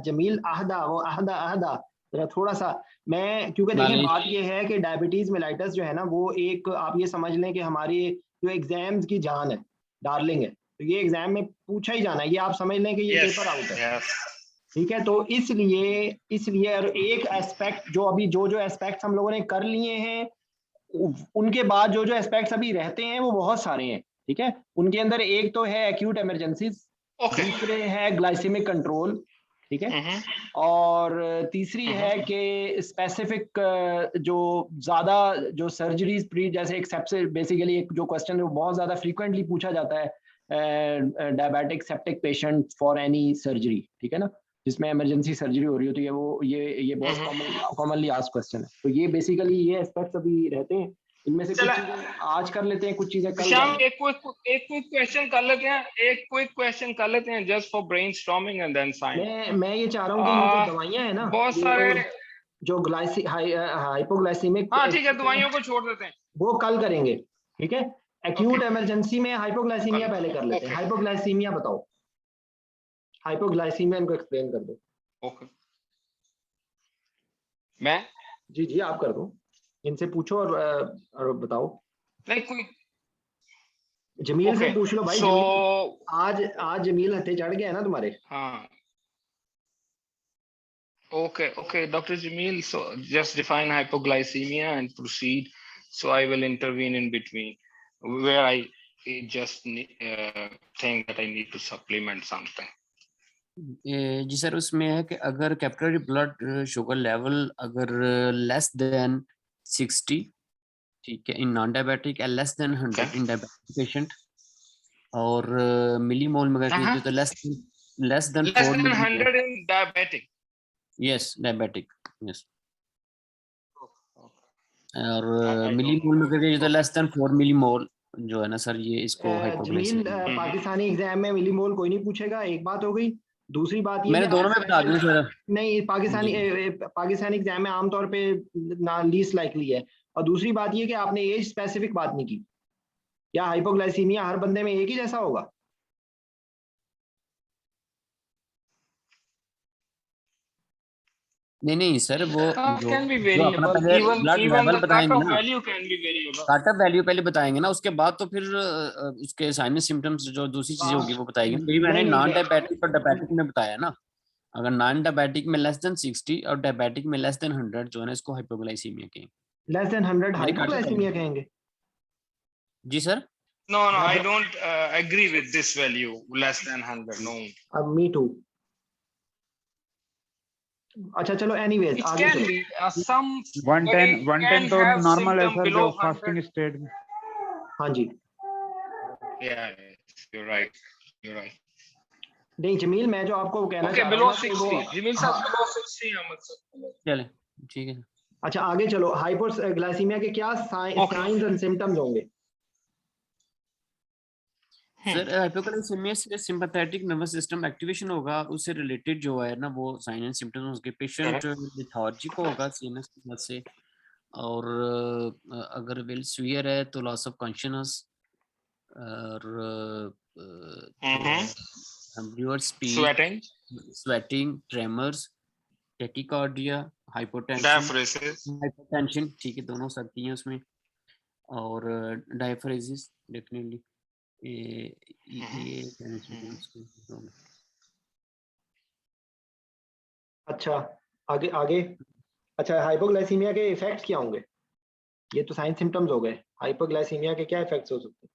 जमील अहदा जरा थोड़ा सा मैं, क्योंकि देखिए बात ये है कि डायबिटीज मेलाइटस जो है ना वो एक आप ये समझ लें कि हमारी जो एग्जाम्स की जान है, डार्लिंग है, तो ये एग्जाम में पूछा ही जाना है, ये आप समझ लें कि ये पेपर आउट है, ठीक है? तो इसलिए और एक एस्पेक्ट जो अभी जो एस्पेक्ट्स हम लोगों ने कर लिए हैं उनके बाद जो एस्पेक्ट्स अभी रहते हैं वो बहुत सारे हैं, ठीक है? उनके अंदर एक तो है एक्यूट इमरजेंसीज, दूसरे है ग्लाइसेमिक कंट्रोल, ठीक है, और तीसरी है कि स्पेसिफिक जो ज्यादा जो सर्जरीज प्री, जैसे एक सबसे बेसिकली एक जो क्वेश्चन जो बहुत ज्यादा फ्रीक्वेंटली पूछा जाता है, diabetic septic patient for any surgery, ठीक है ना, जिसमें इमरजेंसी सर्जरी हो रही होती है, वो ये बहुत कॉमनली आस्क्ड क्वेश्चन है। तो ये बेसिकली ये एस्पेक्ट्स अभी रहते हैं, इनमें से कुछ चीजें आज कर लेते हैं, कुछ चीजें कल। एक क्विक क्वेश्चन कर लेते हैं just for brainstorming and then sign. मैं ये चाह रहा हूं कि ये जो दवाइयां है ना बहुत सारे जो हाइपोग्लाइसीमिक, हाँ ठीक है, दवाइयों को छोड़ देते हैं, वो कल करेंगे, ठीक है? एक्यूट इमरजेंसी में हाइपोग्लाइसीमिया पहले कर लेते हैं। हाइपोग्लाइसीमिया बताओ। हाइपोग्लाइसीमिया इनको एक्सप्लेन कर दो। ओके, मैं जी आप कर दो, इनसे पूछो और बताओ। नहीं कोई जमील से पूछ लो भाई। so आज जमील हथे चढ़ गया है ना तुम्हारे। हाँ okay Dr. Jamil, so just define hypoglycemia and proceed, so I will intervene in between where I just think that I need to supplement something. जी सर, उसमें है कि अगर कैपिलरी ब्लड शुगर लेवल अगर लेस देन 60, ठीक है, in non diabetic and less than 100 in diabetic patient, और millimole में अगर कीजिए तो less than 4 100 in diabetic. Yes, diabetic, yes, और मिलीमोल में अगर कीजिए तो लेस देन 4 मिलीमोल जो है ना सर, ये इसको जमील हाइपोग्लाइसेमिया। पाकिस्तानी एग्जाम में मिलीमोल कोई नहीं पूछेगा, एक बात हो गई। दूसरी बात ये मैंने दोनों में बता दिया सर। नहीं, पाकिस्तानी एग्जाम में आमतौर पे ना लीस्ट लाइकली है। और दूसरी बात ये कि आपने एज स्पेसिफिक बात नहीं की। क्या हाइपोग्लाइसीमिया हर बंदे में एक ही जैसा होगा? नहीं सर, वो जो can be जो अपना variable, पहले ब्लड even लेवल the बताएंगे cutoff ना, value can be variable. Cutoff value पहले बताएंगे ना, उसके बाद तो फिर उसके साइनस सिम्टम्स जो दूसरी चीजें होगी वो बताएंगे। तो मैंने नॉन डायबिटिक और डायबिटिक में बताया ना, अगर नॉन डायबिटिक में लेस देन 60 और डायबिटिक में लेस देन 100 जो है ना, इसको हाइपोग्लाइसीमिया कहेंगे। लेस देन 100 हाइपोग्लाइसीमिया कहेंगे? जी sir. No, I don't agree with this value, less than 100. No. Me too. अच्छा चलो, एनीवेज आगे चलो। 110 तो नॉर्मल है सर, जो फास्टिंग स्टेट में। हाँ जी, you're right. नहीं जमील, मैं जो आपको कहना चाह below रहा हूं 60, जमील साहब below 60 चले, ठीक है। अच्छा आगे चलो, हाइपोग्लाइसीमिया के क्या साइंस एंड सिम्टम्स होंगे? सर हाइपोग्लाइसेमिया से सिंपैथेटिक नर्वस सिस्टम एक्टिवेशन होगा, उससे रिलेटेड जो है ना वो साइन एंड सिम्टम्स उसके पेशेंट लेथार्जिक होगा सीएनएस की वजह से, और अगर वेल सीवियर है तो लॉस ऑफ कॉन्शियसनेस और bluer speed, sweating, tremors, tachycardia, hypotension, ठीक है, दोनों सकती हैं उसमें, और डायफरेसिस डेफिनेटली अच्छा आगे। अच्छा, हाइपोग्लाइसीमिया के इफेक्ट्स क्या होंगे? ये तो साइन सिम्टम्स हो गए, हाइपोग्लाइसीमिया के क्या इफेक्ट्स हो सकते हैं?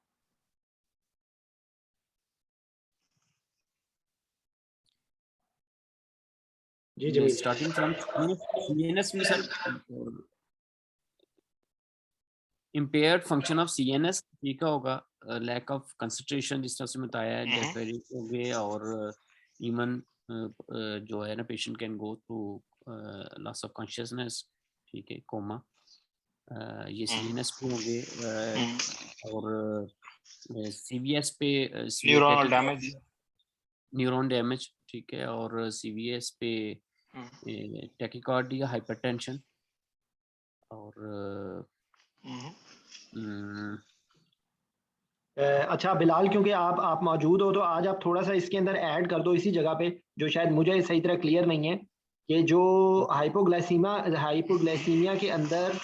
जी जी, स्टार्टिंग फ्रॉम सीएनएस में sir, impaired function of CNS ठीक होगा, lack of concentration जिस तरह से बताया है, डेफेरिक हो गए, और even जो है ना patient can go through loss of consciousness, ठीक है, कोमा, ये CNS पे हो गए, और CVS पे न्यूरॉन डैमेज, ठीक है, और CVS पे टैकीकार्डिया, हाइपरटेंशन, और अच्छा बिलाल, क्योंकि आप मौजूद हो तो आज आप थोड़ा सा इसके अंदर ऐड कर दो इसी जगह पे, जो शायद मुझे सही तरह क्लियर नहीं है, कि जो हाइपोग्लाइसीमिया के अंदर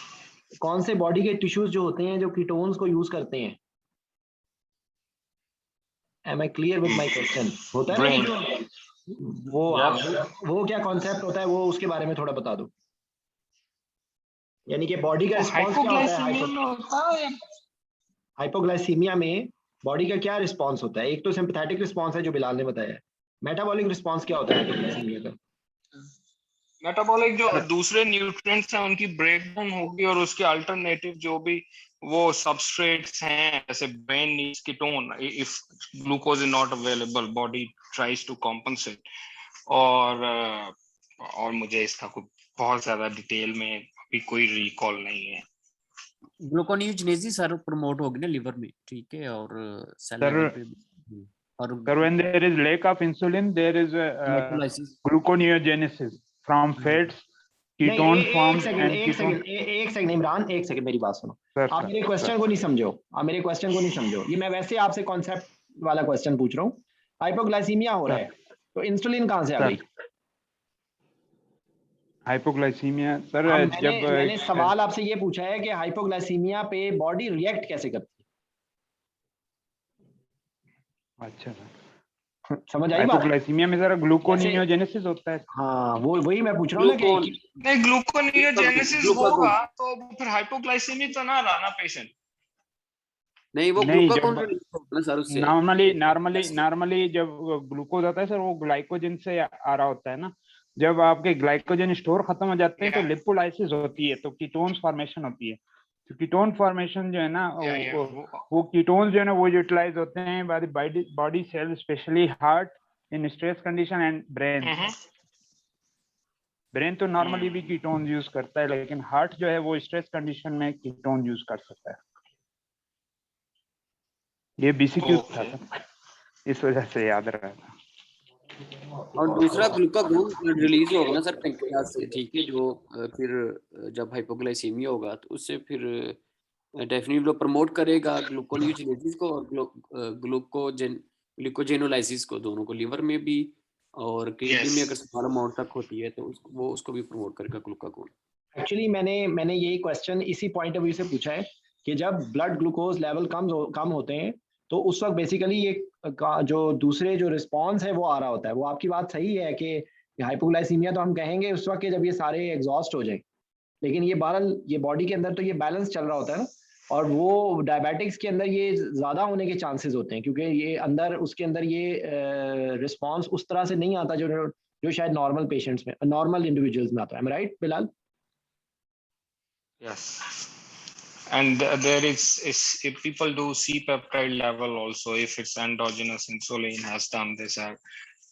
कौन से बॉडी के टिश्यूज जो होते हैं जो कीटोन्स को यूज करते हैं। Am I clear with my question? होता है ना वो क्या कॉन्सेप्ट होता है, वो उसके बारे में थोड़ा बता दो। यानी कि बॉडी का रिस्पॉन्स क्या होता है हाइपोग्लाइसीमिया में, बॉडी का क्या रिस्पॉन्स होता है? एक तो सिंपैथेटिक रिस्पॉन्स है जो बिलाल ने बताया है, मेटाबॉलिक रिस्पॉन्स क्या होता है हाइपोग्लाइसीमिया का? मेटाबॉलिक जो दूसरे न्यूट्रिएंट्स हैं उनकी ब्रेकडाउन होगी, और उसके अल्टरनेटिव जो भी वो सबस्ट्रेट्स हैं, जैसे brain needs ketone, if glucose is not available body tries to compensate, और मुझे इसका कोई बहुत ज्यादा डिटेल में अभी कोई रिकॉल नहीं है। ग्लूकोनियोजेनेसिस सर प्रमोट होगी ना लिवर में, ठीक है, और सेल लेवल पे, और when there is lack of insulin there is gluconeogenesis from fats, ketone forms and एक सेकंड इमरान, एक सेकंड मेरी बात सुनो। आप मेरे क्वेश्चन को नहीं समझो, ये मैं वैसे आपसे कॉन्सेप्ट वाला क्वेश्चन पूछ रहा हूँ। हाइपोग्लाइसीमिया हो रहा है तो इंसुलिन कहाँ से आ गई? हाइपोग्लाइसीमिया सर मैंने सवाल आपसे ये पूछा है कि हाइपोग्लाइसीमिया पे बॉडी रिएक्ट कैसे करती है? अच्छा सर, समझ आई बात? हाइपोग्लाइसीमिया में सर ग्लूकोनियोजेनेसिस होता है। हाँ, वही मैं पूछ रहा हूँ ना कि नहीं, ग्लूकोनियोजेनेसिस होगा तो फिर हाइपोग्लाइसेमिक तो ना रहा ना पेशेंट। नहीं, वो नहीं, ग्लूकागोन जब रिलीज होता है सर उससे। नॉर्मली जब ग्लूकोज आता है सर वो ग्लाइकोजन से आ रहा होता है ना। जब आपके ग्लाइकोजन स्टोर खत्म हो जाते हैं तो लिपोलाइसिस होती है, तो कीटोन्स फॉर्मेशन होती है। तो कीटोन फॉर्मेशन जो है ना वो कीटोन्स जो है ना वो यूटिलाइज होते हैं body cell, specially heart in stress condition and brain तो नॉर्मली भी कीटोन यूज करता है, लेकिन हार्ट जो है वो स्ट्रेस कंडीशन में कीटोन यूज कर सकता है। ये बीसीक्यू था सर, इस वजह से याद रहा था। और दूसरा ग्लूकागोन रिलीज होगा ना सर पेंक्रियास से, ठीक है, जो फिर जब हाइपोग्लाइसीमिया होगा तो उससे फिर डेफिनेटली प्रमोट करेगा ग्लूकोनियोजेनेसिस को और ग्लूकोजेनोलाइसिस को, दोनों को, लिवर में भी और किडनी में अगर स्मॉल अमाउंट तक होती है तो उसको भी प्रमोट करेगा ग्लूकागोन। एक्चुअली मैंने ये क्वेश्चन इसी पॉइंट ऑफ व्यू से पूछा है कि जब ब्लड ग्लूकोज लेवल कम होते हैं तो उस वक्त बेसिकली ये जो दूसरे जो रिस्पॉन्स है वो आ रहा होता है। वो आपकी बात सही है कि हाइपोग्लाइसीमिया तो हम कहेंगे उस वक्त के जब ये सारे एग्जॉस्ट हो जाए, लेकिन ये बहरहाल ये बॉडी के अंदर तो ये बैलेंस चल रहा होता है ना, और वो डायबिटिक्स के अंदर ये ज़्यादा होने के चांसेस होते हैं क्योंकि ये अंदर उसके अंदर ये रिस्पॉन्स उस तरह से नहीं आता जो शायद नॉर्मल पेशेंट्स में, नॉर्मल इंडिविजुअल्स में आता है। Right Bilal? Yes, and there is if people do C-peptide level also, if it's endogenous insulin has done this,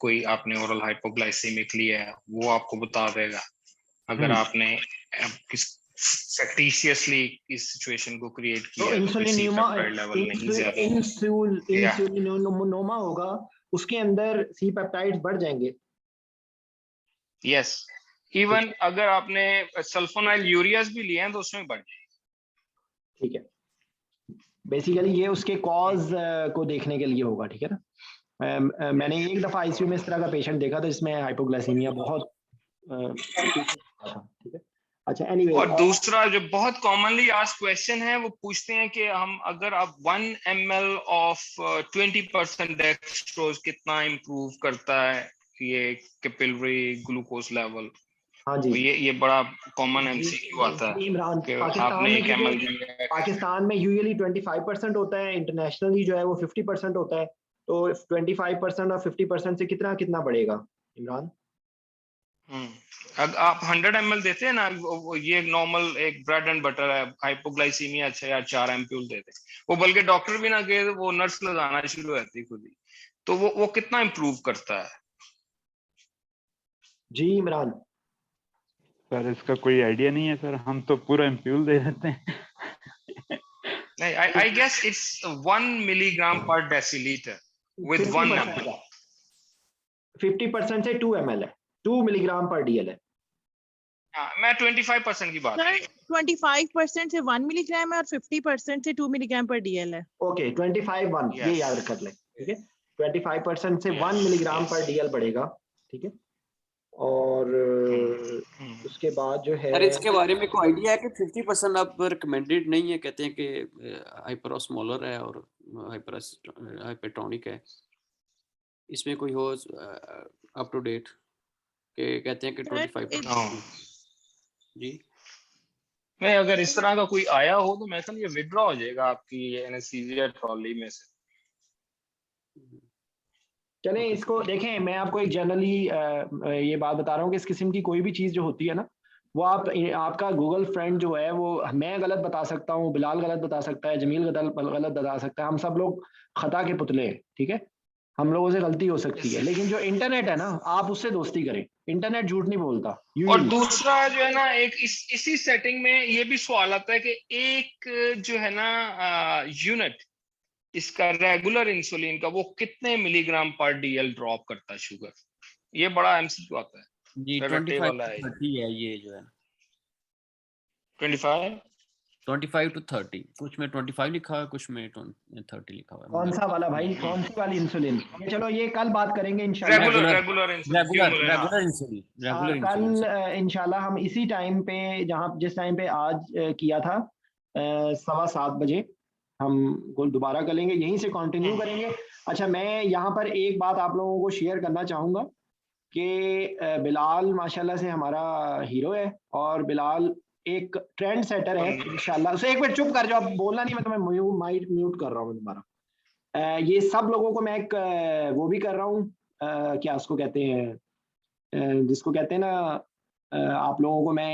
कोई आपने oral hypoglycemic लिया है वो आपको बता देगा। अगर आपने factitiously इस situation को create किया तो C-peptide level नहीं ज्यादा, इंसुलिनोमा होगा उसके अंदर C पेप्टाइड्स बढ़ जाएंगे। Yes, इवन अगर आपने सल्फोनाइल यूरियास भी लिए हैं तो उसमें बढ़ जाएगी। ठीक है, बेसिकली ये उसके कॉज को देखने के लिए होगा, ठीक है ना। मैंने एक दफा आईसीयू में इस तरह का पेशेंट देखा था जिसमें हाइपोग्लाइसीमिया बहुत ठीक है। अच्छा, एनीवे, और दूसरा जो बहुत कॉमनली आस्क्ड क्वेश्चन है वो पूछते हैं कि हम अगर आप 1 ml ऑफ 20% डेक्सट्रोज कितना इम्प्रूव करता है ये कैपिलरी ग्लूकोज लेवल। हाँ जी, तो ये बड़ा कॉमन एमसीक्यू आता है। इमरान, पाकिस्तान में यूजुअली 25% होता है, इंटरनेशनली जो है वो 50% होता है। तो 25% और 50% से कितना बढ़ेगा इमरान? अगर आप 100 ml देते हैं ना, ये नॉर्मल एक ब्रेड एंड बटर है, हाइपोग्लाइसीमिया 6 या 4 एम्प्यूल देते हैं वो, बल्कि डॉक्टर भी ना कहे वो नर्स लगाना शुरू हो जाती खुद ही। तो वो कितना इम्प्रूव करता है? जी इमरान सर इसका कोई आइडिया नहीं है सर, हम तो पूरा एम्प्यूल दे देते हैं। नहीं, I guess it's 1 milligram per deciliter with 1 ml। 50% से 2 ml है, 2 milligram per DL है। मैं 25% की बात कर 25% से 1 मिलीग्राम है और 50% से 2 मिलीग्राम पर DL है। ओके, 25 ये याद रख लें, ठीक है। 25% से 1 मिलीग्राम पर DL बढ़ेगा, ठीक है। और उसके बाद जो है, सर इसके बारे में कोई आइडिया है कि 50% अब रिकमेंडेड नहीं है, कहते हैं कि हाइपरोस्मोलर है और हाइपरटोनिक है, इसमें कोई हो अप टू डेट के कहते हैं कि 25%? जी नहीं, अगर इस तरह का कोई आया हो तो मैं समझ ये विड्रॉ हो जाएगा आपकी एनेस्थीसिया ट्रॉली में से। चलें इसको देखें, मैं आपको एक जनरली ये बात बता रहा हूँ कि इस किस्म की कोई भी चीज़ जो होती है ना, वो आपका गूगल फ्रेंड जो है वो, मैं गलत बता सकता हूँ, बिलाल गलत बता सकता है, जमील गलत बता सकता है, हम सब लोग खता के पुतले हैं, ठीक है। हम लोगों से गलती हो सकती है, लेकिन जो इंटरनेट है ना, आप उससे दोस्ती करें, इंटरनेट झूठ नहीं बोलता। और दूसरा जो है ना, एक इसी सेटिंग में ये भी सवाल आता है कि एक जो है ना यूनिट इसका रेगुलर इंसुलिन का वो कितने मिलीग्राम पर DL ड्रॉप करता है शुगर, ये बड़ा एमसीक्यू आता है जी। 25 30 है ये जो है 25 25 to 30, कुछ में 25 लिखा हुआ है, कुछ में 30 लिखा हुआ है। कौन सा वाला भाई, कौन सी वाली इंसुलिन? ये चलो ये कल बात करेंगे इंशाल्लाह। रेगुलर इंसुलिन, रेगुलर कल इंसुलिन। इंशाल्लाह हम इसी टाइम पे, जहाँ जिस टाइम पे आज किया था 7:15 बजे, हम दोबारा करेंगे, यहीं से कंटिन्यू करेंगे। अच्छा, मैं यहाँ पर एक बात आप लोगों को शेयर करना चाहूँगा कि बिलाल माशाल्लाह से हमारा हीरो है, और बिलाल एक ट्रेंड सेटर है इंशाल्लाह। तो एक मिनट चुप कर जाओ, आप बोलना नहीं, मैं तुम्हें माइक म्यूट कर रहा हूँ तुम्हारा। ये सब लोगों को मैं एक वो भी कर रहा हूँ, क्या उसको कहते हैं, जिसको कहते हैं ना, आप लोगों को मैं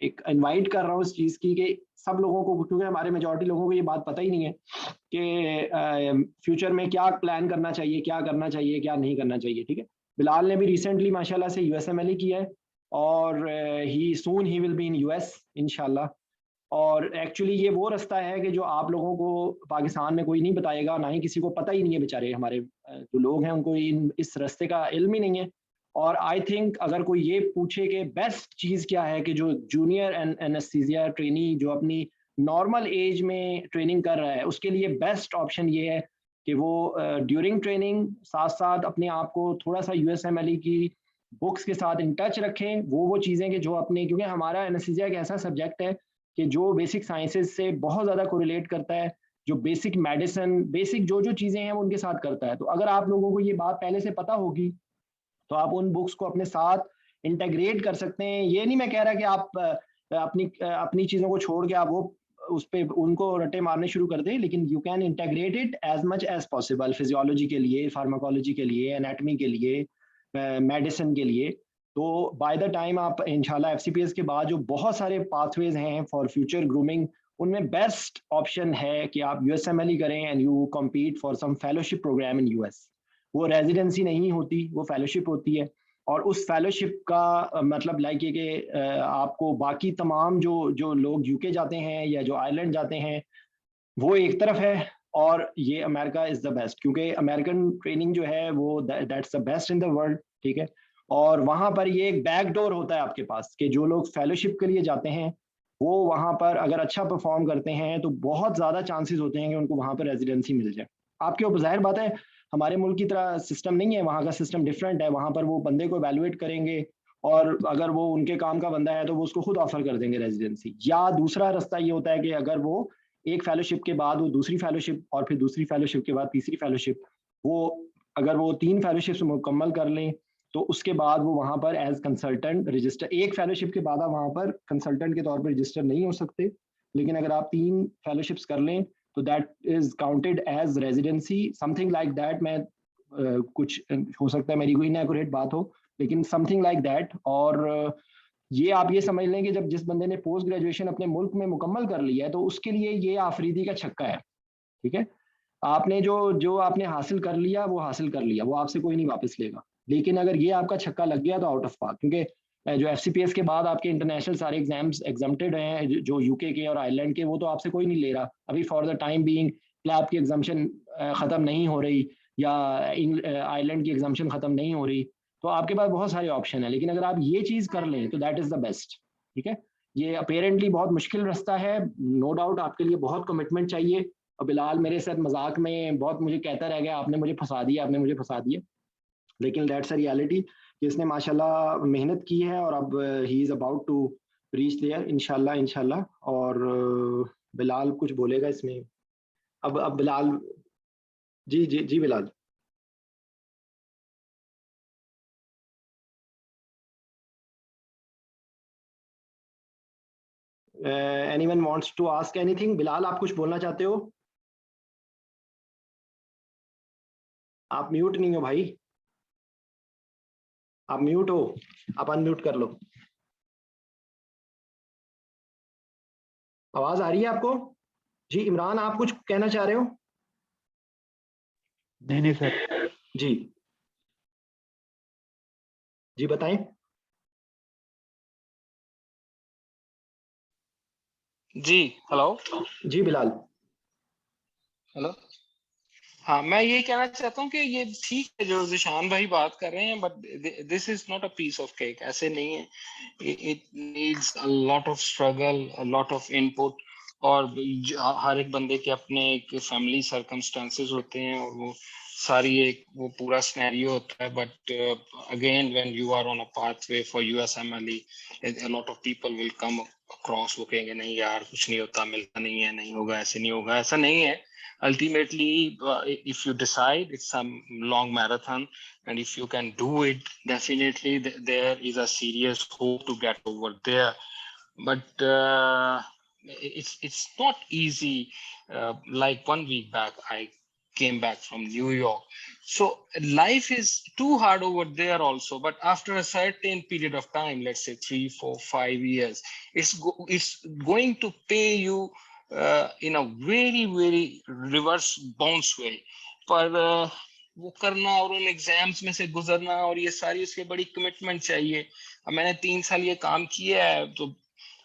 एक इनवाइट कर रहा हूँ इस चीज़ की, कि सब लोगों को, क्योंकि हमारे मेजॉरिटी लोगों को ये बात पता ही नहीं है कि फ्यूचर में क्या प्लान करना चाहिए, क्या करना चाहिए, क्या नहीं करना चाहिए। ठीक है, बिलाल ने भी रिसेंटली माशाल्लाह से USMLE किया है, और he will be in US इंशाल्लाह। और एक्चुअली ये वो रास्ता है कि जो आप लोगों को पाकिस्तान में कोई नहीं बताएगा, ना ही किसी को पता ही नहीं है, बेचारे हमारे जो लोग हैं उनको इस रास्ते का इल्म ही नहीं है। और आई थिंक अगर कोई ये पूछे कि बेस्ट चीज़ क्या है, कि जो जूनियर एनेस्थीसिया ट्रेनी जो अपनी नॉर्मल एज में ट्रेनिंग कर रहा है, उसके लिए बेस्ट ऑप्शन ये है कि वो ड्यूरिंग ट्रेनिंग साथ साथ अपने आप को थोड़ा सा USMLE की बुक्स के साथ इन टच रखें। वो चीज़ें कि जो अपने, क्योंकि हमारा एनेस्थीसिया एक ऐसा सब्जेक्ट है कि जो बेसिक साइंसेज से बहुत ज़्यादा कोरिलेट करता है, जो बेसिक मेडिसिन, बेसिक जो चीज़ें हैं वो उनके साथ करता है। तो अगर आप लोगों को ये बात पहले से पता होगी तो आप उन बुक्स को अपने साथ इंटीग्रेट कर सकते हैं। ये नहीं मैं कह रहा कि आप अपनी चीज़ों को छोड़ के आप वो उस पे उनको रट्टे मारने शुरू कर दें, लेकिन you can integrate it as much as possible, physiology के लिए, फार्माकोलॉजी के लिए, एनाटमी के लिए, मेडिसिन के लिए। तो बाय द टाइम आप इंशाल्लाह FCPS के बाद जो बहुत सारे पाथवेज हैं फॉर फ्यूचर ग्रूमिंग, उनमें बेस्ट ऑप्शन है कि आप USMLE करें and you compete for some fellowship programme in US। वो रेजिडेंसी नहीं होती, वो फेलोशिप होती है, और उस फेलोशिप का मतलब लाइक ये कि आपको बाकी तमाम जो लोग UK जाते हैं या जो आयरलैंड जाते हैं वो एक तरफ है, और ये अमेरिका इज़ द बेस्ट, क्योंकि अमेरिकन ट्रेनिंग जो है वो that's the best in the world. ठीक है, और वहाँ पर ये एक बैक डोर होता है आपके पास कि जो लोग फेलोशिप के लिए जाते हैं वो वहाँ पर अगर अच्छा परफॉर्म करते हैं तो बहुत ज़्यादा चांसेस होते हैं कि उनको वहाँ पर रेजिडेंसी मिल जाए। आपके ऊपर जाहिर बात है, हमारे मुल्क की तरह सिस्टम नहीं है, वहाँ का सिस्टम डिफरेंट है। वहाँ पर वो बंदे को एवेलुएट करेंगे, और अगर वो उनके काम का बंदा है तो वो उसको खुद ऑफर कर देंगे रेजिडेंसी। या दूसरा रास्ता ये होता है कि अगर वो एक फेलोशिप के बाद वो दूसरी फेलोशिप, और फिर दूसरी फेलोशिप के बाद तीसरी फेलोशिप, अगर वो 3 फेलोशिप्स मुकम्मल कर लें तो उसके बाद वो वहाँ पर एज कंसल्टेंट रजिस्टर, एक फेलोशिप के बाद आप वहाँ पर कंसल्टेंट के तौर पर रजिस्टर नहीं हो सकते, लेकिन अगर आप 3 फेलोशिप्स कर लें तो that is counted as residency, something like that. मैं कुछ हो सकता है मेरी कोई इनएक्यूरेट बात हो, लेकिन समथिंग लाइक दैट। और ये आप ये समझ लें कि जब जिस बंदे ने पोस्ट ग्रेजुएशन अपने मुल्क में मुकम्मल कर लिया है तो उसके लिए ये आफरीदी का छक्का है। ठीक है, आपने जो आपने हासिल कर लिया वो हासिल कर लिया, वो आपसे कोई नहीं वापस लेगा। लेकिन अगर ये आपका छक्का लग गया तो आउट ऑफ पार्क, क्योंकि जो FCPS के बाद आपके इंटरनेशनल सारे एग्जाम्स एग्जम्प्टेड हैं, जो UK के और आयरलैंड के, वो तो आपसे कोई नहीं ले रहा अभी for the time being. Clap की एग्जाम्शन ख़त्म नहीं हो रही, या आयरलैंड की एग्जाम्शन ख़त्म नहीं हो रही, तो आपके पास बहुत सारे ऑप्शन है। लेकिन अगर आप ये चीज़ कर लें तो दैट इज़ द बेस्ट। ठीक है, ये अपेरेंटली बहुत मुश्किल रास्ता है, नो डाउट आपके लिए बहुत कमिटमेंट चाहिए। और बिलाल मेरे साथ मजाक में बहुत मुझे कहता रह गया, आपने मुझे फंसा दिया, आपने मुझे फंसा दिया, लेकिन दैट्स अ रियलिटी कि इसने माशाल्लाह मेहनत की है, और अब he is about to reach there इंशाल्लाह इंशाल्लाह। और बिलाल कुछ बोलेगा इसमें। अब बिलाल जी जी जी Bilal. Anyone wants to ask anything? Bilal आप कुछ बोलना चाहते हो? आप म्यूट नहीं हो भाई, आप म्यूट हो, आप अनम्यूट कर लो। आवाज आ रही है आपको? जी इमरान, आप कुछ कहना चाह रहे हो? नहीं सर। जी जी बताएं। जी हेलो। जी बिलाल। हेलो। हाँ, मैं ये कहना चाहता हूँ कि ये ठीक है जो जिशान भाई बात कर रहे हैं, but this is not a piece of cake, ऐसे नहीं है। It needs a lot of struggle, a lot of input, और हर एक बंदे के अपने एक फैमिली सर्कमस्टेंसेस होते हैं, और वो सारी एक वो पूरा सिनेरियो होता है। But again when you are on a pathway for USMLE, a lot of people will come across, वो कहेंगे नहीं यार कुछ नहीं होता, मिलता नहीं है, नहीं होगा, ऐसे नहीं होगा, ऐसा नहीं है। Ultimately, if you decide, it's some long marathon, and if you can do it, definitely there is a serious hope to get over there. But it's not easy. Like 1 week back, I came back from New York, so life is too hard over there also. But after a certain period of time, let's say 3, 4, 5 years, it's going to pay you in a very reverse bounce way. पर वो करना और उन exams में से गुजरना और ये सारी उसके बड़ी कमिटमेंट चाहिए। अब मैंने 3 साल ये काम किया है, तो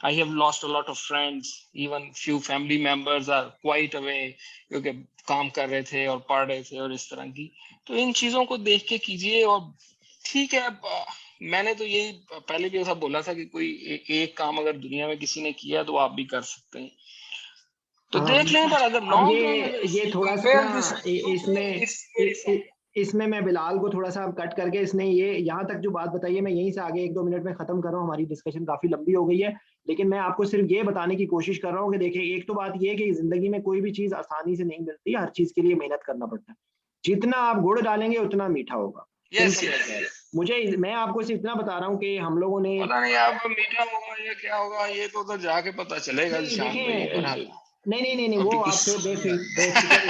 I have lost a lot of friends, even few family members are quite away, क्योंकि काम कर रहे थे और पढ़ रहे थे और इस तरह की। तो इन चीजों को देख के कीजिए। और ठीक है, मैंने तो यही पहले भी ऐसा बोला था कि कोई एक काम अगर दुनिया में किसी ने किया तो आप भी कर सकते हैं, तो देख लें। पर अगर लॉन्ग ये थोड़ा सा ना इसमें मैं बिलाल को थोड़ा सा कट करके, इसने ये यहाँ तक जो बात बताई है मैं यहीं से आगे 1-2 मिनट में खत्म कर रहा हूँ। हमारी डिस्कशन काफी लंबी हो गई है, लेकिन मैं आपको सिर्फ ये बताने की कोशिश कर रहा हूँ कि देखिए, एक तो बात ये है कि जिंदगी में कोई भी चीज आसानी से नहीं मिलती, हर चीज के लिए मेहनत करना पड़ता है। जितना आप गुड़ डालेंगे उतना मीठा होगा। मैं आपको सिर्फ इतना बता रहा हूँ कि हम लोगों ने, पता नहीं आप मीठा होगा या क्या होगा, ये तो उधर जाके पता चलेगा। नहीं, वो आपसे बेफिक्र,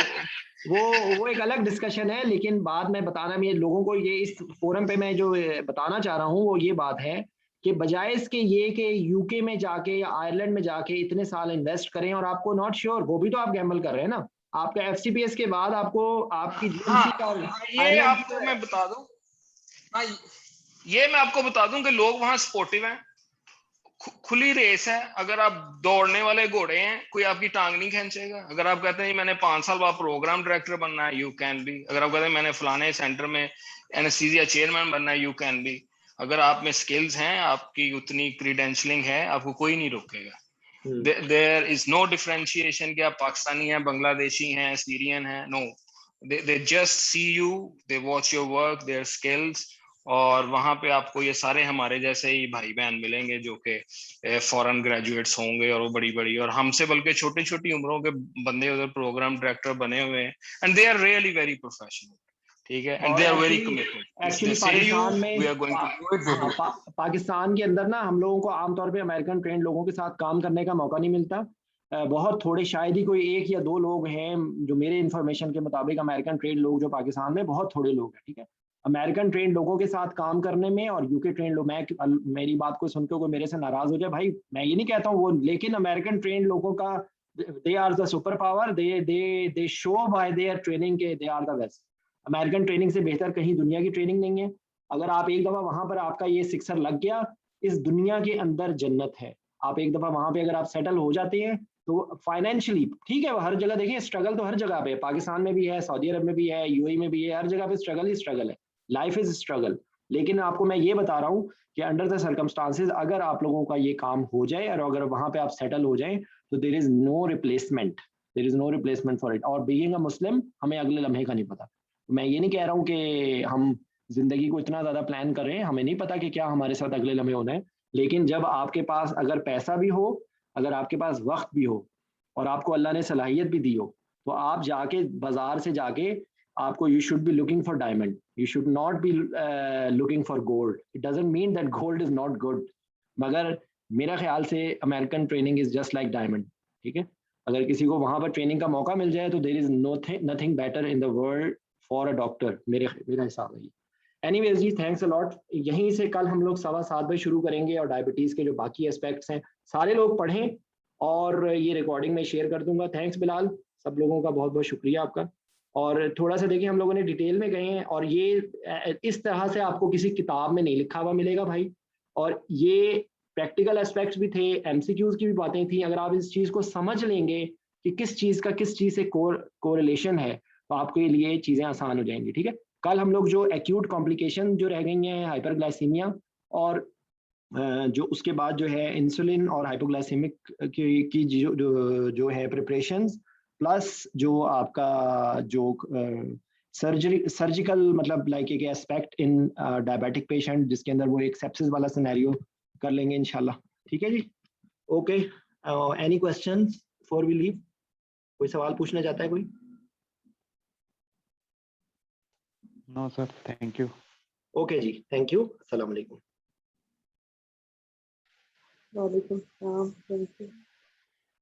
वो एक अलग डिस्कशन है। लेकिन बात मैं बताना, मैं लोगों को ये इस फोरम पे मैं जो बताना चाह रहा हूँ वो ये बात है कि बजाय इसके ये कि यूके में जाके या आयरलैंड में जाके इतने साल इन्वेस्ट करें और आपको नॉट श्योर, वो भी तो आप गैम्बल कर रहे हैं ना। आपका एफसीपीएस के बाद आपको आपकी जीएमसी का ये आपको मैं बता दूं, ये मैं आपको बता दूं कि लोग वहां सपोर्टिव हैं, खुली रेस है। अगर आप दौड़ने वाले घोड़े हैं, कोई आपकी टांग नहीं खींचेगा। अगर आप कहते हैं मैंने 5 साल बाद प्रोग्राम डायरेक्टर बनना है, यू कैन बी। अगर आप कहते हैं मैंने फलाने सेंटर में एनेस्थीसिया चेयरमैन बनना है, यू कैन बी। अगर आप में स्किल्स हैं, आपकी उतनी क्रीडेंशियलिंग है, आपको कोई नहीं रोकेगा। देयर इज नो डिफरेंशिएशन कि आप पाकिस्तानी हैं, बांग्लादेशी हैं, सीरियन हैं, no. they just see you, they watch your work, their skills, और वहां पे आपको ये सारे हमारे जैसे ही भाई बहन मिलेंगे जो कि फॉरेन ग्रेजुएट्स होंगे, और वो बड़ी और हमसे बल्कि छोटी उम्रों के बंदे उधर प्रोग्राम डायरेक्टर बने हुए हैं, and they are really very professional. ठीक है, and they are very committed. Actually Pakistan में पाकिस्तान के अंदर ना हम लोगों को आमतौर पे अमेरिकन ट्रेंड लोगों के साथ काम करने का मौका नहीं मिलता। बहुत थोड़े, शायद ही कोई 1 या 2 लोग हैं जो मेरे इन्फॉर्मेशन के मुताबिक अमेरिकन ट्रेंड लोग जो पाकिस्तान में, बहुत थोड़े लोग हैं। ठीक है, अमेरिकन ट्रेंड लोगों के साथ काम करने में और यूके ट्रेंड लोग, मेरी बात को सुनकर कोई मेरे से नाराज हो जाए भाई, मैं ये नहीं कहता हूँ वो, लेकिन अमेरिकन ट्रेंड लोगों का, they are the super power, they show by their training के they are the best. American training से बेहतर कहीं दुनिया की ट्रेनिंग नहीं है। अगर आप एक दफा वहां पर आपका ये सिक्सर लग गया, इस दुनिया के अंदर जन्नत है। आप एक दफा वहां पे अगर आप सेटल हो जाते हैं तो फाइनेंशियली ठीक है, हर जगह देखिए स्ट्रगल तो हर जगह पे, पाकिस्तान में भी है, सऊदी अरब में भी है, यूएई में भी है, हर जगह पे स्ट्रगल ही स्ट्रगल है। Life is struggle. लेकिन आपको मैं ये बता रहा हूँ कि अंडर द सर्कमस्टांसेस अगर आप लोगों का ये काम हो जाए और अगर वहां पे आप सेटल हो जाए तो there is no replacement for it. और बीइंग अ मुस्लिम हमें अगले लम्हे का नहीं पता। मैं ये नहीं कह रहा हूँ कि हम जिंदगी को इतना ज्यादा प्लान कर रहे हैं, हमें नहीं पता कि क्या हमारे साथ अगले लम्हे होना है। लेकिन जब आपके पास अगर पैसा भी हो, अगर आपके पास वक्त भी हो और आपको अल्लाह ने सलाहियत भी दी हो, तो आप जाके बाजार से जाके आपको, you should be looking for diamond, you should not be looking for gold. It doesn't mean that gold is not good, मगर मेरा ख्याल से American training is just like diamond. ठीक है, अगर किसी को वहां पर ट्रेनिंग का मौका मिल जाए तो there is nothing better in the world for a doctor, मेरा हिसाब है। एनीवेज जी, थैंक्स अ लॉट। यहीं से कल हम लोग 7:15 बजे शुरू करेंगे और डायबिटीज के जो बाकी एस्पेक्ट्स हैं सारे लोग पढ़ें और ये रिकॉर्डिंग में शेयर कर दूंगा। थैंक्स बिलाल, सब लोगों का बहुत बहुत शुक्रिया आपका। और थोड़ा सा देखिए, हम लोगों ने डिटेल में गए हैं और ये इस तरह से आपको किसी किताब में नहीं लिखा हुआ मिलेगा भाई। और ये प्रैक्टिकल एस्पेक्ट्स भी थे, एमसीक्यूज की भी बातें थी। अगर आप इस चीज को समझ लेंगे कि किस चीज का किस चीज से कोरिलेशन है, तो आपके लिए चीज़ें आसान हो जाएंगी। ठीक है, कल हम लोग जो एक्यूट कॉम्प्लिकेशन जो रह गई हैं हाइपरग्लाइसीमिया और जो उसके बाद जो है इंसुलिन और हाइपोग्लाइसेमिक की जो है प्रिपरेशंस, प्लस जो आपका जो सर्जिकल मतलब लाइक एक एस्पेक्ट इन डायबिटिक पेशेंट जिसके अंदर वो एक सेप्सिस वाला सिनेरियो कर लेंगे इंशाल्लाह। ठीक है जी, okay. Any questions for we leave? कोई सवाल पूछना चाहता है कोई? No sir, thank you. Okay जी, थैंक यू, अस्सलाम वालेकुम। वालेकुम सलाम, थैंक यू।